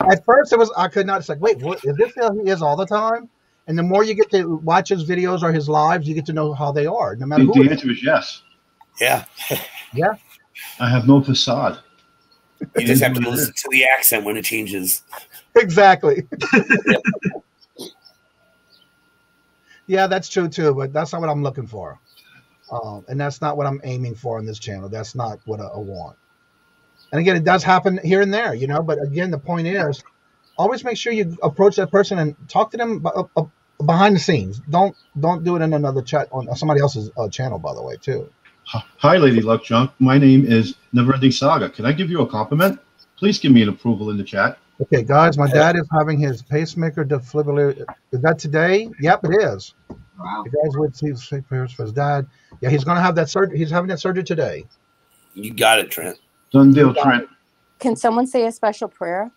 At first, I could not. It's like, wait, what, is this how he is all the time? And the more you get to watch his videos or his lives, you get to know how they are, no matter who. The answer is yes. Yeah. Yeah. I have no facade. You just have to listen to the accent when it changes. Exactly. Yeah, that's true too, but that's not what I'm looking for. And that's not what I'm aiming for on this channel. That's not what I want. And again, it does happen here and there, you know, but again, the point is always make sure you approach that person and talk to them behind the scenes. Don't do it in another chat on somebody else's channel, by the way, too. Hi, Lady Luck Junk. My name is Neverending Saga. Can I give you a compliment? Please give me an approval in the chat. Okay, guys, my dad is having his pacemaker defibrillator. Is that today? Yep, it is. Wow. You guys would see prayers for his dad. Yeah, he's going to have that surgery. He's having that surgery today. You got it, Trent. Done deal, Trent. Can someone say a special prayer?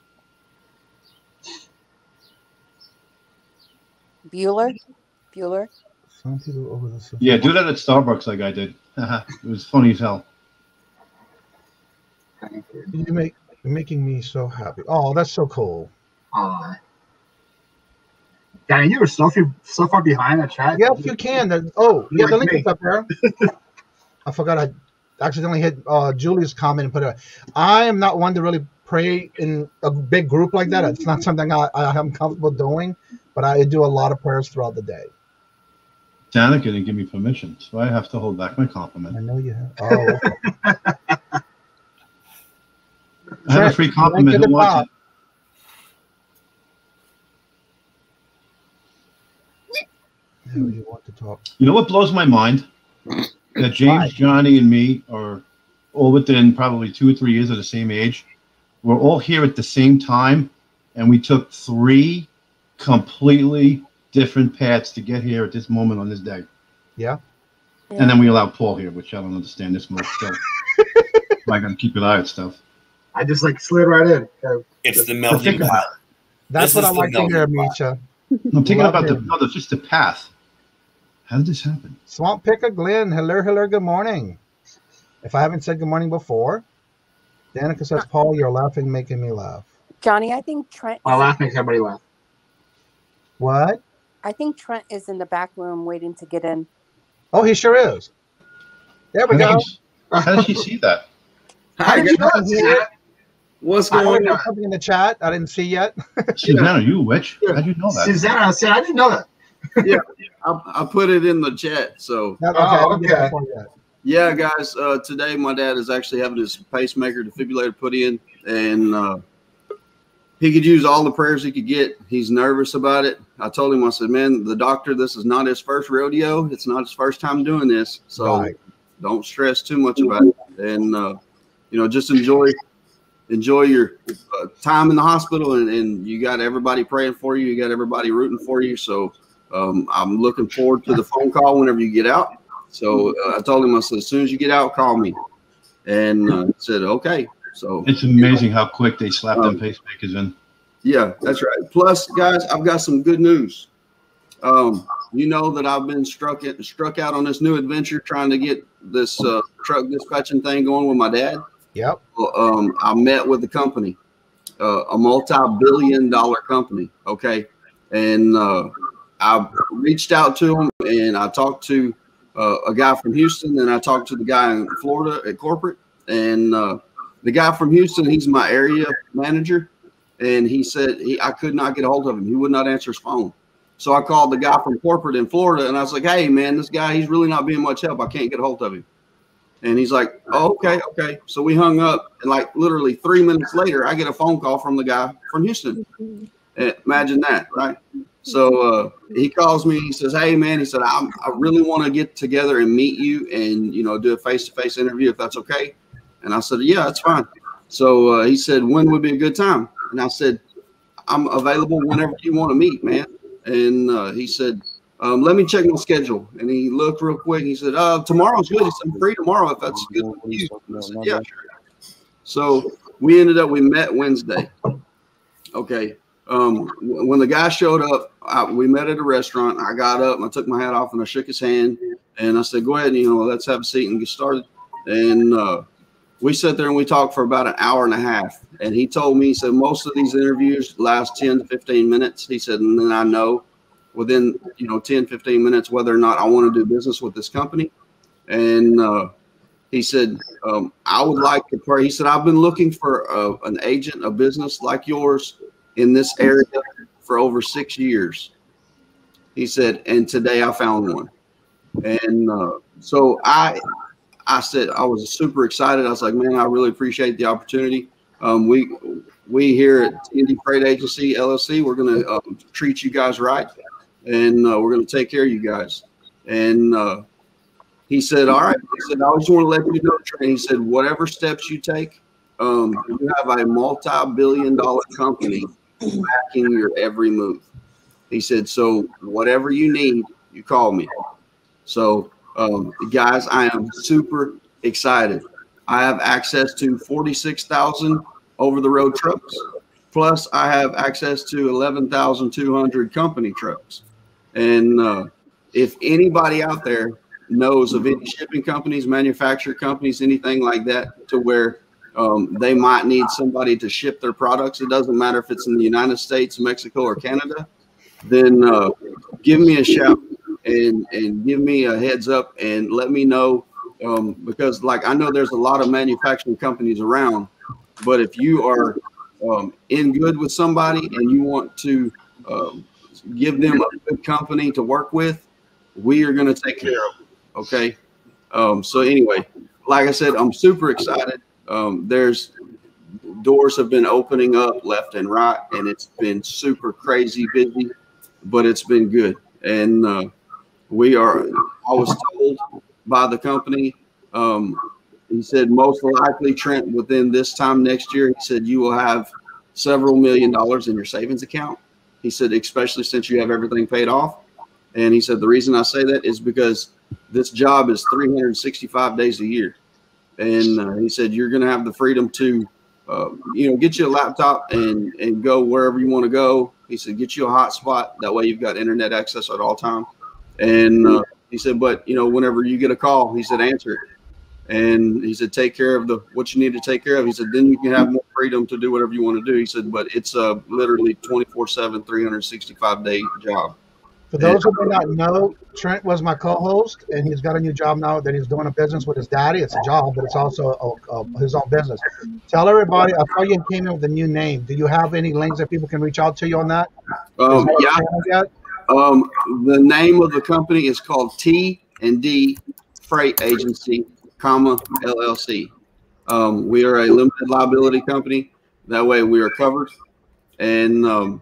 Bueller? Some people over the Yeah, do that at Starbucks like I did. It was funny as hell. You're making me so happy. Oh, that's so cool. Danny, you were so far behind the chat. Yes, you can. The link is up there. I forgot I accidentally hit Julie's comment and put it. I am not one to really pray in a big group like that. It's not something I am comfortable doing, but I do a lot of prayers throughout the day. Danica didn't give me permission, so I have to hold back my compliment. I know you have. Oh, okay. I have a free compliment. Who wants it? You want to talk? You know what blows my mind? That James, Johnny, and me are all within probably 2 or 3 years of the same age. We're all here at the same time, and we took 3 completely different paths to get here at this moment on this day. Yeah. And then we allowed Paul here, which I don't understand this much. So I got to keep an eye on stuff. I just slid right in. It's the melting pot. That's what I like to hear, Misha. I'm thinking about just the path. How did this happen? Swamp Picker Glenn, hello, good morning. If I haven't said good morning before, Danica says, Paul, you're laughing, making me laugh. Johnny, I think Trent. My laugh makes everybody laugh. What? I think Trent is in the back room waiting to get in. Oh, he sure is. There we go. How did she see that? How did you know that? What's going on? Something in the chat I didn't see yet. Susanna, you a witch? How'd you know that? Susanna said, I didn't know that. Yeah, I put it in the chat. So okay. Yeah, guys. Today my dad is actually having his pacemaker defibrillator put in, and he could use all the prayers he could get. He's nervous about it. I told him, I said, man, the doctor, this is not his first rodeo. It's not his first time doing this. So don't stress too much about it. And, just enjoy your time in the hospital. And you got everybody praying for you. You got everybody rooting for you. So I'm looking forward to the phone call whenever you get out. So I told him, I said, as soon as you get out, call me. And said, okay. So it's amazing how quick they slap them pacemakers in. Yeah, that's right. Plus, guys, I've got some good news. You know that I've been struck out on this new adventure trying to get this truck dispatching thing going with my dad. Yep. Well, I met with the company, a multi-billion-dollar company. Okay, and I reached out to them, and I talked to a guy from Houston, and I talked to the guy in Florida at corporate, and the guy from Houston, he's my area manager, and he said I could not get a hold of him. He would not answer his phone. So I called the guy from corporate in Florida, and I was like, hey, man, this guy, he's really not being much help. I can't get a hold of him. And he's like, oh, okay. So we hung up, and literally 3 minutes later, I get a phone call from the guy from Houston. Imagine that, right? So he calls me. He says, hey, man, he said, I really want to get together and meet you and, do a face-to-face interview if that's okay. And I said, yeah, that's fine. So he said, when would be a good time? And I said, I'm available whenever you want to meet, man. And he said, let me check my schedule. And he looked real quick. He said, tomorrow's good. He said, I'm free tomorrow if that's good with you. I said, yeah, sure. So we met Wednesday. Okay. When the guy showed up, we met at a restaurant. I got up and I took my hat off and I shook his hand and I said, "Go ahead, let's have a seat and get started." And we sat there and we talked for about an hour and a half. And he told me, he said, most of these interviews last 10 to 15 minutes. He said, and then I know within 10, 15 minutes whether or not I want to do business with this company. And he said, I would like to pray. He said, I've been looking for an agent, a business like yours in this area for over 6 years. He said, and today I found one. And so I said, I was super excited. I was like, man, I really appreciate the opportunity. We here at T&D Freight Agency LLC, we're going to treat you guys right. And we're going to take care of you guys. And he said, all right. He said, I just want to let you know, Trent. He said, whatever steps you take, you have a multi-billion-dollar company backing your every move. He said, so whatever you need, you call me. So, guys, I am super excited. I have access to 46,000 over-the-road trucks. Plus, I have access to 11,200 company trucks. And if anybody out there knows of any shipping companies, manufacturer companies, anything like that, to where they might need somebody to ship their products, it doesn't matter if it's in the United States, Mexico, or Canada, then give me a shout and give me a heads up and let me know, because like I know there's a lot of manufacturing companies around, but if you are in good with somebody and you want to give them a good company to work with, we are going to take care of them. Okay. So anyway, like I said, I'm super excited. There's doors have been opening up left and right, and it's been super crazy busy, but it's been good. And I was told by the company, he said, most likely, Trent, within this time next year, he said, you will have several $1 million in your savings account. He said, especially since you have everything paid off. And he said, the reason I say that is because this job is 365 days a year. And he said, you're going to have the freedom to, get you a laptop and go wherever you want to go. He said, get you a hotspot. That way you've got internet access at all time. And he said, but, whenever you get a call, he said, answer it. And he said, take care of what you need to take care of. He said, then you can have more freedom to do whatever you want to do. He said, but it's a literally 24/7, 365-day job. For those who may not know, Trent was my co-host, and he's got a new job now that he's doing a business with his daddy. It's a job, but it's also his own business. Tell everybody, I saw you came in with a new name. Do you have any links that people can reach out to you on that? Yeah. The name of the company is called T&D Freight Agency, LLC. We are a limited liability company. That way we are covered. And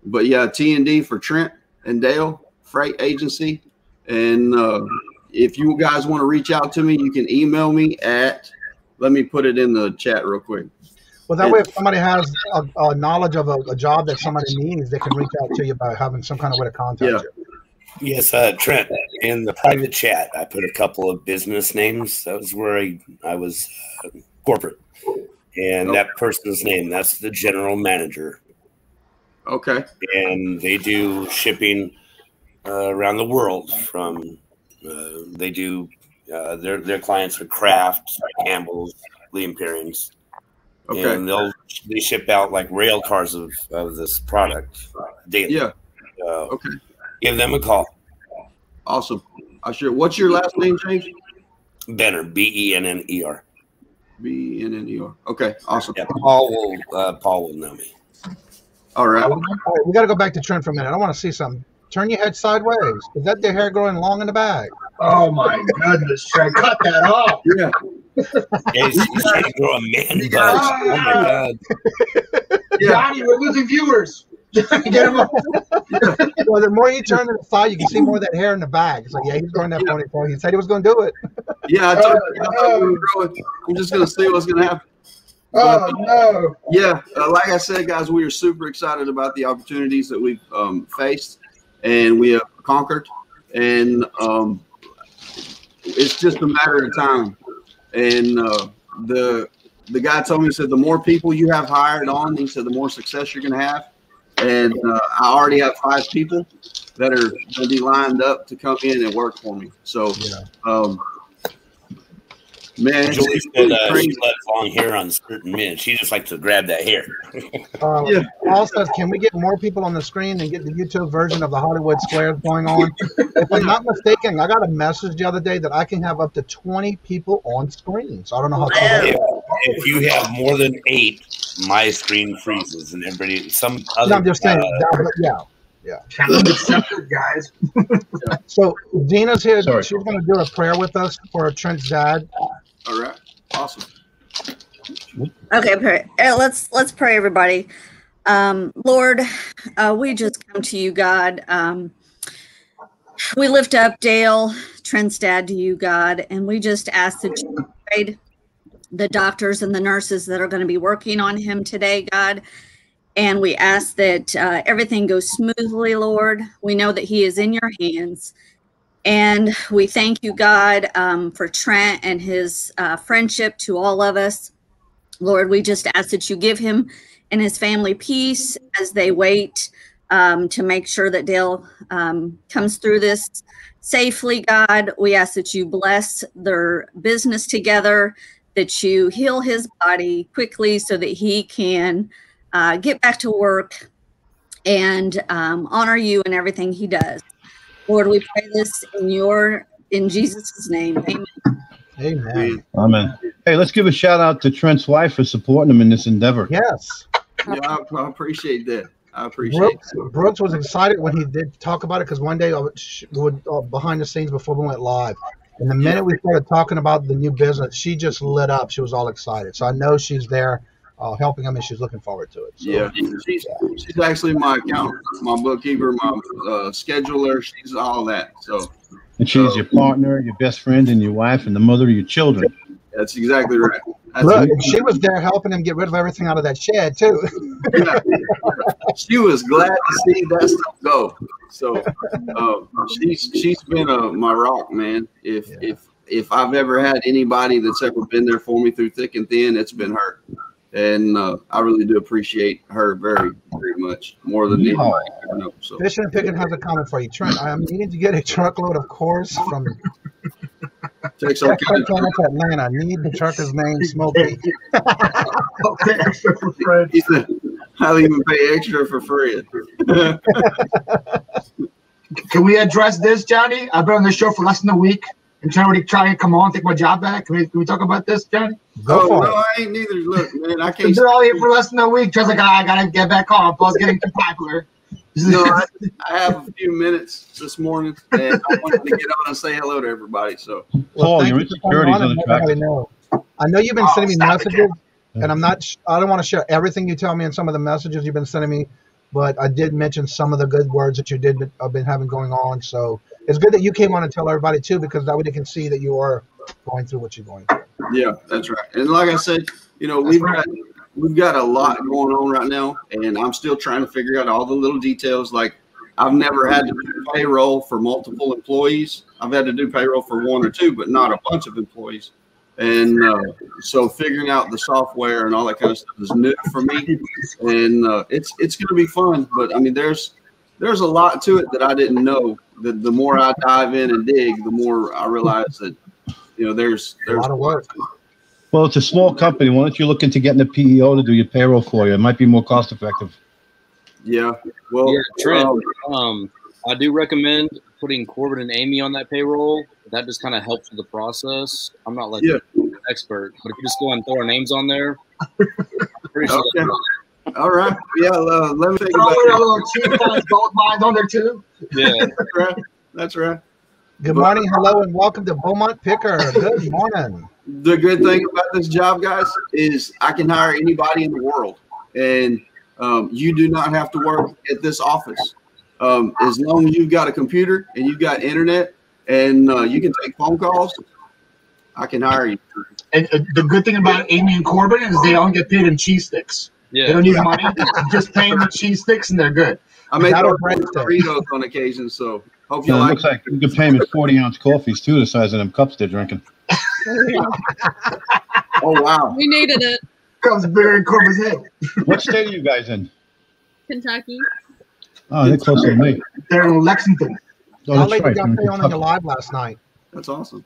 but yeah, T&D for Trent and Dale Freight Agency. And if you guys want to reach out to me, you can email me at, let me put it in the chat real quick. Well, that way, if somebody has a knowledge of a job that somebody needs, they can reach out to you by having some kind of way to contact you. Yes, Trent, in the private chat, I put a couple of business names. That was where I was corporate. And that person's name, that's the general manager. Okay. And they do shipping around the world. From they do their clients are Kraft, Campbell's, Lee Imperiums. Okay. And they ship out like rail cars of this product daily. Yeah. Okay. Give them a call. Awesome. I sure. What's your last name, James? Benner, Benner. Benner. Okay. Awesome. Yeah, Paul will know me. All right. We got to go back to Trent for a minute. I want to see something. Turn your head sideways. Is that the hair growing long in the back? Oh my goodness, Trent, cut that off. Yeah. He's trying to grow a man bun. Oh my God. Yeah. Johnny, we're losing viewers. Get him up. Well, the more you turn to the side, you can see more of that hair in the back. It's like, yeah, he's growing that ponytail. He said he was going to do it. Yeah, I told you. I'm just going to see what's going to happen. Oh, no. Yeah, like I said, guys, we are super excited about the opportunities that we've faced and we have conquered. And it's just a matter of time. And the guy told me, he said, the more people you have hired on, he said, the more success you're going to have. And I already have 5 people that are going to be lined up to come in and work for me. So, man, Julie said she lets long hair on certain men. She just likes to grab that hair. Paul says, can we get more people on the screen and get the YouTube version of the Hollywood Squares going on? If I'm not mistaken, I got a message the other day that I can have up to 20 people on screen. So I don't know how. If you have more than 8, my screen freezes and everybody. Some other. No, I'm just saying. Yeah. Challenge accepted, guys. So Dina's here. Sorry. She's going to do a prayer with us for Trent's dad. All right. Awesome. Okay, pray. Let's pray, everybody. Lord, we just come to you, God. We lift up Dale, Trent's dad, to you, God, and we just ask that you guide the doctors and the nurses that are going to be working on him today, God. And we ask that everything goes smoothly, Lord. We know that he is in your hands. And we thank you, God, for Trent and his friendship to all of us. Lord, we just ask that you give him and his family peace as they wait to make sure that Dale comes through this safely, God. We ask that you bless their business together, that you heal his body quickly so that he can get back to work and honor you in everything he does. Lord, we pray this in Jesus' name. Amen. Amen. Hey, let's give a shout out to Trent's wife for supporting him in this endeavor. Yes. Yeah, I appreciate that. I appreciate it. Brooks was excited when he did talk about it because one day behind the scenes before we went live, and the minute we started talking about the new business, she just lit up. She was all excited. So I know she's there helping him, and she's looking forward to it. So, yeah, she's actually my accountant, my bookkeeper, my scheduler. She's all that. So, and she's your partner, your best friend, and your wife, and the mother of your children. That's exactly right. Look, she was there helping him get rid of everything out of that shed too. Yeah. She was glad to see that stuff go. So she's been my rock, man. If I've ever had anybody that's ever been there for me through thick and thin, it's been her. And I really do appreciate her very, very much, more than anybody. So. Fishing and Picking has a comment for you, Trent. I am needing to get a truckload of course from Atlanta. I need the trucker's name, Smokey. He said, I'll even pay extra for Fred. Can we address this, Johnny? I've been on the show for less than a week. I'm trying to come on, take my job back. Can we talk about this, Johnny? No, I ain't neither. Look, man, I can't. They're all here for less than a week. Trent's like, I gotta get back on. Paul's getting too popular. No, I have a few minutes this morning, and I wanted to get on and say hello to everybody. So, Paul, your insecurity is unattractive. I know you've been sending me messages, and I don't want to share everything you tell me in some of the messages you've been sending me, but I did mention some of the good words that you have been having going on. So it's good that you came on and tell everybody too, because that way they can see that you are going through what you're going through. Yeah, that's right. And like I said, we've got a lot going on right now, and I'm still trying to figure out all the little details. Like, I've never had to do payroll for multiple employees. I've had to do payroll for 1 or 2, but not a bunch of employees. And so figuring out the software and all that kind of stuff is new for me, and it's going to be fun. But I mean, there's a lot to it that I didn't know. That the more I dive in and dig, the more I realize that there's a lot of work. Well, it's a small company. Why don't you look into getting a PEO to do your payroll for you? It might be more cost effective. Yeah. Well, yeah, Trent, I do recommend putting Corbin and Amy on that payroll. That just kind of helps with the process. I'm not like an expert, but if you just go and throw our names on there, pretty sure. Okay. All right. Yeah. Let me think about it. Gold mines on there too. Yeah. That's right. That's right. Good morning, hello, and welcome to Beaumont Picker. Good morning. The good thing about this job, guys, is I can hire anybody in the world, and you do not have to work at this office. As long as you've got a computer and you've got internet and you can take phone calls, I can hire you. And the good thing about Amy and Corbin is they don't get paid in cheese sticks. Yeah. They don't need money. Just pay them the cheese sticks and they're good. I make burritos on occasion, so hope you like. It looks like you can pay them 40-ounce coffees too, the size of them cups they're drinking. Oh wow. We needed it. Comes bigger in Corpus head. What state are you guys in? Kentucky. Oh, they're closer to me. They're in Lexington. Oh, How that's late right. did y'all stay on your live last night? That's awesome.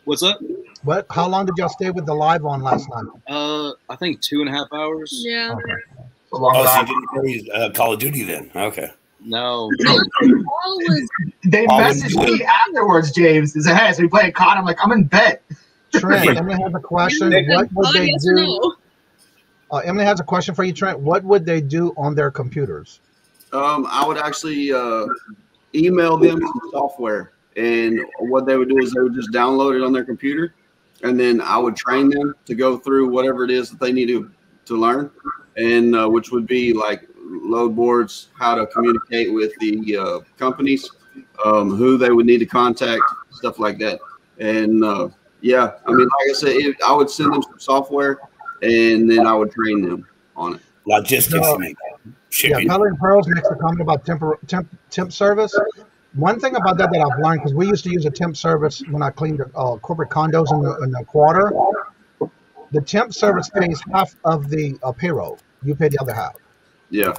What's up? What? How long did y'all stay with the live on last night? I think 2.5 hours. Yeah. Okay. Oh, so you didn't play Call of Duty then? Okay. No. Paul was They messaged me afterwards, James. They said, hey, so we played COD. I'm like, I'm in bed. Trent, Emily has a question. What would they yes or do? no? Emily has a question for you, Trent. What would they do on their computers? I would actually email them some software, and what they would do is they would just download it on their computer, and then I would train them to go through whatever it is that they need to learn, and which would be like load boards, how to communicate with the companies, who they would need to contact, stuff like that. And yeah, I mean, like I said, I would send them some software, and then I would train them on it. Logistics, yeah, Pellet and Pearls makes a comment about temp service. One thing about that I've learned, because we used to use a temp service when I cleaned corporate condos in the quarter. The temp service pays half of the payroll. You pay the other half. Yeah.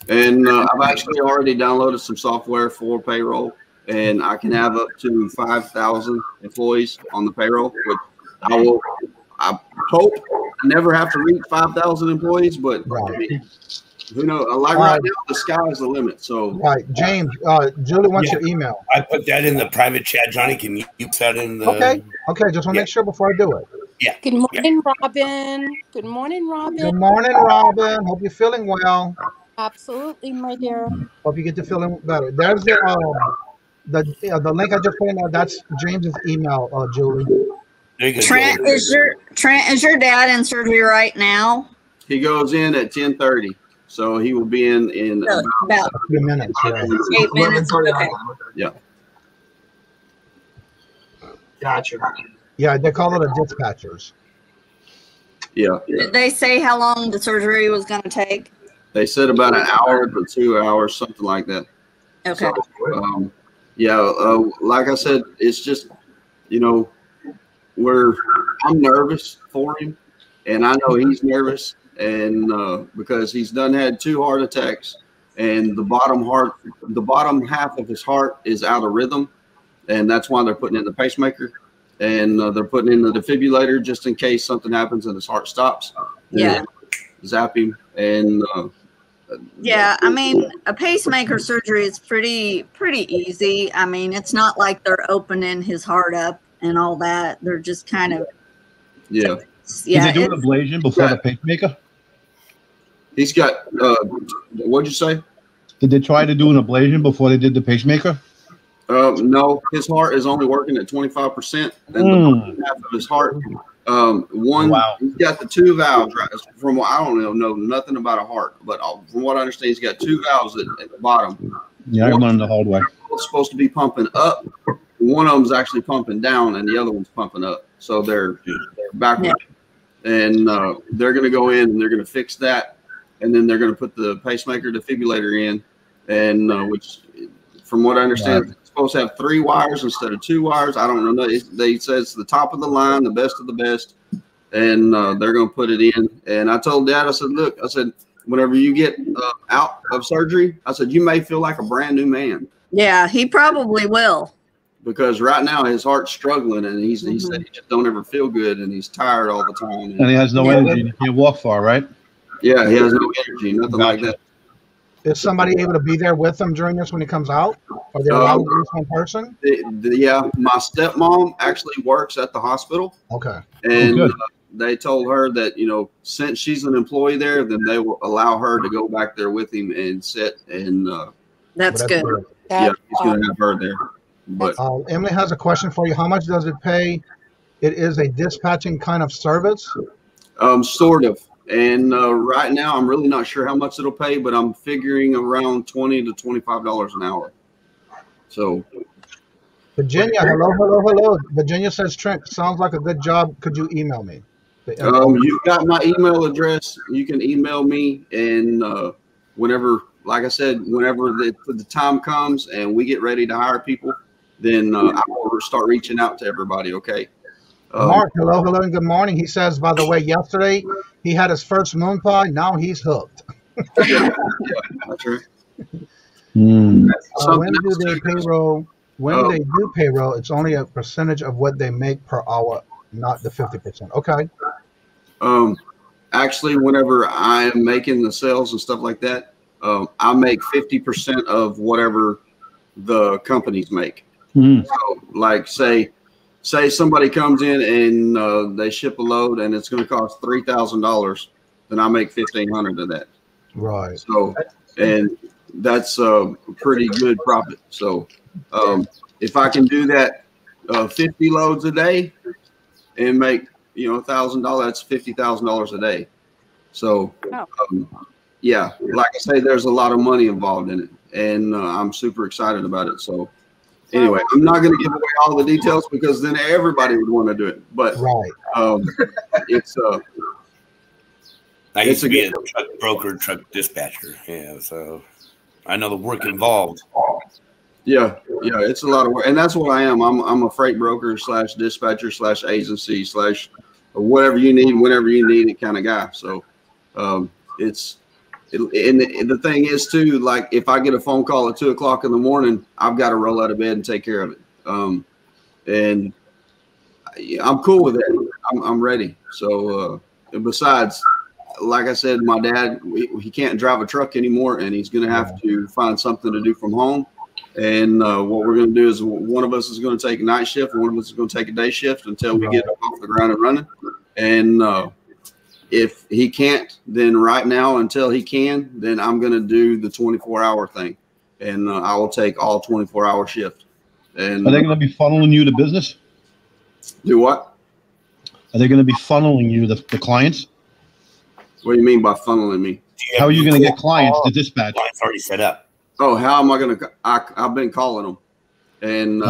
And I've actually already downloaded some software for payroll, and I can have up to 5,000 employees on the payroll, which I hope I never have to reach 5,000 employees, but I mean, who knows? Like right now, the sky is the limit. So, right, James, Julie wants your email. I put that in the private chat. Johnny, can you put that in the? Okay. Just want to make sure before I do it. Yeah. Good morning, Robin. Good morning, Robin. Good morning, Robin. Hope you're feeling well. Absolutely, my dear. Hope you get to feeling better. There's the link I just put in there. That's James's email, Julie. Trent, is your dad in surgery right now? He goes in at 10:30, so he will be in about a few minutes. Yeah. 8 minutes. Okay. Yeah. Gotcha. Yeah, they call it a dispatchers. Yeah. Did they say how long the surgery was going to take? They said about an hour to 2 hours, something like that. Okay. So, like I said, it's just, I'm nervous for him, and I know he's nervous, and because he's had 2 heart attacks, and the bottom half of his heart is out of rhythm, and that's why they're putting in the pacemaker, and they're putting in the defibrillator just in case something happens and his heart stops. Yeah. Zap him, and yeah, I mean, a pacemaker surgery is pretty easy. I mean, it's not like they're opening his heart up and all that. They're just kind of yeah. Did they do an ablation before the pacemaker? He's got what'd you say? Did they try to do an ablation before they did the pacemaker? No, his heart is only working at 25%, and the half of his heart. He's got the 2 valves. Right? From what I don't know nothing about a heart, but from what I understand, he's got 2 valves at the bottom. Yeah, I learned the hard way. It's supposed to be pumping up. One of them's actually pumping down, and the other one's pumping up. So they're backward, and they're going to go in and they're going to fix that, and then they're going to put the pacemaker defibrillator in, and which, from what I understand. Right. Supposed to have 3 wires instead of 2 wires. I don't know. They said it's the top of the line, the best of the best, and they're going to put it in. And I told Dad, I said, look, whenever you get out of surgery, I said, you may feel like a brand new man. Yeah, he probably will. Because right now his heart's struggling, and he said he just don't ever feel good, and he's tired all the time. And he has no energy. He can't walk far, right? Yeah, he has no energy, nothing like that. Is somebody able to be there with him during this when he comes out? Are they allowed to use one person? Yeah, my stepmom actually works at the hospital. Okay. And they told her that, since she's an employee there, then they will allow her to go back there with him and sit. And that's good. Yeah, he's going to have her there. But Emily has a question for you. How much does it pay? It is a dispatching kind of service? Sort of. And right now, I'm really not sure how much it'll pay, but I'm figuring around $20 to $25 an hour. So, Virginia, hello. Virginia says, Trent, sounds like a good job. Could you email me? You've got my email address. You can email me, and whenever, like I said, whenever the time comes and we get ready to hire people, then I will start reaching out to everybody. Okay. Mark, hello, and good morning. He says, by the way, yesterday he had his first moon pie. Now he's hooked. Yeah, that's right. When do they payroll? When they do payroll, it's only a percentage of what they make per hour, not the 50%. Okay. Actually, whenever I'm making the sales and stuff like that, I make 50% of whatever the companies make. So, like, say somebody comes in and they ship a load and it's going to cost $3,000, then I make $1,500 of that. Right. So, and that's a pretty good profit. So, if I can do that 50 loads a day and make $1,000, that's $50,000 a day. So, yeah, like I say, there's a lot of money involved in it, and I'm super excited about it. So, anyway, I'm not going to give away all the details because then everybody would want to do it. But it's I used to be a truck broker, truck dispatcher. Yeah, so I know the work involved. Yeah, it's a lot of work, and that's what I am. I'm a freight broker / dispatcher / agency / whatever you need, whenever you need it kind of guy. So, and the thing is too, like if I get a phone call at 2 o'clock in the morning, I've got to roll out of bed and take care of it. And I'm cool with it. I'm ready. So, besides, like I said, my dad, he can't drive a truck anymore, and he's going to have to find something to do from home. And what we're going to do is one of us is going to take a night shift, and one of us is going to take a day shift until we get off the ground and running. And if he can't, then right now until he can, then I'm going to do the 24-hour thing, and I will take all 24-hour shift. And are they going to be funneling you to business? Do what? Are they going to be funneling you the clients? What do you mean by funneling me? How are you going to get clients to dispatch? It's already set up. Oh, how am I going to? I've been calling them and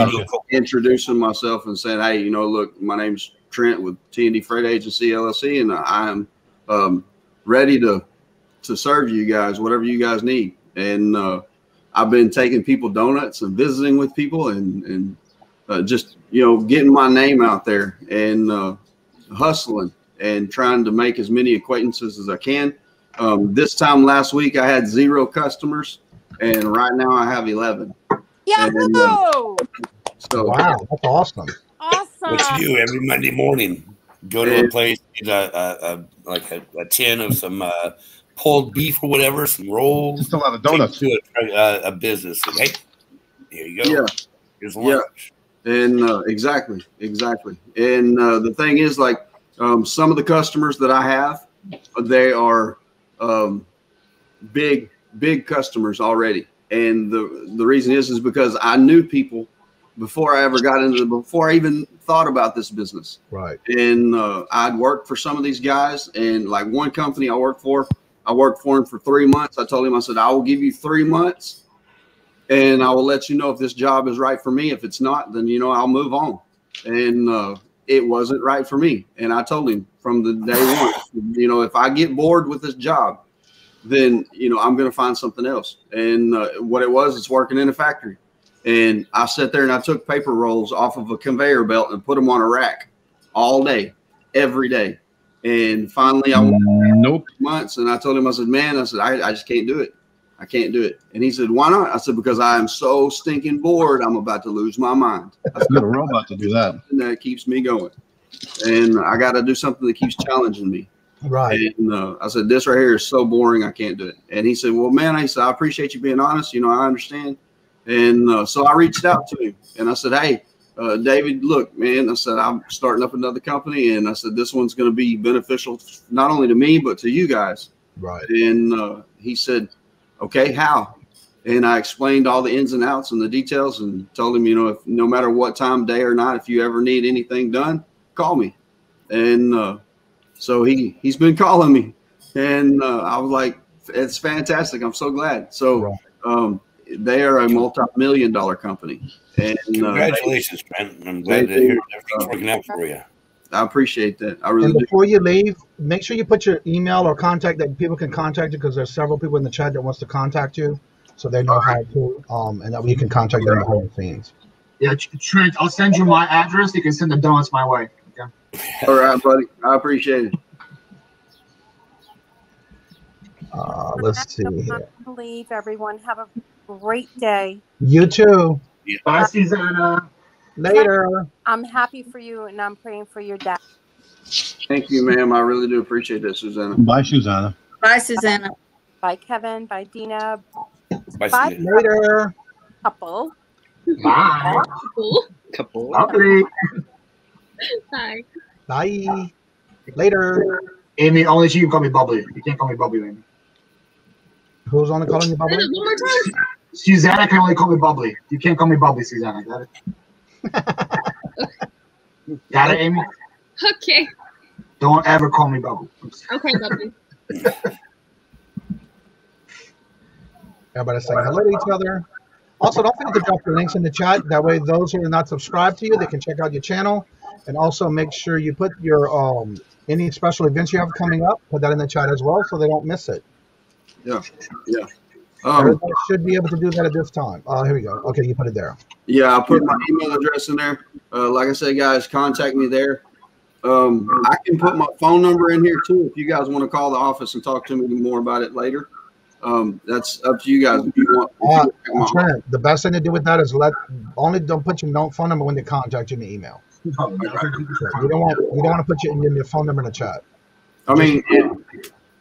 introducing myself and saying, hey, look, my name's Trent with T&D Freight Agency LLC, and I am ready to serve you guys, whatever you guys need. And I've been taking people donuts and visiting with people and just getting my name out there and hustling and trying to make as many acquaintances as I can. This time last week I had 0 customers. And right now I have 11. Yahoo! So wow, that's awesome. Awesome. What you do every Monday morning? Go to a place, get a tin of some pulled beef or whatever, some rolls. Just a lot of donuts. To a business. And, hey, here you go. Yeah. Here's lunch. And exactly. And the thing is, like, some of the customers that I have, they are big customers already. And the reason is because I knew people before I ever got into before I even thought about this business. Right. And I'd worked for some of these guys, and like one company I worked for him for 3 months. I told him, I said, I will give you 3 months and I will let you know if this job is right for me. If it's not, then, I'll move on. And it wasn't right for me. And I told him from the day one, if I get bored with this job, then, I'm going to find something else. And what it was, it's working in a factory. And I sat there and I took paper rolls off of a conveyor belt and put them on a rack all day, every day. And finally I went months and I told him, I said, man, I just can't do it. I can't do it. And he said, why not? I said, because I am so stinking bored. I'm about to lose my mind. I said, you're a robot to do that. And that keeps me going. And I got to do something that keeps challenging me. Right. And I said, this right here is so boring. I can't do it. And he said, well, man, I appreciate you being honest. I understand. And so I reached out to him and I said, hey, David, look, man, I said, I'm starting up another company. And I said, this one's going to be beneficial not only to me, but to you guys. Right. And he said, okay, how? And I explained all the ins and outs and the details and told him, if no matter what time, day or night, if you ever need anything done, call me. And so he's been calling me. And I was like, it's fantastic. I'm so glad. So they are a multi-million-dollar company. And congratulations, man. I'm glad to hear everything's working out for you. I appreciate that. I really do. Before you leave, make sure you put your email or contact that people can contact you, because there's several people in the chat that wants to contact you, so they know how to, and that way you can contact them behind the scenes. Yeah, Trent, I'll send you my address. You can send the donuts my way. Okay. All right, buddy. I appreciate it. Let's see here. Leave everyone. Have a great day. You too. Bye, Susanna. Later. I'm happy for you, and I'm praying for your dad. Thank you, ma'am. I really do appreciate that, Susanna. Bye, Susanna. Bye, Susanna. Bye, Kevin. Bye, Dina. Bye, Bye, later. couple. Bye. Couple. Lovely. Bye. Bye. Later. Amy, only she can call me Bubbly. You can't call me Bubbly, Amy. Who's only calling you Bubbly? One more time. Susanna can only call me Bubbly. You can't call me Bubbly, Susanna. Got it? Got it, Amy? Okay. Don't ever call me Bubbly. Okay, Bubbly. Everybody saying hello to each other. Also, don't forget to drop your links in the chat. That way, those who are not subscribed to you, they can check out your channel. And also make sure you put your any special events you have coming up. Put that in the chat as well, so they don't miss it. Yeah, yeah. Everybody should be able to do that at this time. Here we go. Okay, you put it there. Yeah, I put my email address in there. Like I said, guys, contact me there. I can put my phone number in here too if you guys want to call the office and talk to me more about it later. That's up to you guys if you want. Trent, the best thing to do with that is don't put your phone number when they contact you in the email. You don't want to put your phone number in the chat. I mean,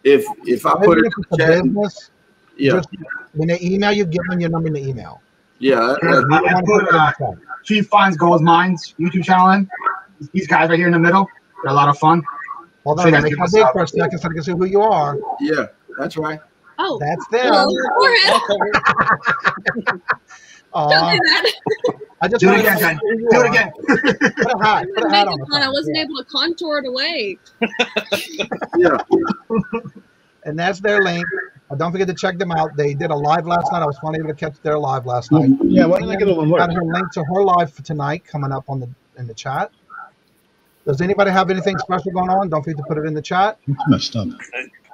if I put it in the chat, business, yeah. When they email you, give them your number in the email. Yeah. Chief Finds Goals Minds YouTube channel in. These guys right here in the middle. They're a lot of fun. Hold on, make my big for a second so I can see who you are. Yeah, that's right. Oh, that's them. I just do it again, Jen. Do it again. Put a hat on. I wasn't able to contour it away. Yeah. And that's their link. Don't forget to check them out. They did a live last night. I was finally able to catch their live last night. Yeah, why don't I get a little got her link to her live for tonight coming up in the chat. Does anybody have anything special going on? Don't forget to put it in the chat. It's messed up.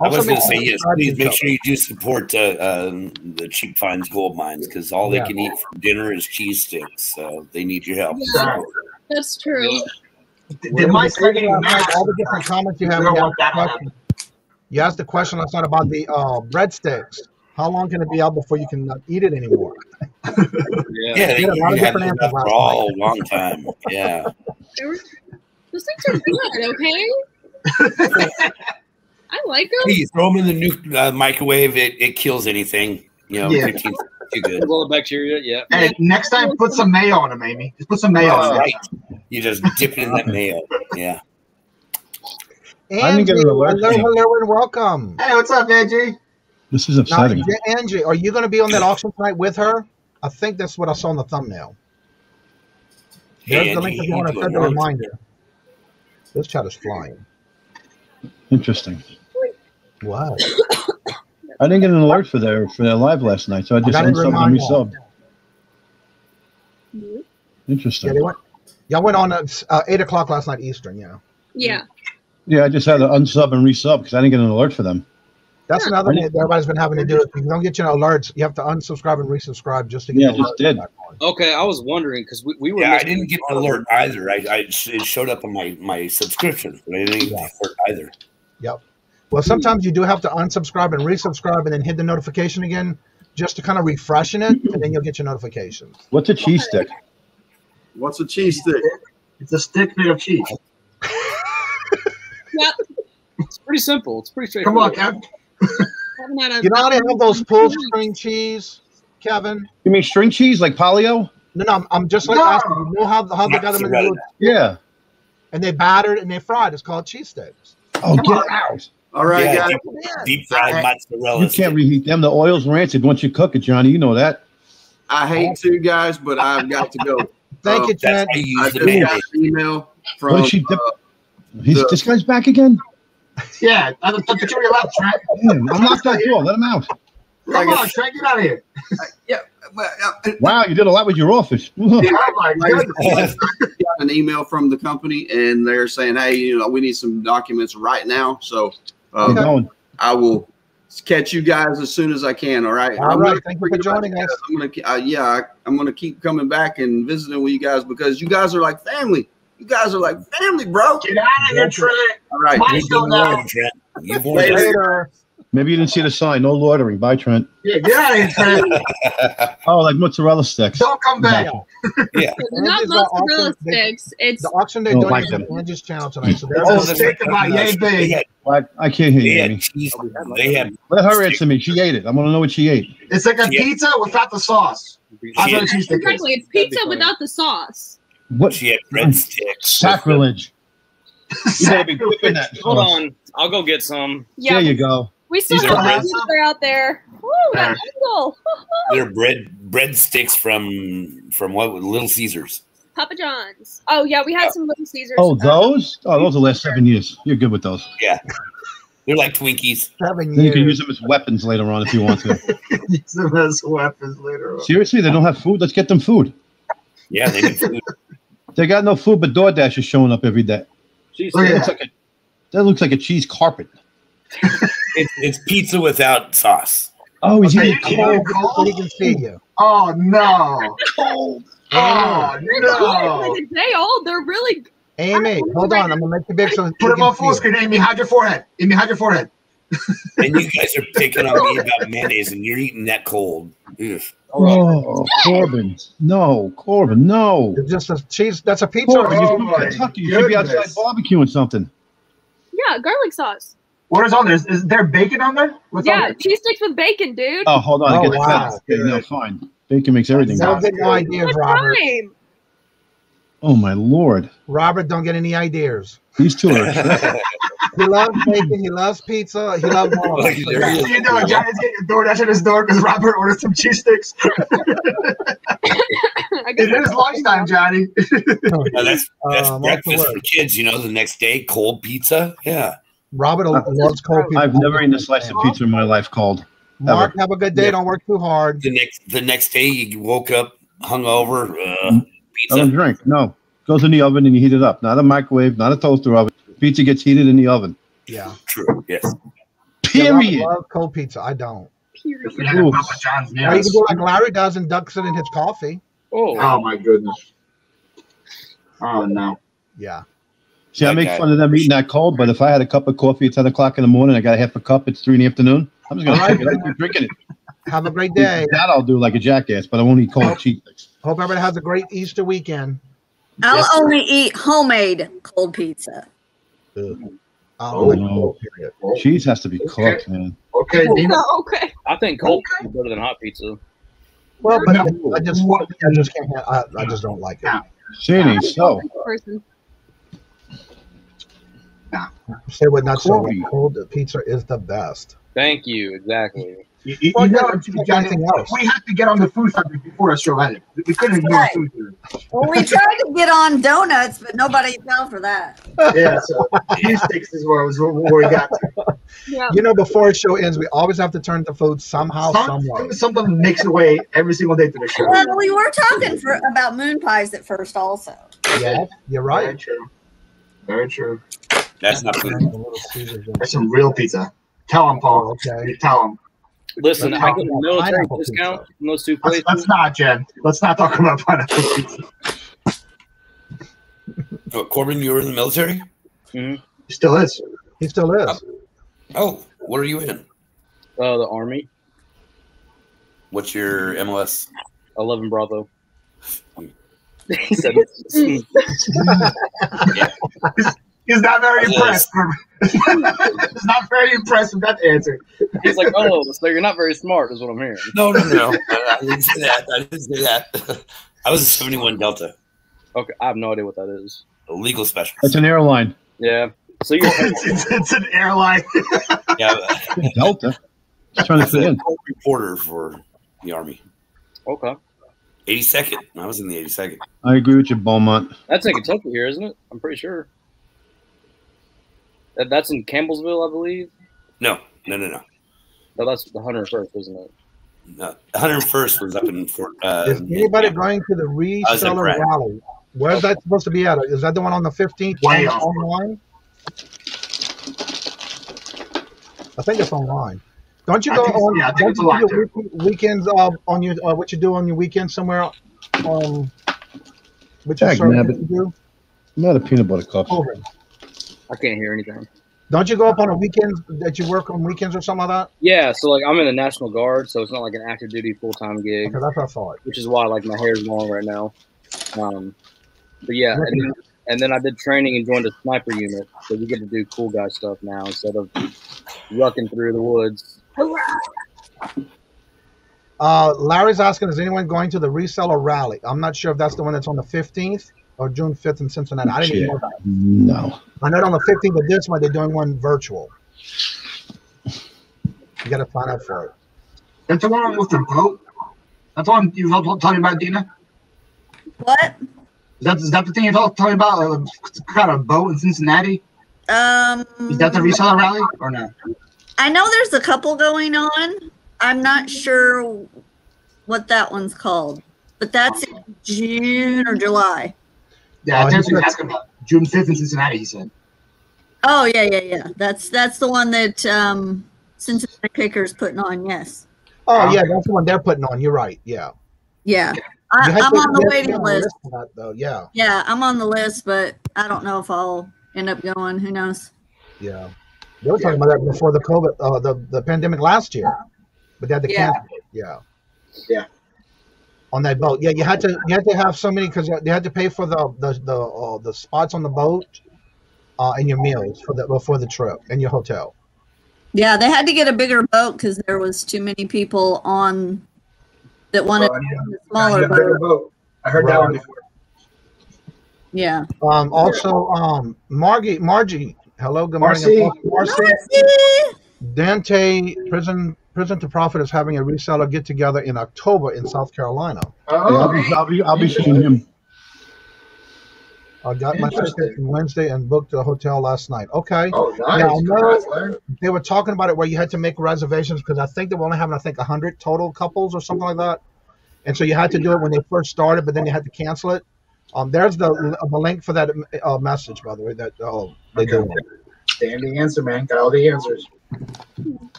I was going to say, yes, please make sure you do support the Cheap Finds Gold Mines, because all they can eat for dinner is cheese sticks. So they need your help. Yeah, that's true. Did my second all the different comments you have? You asked the question last night about the breadsticks. How long can it be out before you can eat it anymore? Yeah, they had it up for a long time. Yeah. Those things are good, okay? I like them. Please throw them in the microwave. It kills anything. 15 too good. Well, bacteria, yeah. Hey, next time, put some mayo on them, Amy. Just put some mayo on them. Right. You just dip it in that mayo. Yeah. Angie, hello, and welcome. Hey, what's up, Angie? This is upsetting. Now, Angie, are you going to be on that auction tonight with her? I think that's what I saw on the thumbnail. There's the link if you want to set the reminder. This chat is flying. Interesting. Wow. I didn't get an alert for their live last night, so I just unsubbed and resubbed. Interesting. Yeah, y'all went on 8 o'clock last night Eastern, yeah. Yeah. Yeah, I just had to unsub and resub because I didn't get an alert for them. That's another thing that everybody's been having to do. If you don't get your alerts, you have to unsubscribe and resubscribe just to get the alert. Yeah, just did. Okay, I was wondering because we were. Yeah, I didn't get an alert either. It showed up on my subscription, but I didn't get an alert either. Yep. Well, sometimes you do have to unsubscribe and resubscribe and then hit the notification again just to kind of refreshen it, and then you'll get your notifications. What's a cheese stick? What's a cheese stick? It's a stick made of cheese. Yep. It's pretty simple. It's pretty straightforward. Come on, Kevin. You know how they have those pull string cheese, Kevin? You mean string cheese like polio? No, I'm just like asking. You know how they got them in the yeah. And they battered and they fried. It's called cheese sticks. Oh, get out. All right, guys. Deep fried mozzarella. You can't reheat them. The oil's rancid once you cook it, Johnny. You know that. I hate to, guys, but I've got to go. Thank you, Trent. I just got an email from. This guy's back again? Yeah, I thought you were left, Trent. Damn, unlock that door. Let him out. Come on, Trent, get out of here. Yeah. Wow, you did a lot with your office. Oh my goodness. Got an email from the company, and they're saying, "Hey, we need some documents right now." So I will catch you guys as soon as I can. All right. All right. Thank you for joining us. I'm gonna keep coming back and visiting with you guys because you guys are like family. You guys are like family, bro. Get out of here, Trent. All right. My show now. Later. Maybe you didn't see the sign. No loitering. Bye, Trent. Yeah, get out of here, Trent. Oh, like mozzarella sticks. Don't come back. Yeah. Not mozzarella sticks. It's The auction they Don't doing like is them. on Angie's channel tonight. So there's Oh, the steak about yay big. I can't hear you, Amy. They had Let her answer me. She ate it. I want to know what she ate. It's like a pizza without the sauce. That's what a cheesesteak is. exactly. It's pizza without the sauce. What? she had breadsticks. Sacrilege. You gotta be whipping that. Hold on. I'll go get some. Yeah, There you go. we still These have are that breads. pizza out there. Woo, that angle. They're breadsticks from what? Little Caesars. Papa John's. Oh yeah, we had some Little Caesars. Oh, those? Oh, those are the last 7 years. You're good with those. Yeah. They're like Twinkies. 7 Then you can use years. them as weapons later on if you want to. Use them as weapons later on. Seriously, they don't have food? Let's get them food. Yeah, they need food. They got no food, but DoorDash is showing up every day. Jeez, Oh, yeah. That looks like a cheese carpet. It's pizza without sauce. Oh, he's Okay, eating you cold. eat So he can see you. Oh, no. Cold. Oh, They're no. like a day old. They're really. Amy, hold on. I'm gonna make the big so Put them on full screen, Amy. Hide your forehead. Amy, hide your forehead. And you guys are picking on me about mayonnaise, and you're eating that cold. Ugh. Oh, Corbin. No, Corbin, no. It's just a cheese. That's a pizza. Corbin, Oh, you're from my Kentucky. You should be outside goodness. barbecuing something. Yeah, garlic sauce. What is on there? Is there bacon on there? What's on Yeah, there? cheese sticks with bacon, dude. Oh, hold on. Oh, Get the wow. fat. Okay, no, fine. Bacon makes everything Don't good. get no ideas, Good Robert. time. Oh, my Lord. Robert, don't get any ideas. These two are. He loves bacon. He loves pizza. He loves all of it. So, yeah. You know, Johnny's getting a DoorDash at his door because Robert ordered some cheese sticks. I guess It is lunchtime, Johnny. Now that's off breakfast to for work. kids. You know, the next day, cold pizza. Yeah. Robert loves cold pizza. I've never eaten a slice of pizza in my life cold. Mark, Ever. have a good day. Yeah. Don't work too hard. The next day, you woke up hungover. I don't Pizza. drink. No. Goes in the oven and you heat it up. Not a microwave, not a toaster oven. Pizza gets heated in the oven. Yeah. True. Yes. Yeah, Robert Period. loves cold pizza. I don't. period. Ooh. Papa John's Or you can nails. do like Larry does and ducks it in his coffee. Oh, my goodness. Oh, no. Yeah. See, I make fun of them eating that cold, but if I had a cup of coffee at 10 o'clock in the morning, I got a half a cup, it's 3 in the afternoon, I'm just going to All right. take it. I keep drinking it. Have a great day. That I'll do like a jackass, but I won't eat cold cheese sticks. Hope everybody has a great Easter weekend. I'll only eat homemade cold pizza. Oh, no. Cheese has to be cooked, man. Okay, Dina. Okay. I think cold pizza is better than hot pizza. Well, but I just can't. I just don't like it. Shady, so. Person. Say what not so. Cold. Cold pizza is the best. Thank you. Exactly. You Well, know, yeah, you Johnny, anything else. we have to get on the food subject before the show ended. We couldn't ignore Right. food. Here. Well, we tried to get on donuts, but nobody fell for that. Yeah, so cheese sticks is where we got to. Yeah. You know, before a show ends, we always have to turn to food somehow, somewhere. Something makes its way every single day to the show. Well, we were talking about moon pies at first, also. Yeah, you're Very right. true. Very true. That's not food. There's some real pizza. Tell him, Paul. Okay. Tell him. Listen, I get a military Pineapple discount pizza. from those two Let's places. not, Jen. Let's not talk about pineapple pizza. Oh, Corbin, you were in the military? He still is. He still is. Oh, what are you in? The Army, What's your MLS? 11 Bravo. He said, He's not very impressed. He's not very impressed with that answer. he's like, oh, so you're not very smart, is what I'm hearing. No. I didn't say that. I was a 71 Delta, Okay, I have no idea what that is. a legal specialist. That's an airline. Yeah. So you're It's an airline. Yeah, Delta. Just trying to I'm fit a in. reporter for the Army. okay. 82nd. I was in the 82nd. I agree with you, Beaumont. That's in Kentucky here, isn't it? I'm pretty sure. That's in Campbellsville, I believe. No. No, that's the 101st, isn't it? No. 101st was up in Fort. Is anybody going to the was in reseller Bragg. rally? Where's that supposed to be at? Is that the one on the 15th? Way off. Online? I think it's online. Don't you I go think- on? yeah, I think Don't it's you a lot, do your weekends on your what you do on your weekend somewhere? Which Dag service nabbit. you do? Not a peanut butter cup. I can't hear anything. Don't you go up on a weekend that you work on weekends or something like that? Yeah, so like I'm in the National Guard, so it's not like an active duty full-time gig. Okay, that's what I thought. Which is why like my hair is long right now. But yeah, and then I did training and joined a sniper unit, so we get to do cool guy stuff now instead of rucking through the woods. Larry's asking, is anyone going to the Reseller rally? I'm not sure if that's the one that's on the 15th or June 5th in Cincinnati. I didn't even know that. No. I know on the 15th of this month they're doing one virtual. You got to find out for it. That's the one with the boat? That's the one you were talking about, Dina? What? Is that the thing you're talking about? Kind of boat in Cincinnati? Is that the Reseller rally or no? I know there's a couple going on. I'm not sure what that one's called, but that's in June or July. Yeah, I think he's asking about June 5th in Cincinnati, he said. Oh, yeah. That's the one that Cincinnati Picker's putting on, yes. Oh, yeah, that's the one they're putting on. You're right, yeah. Yeah. I'm on the waiting list. For that, though. Yeah. Yeah, I'm on the list, but I don't know if I'll end up going. Who knows? Yeah. They were talking about that before the COVID, the pandemic last year. But they had to cancel it. Yeah. Yeah. On that boat. Yeah, you had to have so many because they had to pay for the spots on the boat and your meals before the trip and your hotel. Yeah, they had to get a bigger boat because there was too many people on that wanted a smaller boat. I heard that one before. Yeah. Also, Margie. Hello, good morning. Marcy. Dante Prison to Profit is having a reseller get together in October in South Carolina. Oh, I'll be seeing him. I got my ticket Wednesday and booked a hotel last night. Okay. Oh, nice. Yeah, I know they were talking about it where you had to make reservations because I think they were only having 100 total couples or something like that, and so you had to do it when they first started, but then you had to cancel it. There's the link for that message, by the way. That they do. Damn the answer, man. Got all the answers.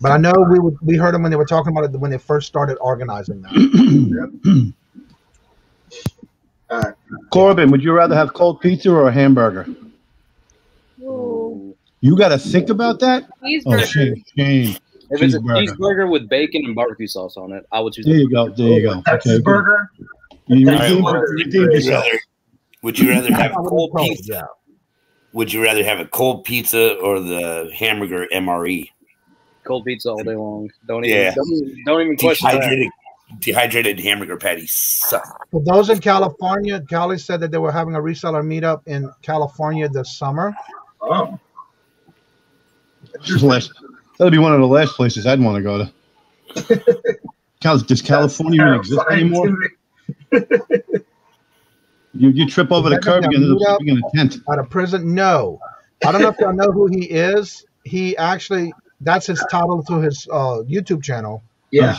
But I know we heard them when they were talking about it when they first started organizing that. Corbin, would you rather have cold pizza or a hamburger? Ooh. You got to think about that? Cheeseburger. Oh, shame. If it's a cheeseburger with bacon and barbecue sauce on it, I would choose. There you go. Texas burger. Would you rather have cold pizza? Yeah. Would you rather have a cold pizza or the hamburger MRE? Cold pizza all day long. Don't even question that. Dehydrated hamburger patties suck. For those in California, Callie said that they were having a reseller meetup in California this summer. Oh. That'll be one of the last places I'd want to go to. Does California even exist anymore? You trip over the curb and end up sleeping in a tent. Out of prison? No. I don't know if y'all know who he is. He actually, that's his title to his YouTube channel. Yeah.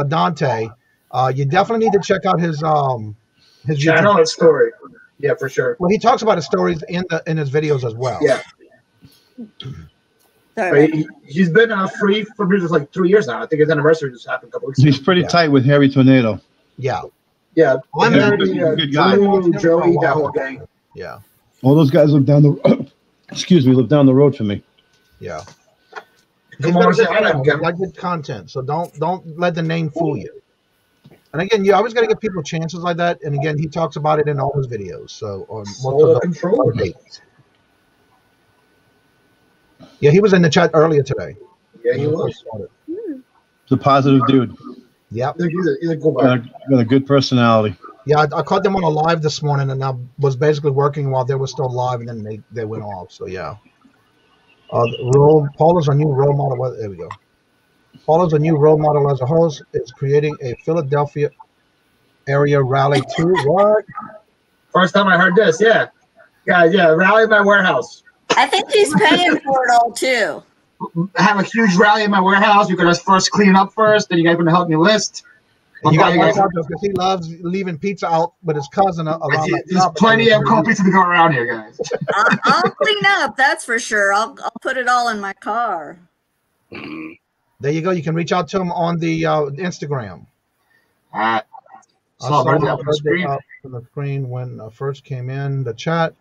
Dante. You definitely need to check out his channel YouTube and story. Yeah, for sure. Well, he talks about his stories in his videos as well. Yeah. He's been free for just like 3 years now. I think his anniversary just happened a couple weeks ago. He's pretty tight with Harry Tornado. Yeah. Yeah. I'm good guy. Joey, that whole gang. Yeah. All those guys live down the live down the road from me. Yeah. Come on, like good content, so don't let the name fool you. And again, you always got to give people chances like that. And again, he talks about it in all his videos. So on control. Yeah, he was in the chat earlier today. Yeah, he was. He's a positive dude. Yep. He's a cool guy. Got a good personality. Yeah, I caught them on a live this morning, and I was basically working while they were still live, and then they went off. So yeah. Paula's a new role model. There we go. Paula's a new role model as a host. Is creating a Philadelphia area rally too. What? First time I heard this. Yeah, guys. Yeah, rally in my warehouse. I think he's paying for it all too. I have a huge rally in my warehouse. You're gonna first clean up first, then you guys are gonna help me list. You got because he loves leaving pizza out with his cousin around. There's plenty of cold pizza to go around here, guys. I'll clean up, that's for sure. I'll put it all in my car. There you go. You can reach out to him on the Instagram. saw birthday up on the screen when first came in the chat.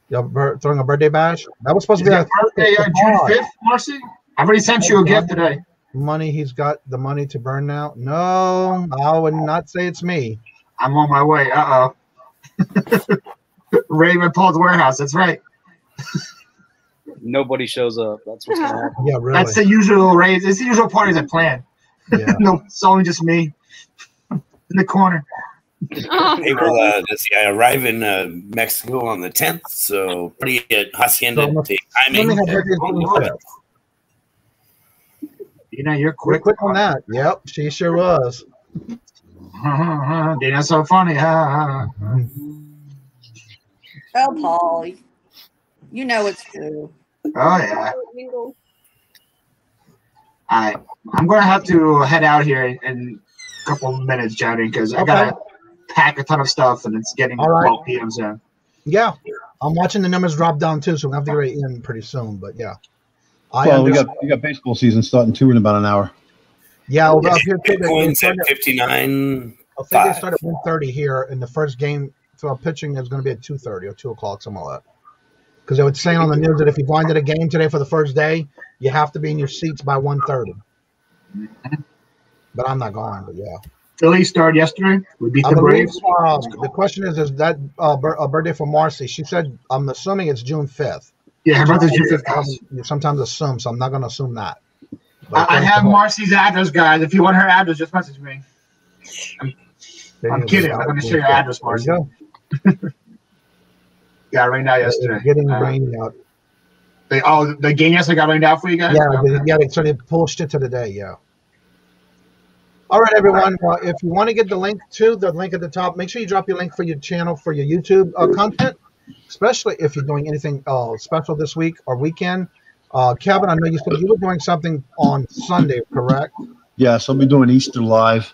You're throwing a birthday bash. That was supposed to be a birthday June 5th, Marcy. I already sent you a gift today. Money, he's got the money to burn now. No, I would not say it's me. I'm on my way. Raymond Paul's warehouse. That's right. Nobody shows up. That's what's going to happen. Yeah, really. That's the usual raise. It's the usual parties I plan. Yeah. No, it's only just me in the corner. Hey, well, let's see. I arrive in Mexico on the 10th, so pretty Hacienda timing. You're quick. Quick on that. Yep, she sure was. Dina's so funny. Oh, Paul, you know it's true. Oh, yeah. I'm going to have to head out here in a couple of minutes, Johnny, because I got to pack a ton of stuff, and it's getting 12 p.m. soon. Yeah. I'm watching the numbers drop down, too, so we'll have to get in pretty soon, but yeah. Well, we got baseball season starting, too, in about an hour. Yeah, over up here, too. Bitcoin's at 59. I think they start at 1:30 here, and the first game for pitching is going to be at 2:30 or 2 o'clock, something like that. Because they were saying on the news that if you go into the game today for the first day, you have to be in your seats by 1:30. But I'm not going, but yeah. Philly started yesterday. We beat the Braves. The question is that a birthday for Marcy? She said, I'm assuming it's June 5th. Yeah, her birthday's June 5th. You sometimes assume, so I'm not going to assume that. I have Marcy's address, guys. If you want her address, just message me. I'm kidding. I'm going to share your address, Marcy. Got rained out yesterday. It's getting rained out. The game yesterday got rained out for you guys? Yeah, they pushed it to the day, yeah. All right, everyone. If you want to get the link at the top, make sure you drop your link for your channel, for your YouTube content, especially if you're doing anything special this week or weekend. Kevin, I know you said you were doing something on Sunday, correct? Yes, I'll be doing Easter live.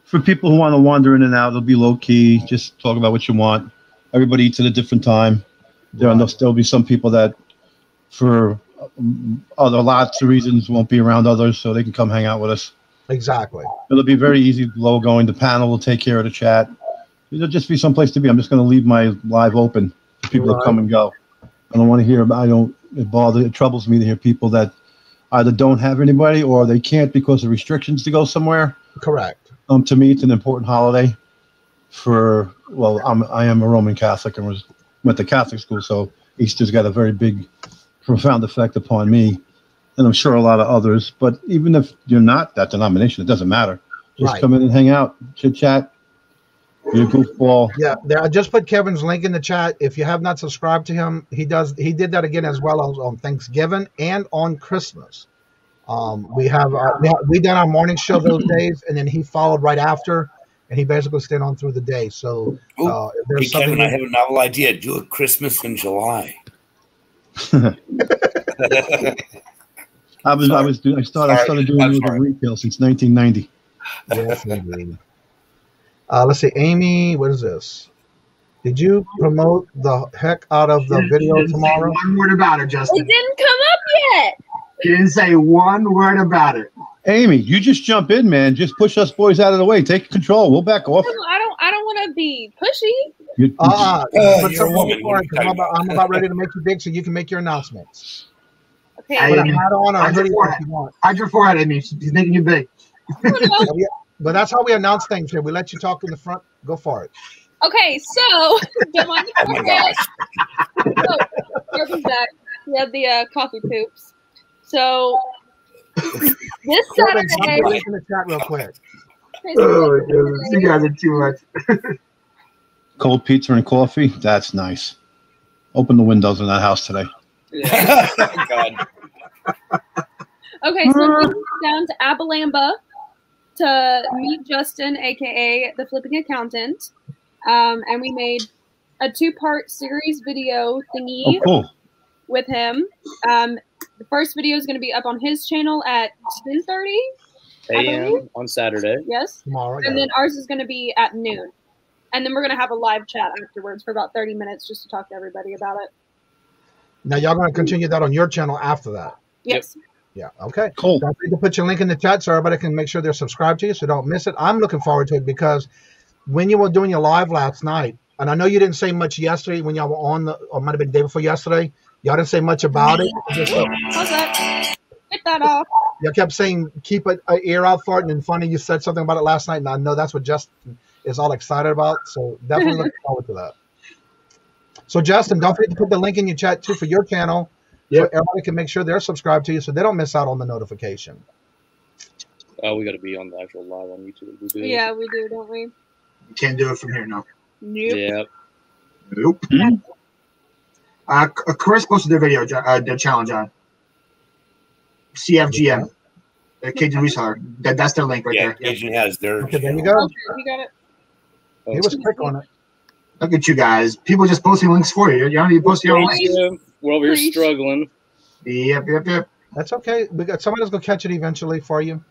For people who want to wander in and out, it'll be low-key. Just talk about what you want. Everybody eats at a different time. There'll be some people that, for lots of reasons, won't be around others, so they can come hang out with us. Exactly. It'll be very easy, low going. The panel will take care of the chat. It'll just be someplace to be. I'm just going to leave my live open for people to come and go. I don't want to hear about. It troubles me to hear people that either don't have anybody or they can't because of restrictions to go somewhere. Correct. To me, it's an important holiday. I am a Roman Catholic and went to Catholic school, so Easter's got a very big, profound effect upon me. And I'm sure a lot of others. But even if you're not that denomination, it doesn't matter. Just come in and hang out, chit-chat, be a goofball. Yeah, I just put Kevin's link in the chat. If you have not subscribed to him, he did that again as well on Thanksgiving and on Christmas. We done our morning show those days, and then he followed right after, and he basically stayed on through the day. So, Kevin, I have a novel idea. Do a Christmas in July. I started doing retail since 1990. Yes, indeed. Let's see, Amy, what is this? Did you promote the heck out of the video tomorrow? One word about it, Justin. It didn't come up yet. You didn't say one word about it. Amy, you just jump in, man. Just push us boys out of the way. Take control. We'll back off. I don't want to be pushy. You're a woman. I'm about ready to make you big so you can make your announcements. Okay. Hide your forehead, Amy. He's making you big. But that's how we announce things here. We let you talk in the front. Go for it. Okay, so don't mind the forehead. Welcome back. We have the coffee poops. So this Saturday. I'm in the chat real quick. You guys are too much. Cold pizza and coffee. That's nice. Open the windows in that house today. Yeah. God. Okay, so we went down to Abilamba to meet Justin, aka the Flipping Accountant, and we made a 2-part series video thingy with him. The first video is going to be up on his channel at 10:30 a.m. on Saturday. Yes, tomorrow. And then ours is going to be at noon, and then we're going to have a live chat afterwards for about 30 minutes just to talk to everybody about it. Now y'all going to continue that on your channel after that? Yes. Yeah. Okay. Cool. So I need to put your link in the chat so everybody can make sure they're subscribed to you so don't miss it. I'm looking forward to it because when you were doing your live last night, and I know you didn't say much yesterday when y'all were on or might have been the day before yesterday. Y'all didn't say much about it. How's that? Get that off. You kept saying keep an ear out for it, and then funny you said something about it last night, and I know that's what Justin is all excited about. So definitely look forward to that. So Justin, don't forget to put the link in your chat too for your channel, so everybody can make sure they're subscribed to you, so they don't miss out on the notification. Oh, we got to be on the actual live on YouTube. We do. Yeah, we do, don't we? You can't do it from here, no. Nope. Yeah. Nope. Chris posted their video, their challenge on CFGM, the Kajun Reseller. That's their link right there. Kajun has their. Okay, there you go. Okay, you got it. He was quick on it. Look at you guys. People just posting links for you. You don't need to post your own links. We're over here struggling. Yep. That's okay. Somebody's gonna catch it eventually for you.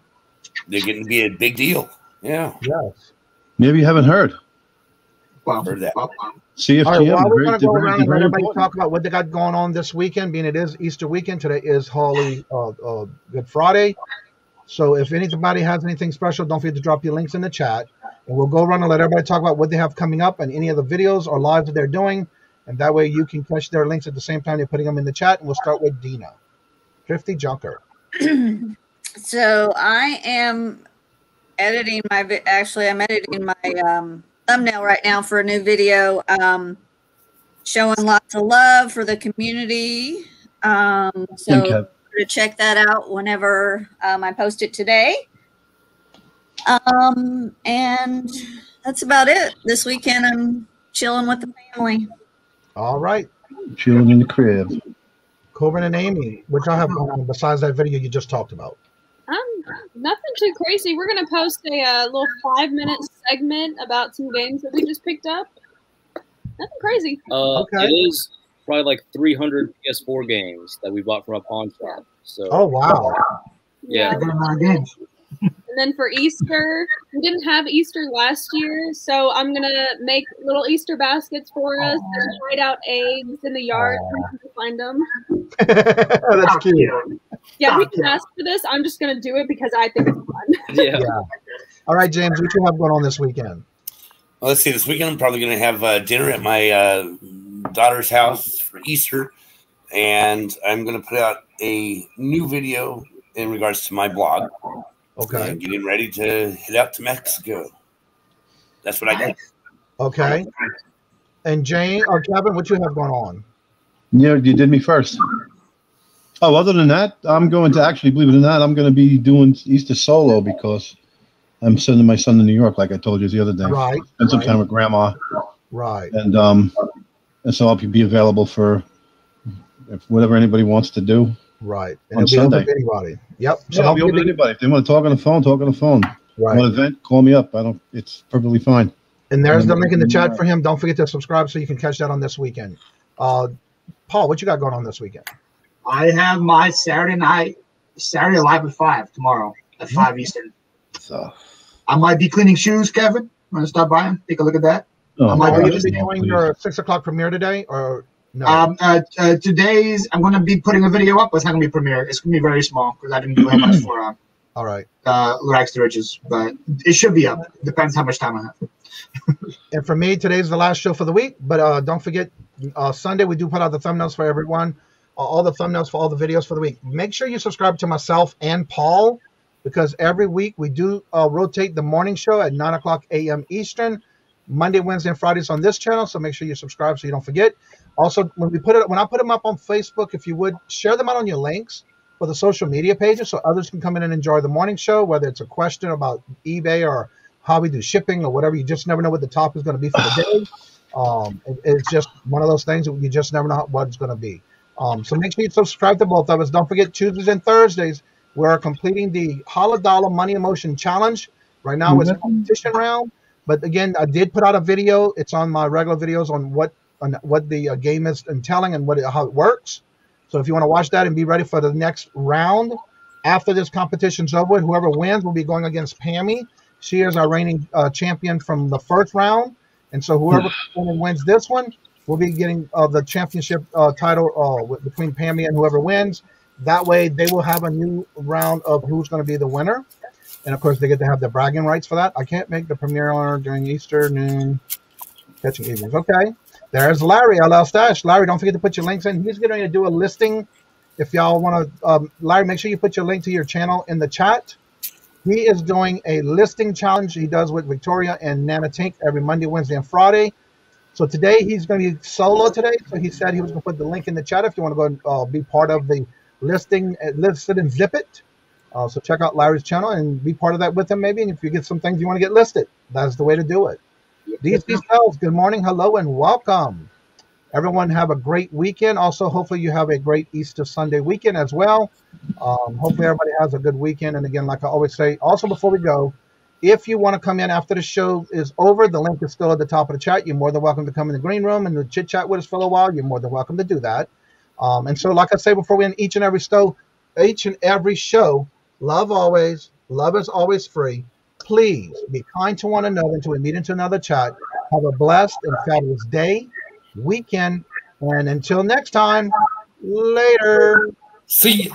They're getting to be a big deal. Yeah. Yes. Maybe you haven't heard. Well, heard that. All CFGM. right, well, we're going to go around and let everybody important. talk about what they got going on this weekend, being it is Easter weekend. Today is Holy Good Friday. So if anybody has anything special, don't forget to drop your links in the chat. And we'll go around and let everybody talk about what they have coming up and any of the videos or lives that they're doing. And that way you can catch their links at the same time they're putting them in the chat. And we'll start with Dina. Thrifty Junker. So I am editing I'm editing my thumbnail right now for a new video, showing lots of love for the community. So to check that out whenever I post it today. And that's about it. This weekend I'm chilling with the family. All right. Chilling in the crib. Corbin and Amy, what y'all have going on besides that video you just talked about? Nothing too crazy. We're going to post a little 5-minute segment about some games that we just picked up. Nothing crazy. Okay. It is probably like 300 PS4 games that we bought from a pawn shop. So. Oh, wow. Yeah. Games. And then for Easter, we didn't have Easter last year, so I'm going to make little Easter baskets for us and hide out eggs in the yard to find them. That's cute. Yeah, we can ask for this. I'm just going to do it because I think it's fun. Yeah. All right, James, what you have going on this weekend? Well, let's see. This weekend, I'm probably going to have dinner at my daughter's house for Easter, and I'm going to put out a new video in regards to my blog. Okay. And getting ready to head out to Mexico. That's what I got. Okay. And Jane or Kevin, what you have going on? Yeah, you did me first. Oh, other than that, I'm going to actually, believe it or not, I'm going to be doing Easter solo because I'm sending my son to New York, like I told you the other day. Right. Spend some time with Grandma. Right. And so I'll be available for whatever anybody wants to do. Right. And On it'll be open Sunday. to anybody. Yep. So I'll be open to anybody. If they want to talk on the phone, talk on the phone. Right. Want an event, call me up. It's perfectly fine. And there's the link in the chat for him. Don't forget to subscribe so you can catch that on this weekend. Paul, what you got going on this weekend? I have my Saturday live at 5 tomorrow at 5 Eastern. So I might be cleaning shoes, Kevin. Want to stop by and take a look at that? Are you going to be doing your 6 o'clock premiere today or no? Today's I'm going to be putting a video up, but it's not going to be premiere. It's going to be very small because I didn't do that much for all right. Rags to Riches, but it should be up. Depends how much time I have. And for me, today's the last show for the week. But don't forget, Sunday we do put out the thumbnails for everyone, all the thumbnails for all the videos for the week. Make sure you subscribe to myself and Paul because every week we do rotate the morning show at 9 o'clock a.m. Eastern, Monday, Wednesday, and Fridays on this channel. So make sure you subscribe so you don't forget. Also, when I put them up on Facebook, if you would share them out on your links for the social media pages so others can come in and enjoy the morning show, whether it's a question about eBay or how we do shipping or whatever. You just never know what the topic is going to be for the day. It's just one of those things that you just never know what it's going to be. So make sure you subscribe to both of us. Don't forget Tuesdays and Thursdays, we're completing the $100 Money Emotion Challenge. Right now it's a competition round. But again, I did put out a video. It's on my regular videos on what the game is entailing and how it works. So if you want to watch that and be ready for the next round, after this competition's over, whoever wins will be going against Pammy. She is our reigning champion from the first round. And so whoever wins this one will be getting the championship title between Pammy and whoever wins. That way they will have a new round of who's going to be the winner. And of course, they get to have the bragging rights for that. I can't make the premiere during Easter noon catching evenings. Okay. There's Larry, LL Stash. Larry, don't forget to put your links in. He's going to do a listing. If y'all want to, Larry, make sure you put your link to your channel in the chat. He is doing a listing challenge he does with Victoria and Nana Tink every Monday, Wednesday, and Friday. So today he's going to be solo today. So he said he was going to put the link in the chat if you want to go and be part of the listing, list it and zip it. So check out Larry's channel and be part of that with him maybe. And if you get some things you want to get listed, that's the way to do it. DC Sales, good morning, hello, and welcome. Everyone have a great weekend. Also, hopefully you have a great Easter Sunday weekend as well. Hopefully everybody has a good weekend. And again, like I always say, also before we go, if you want to come in after the show is over, the link is still at the top of the chat. You're more than welcome to come in the green room and chit chat with us for a while. You're more than welcome to do that. And so, like I say before we end each and every show, love always, love is always free. Please be kind to one another until we meet into another chat. Have a blessed and fabulous day, weekend, and until next time, later. See you.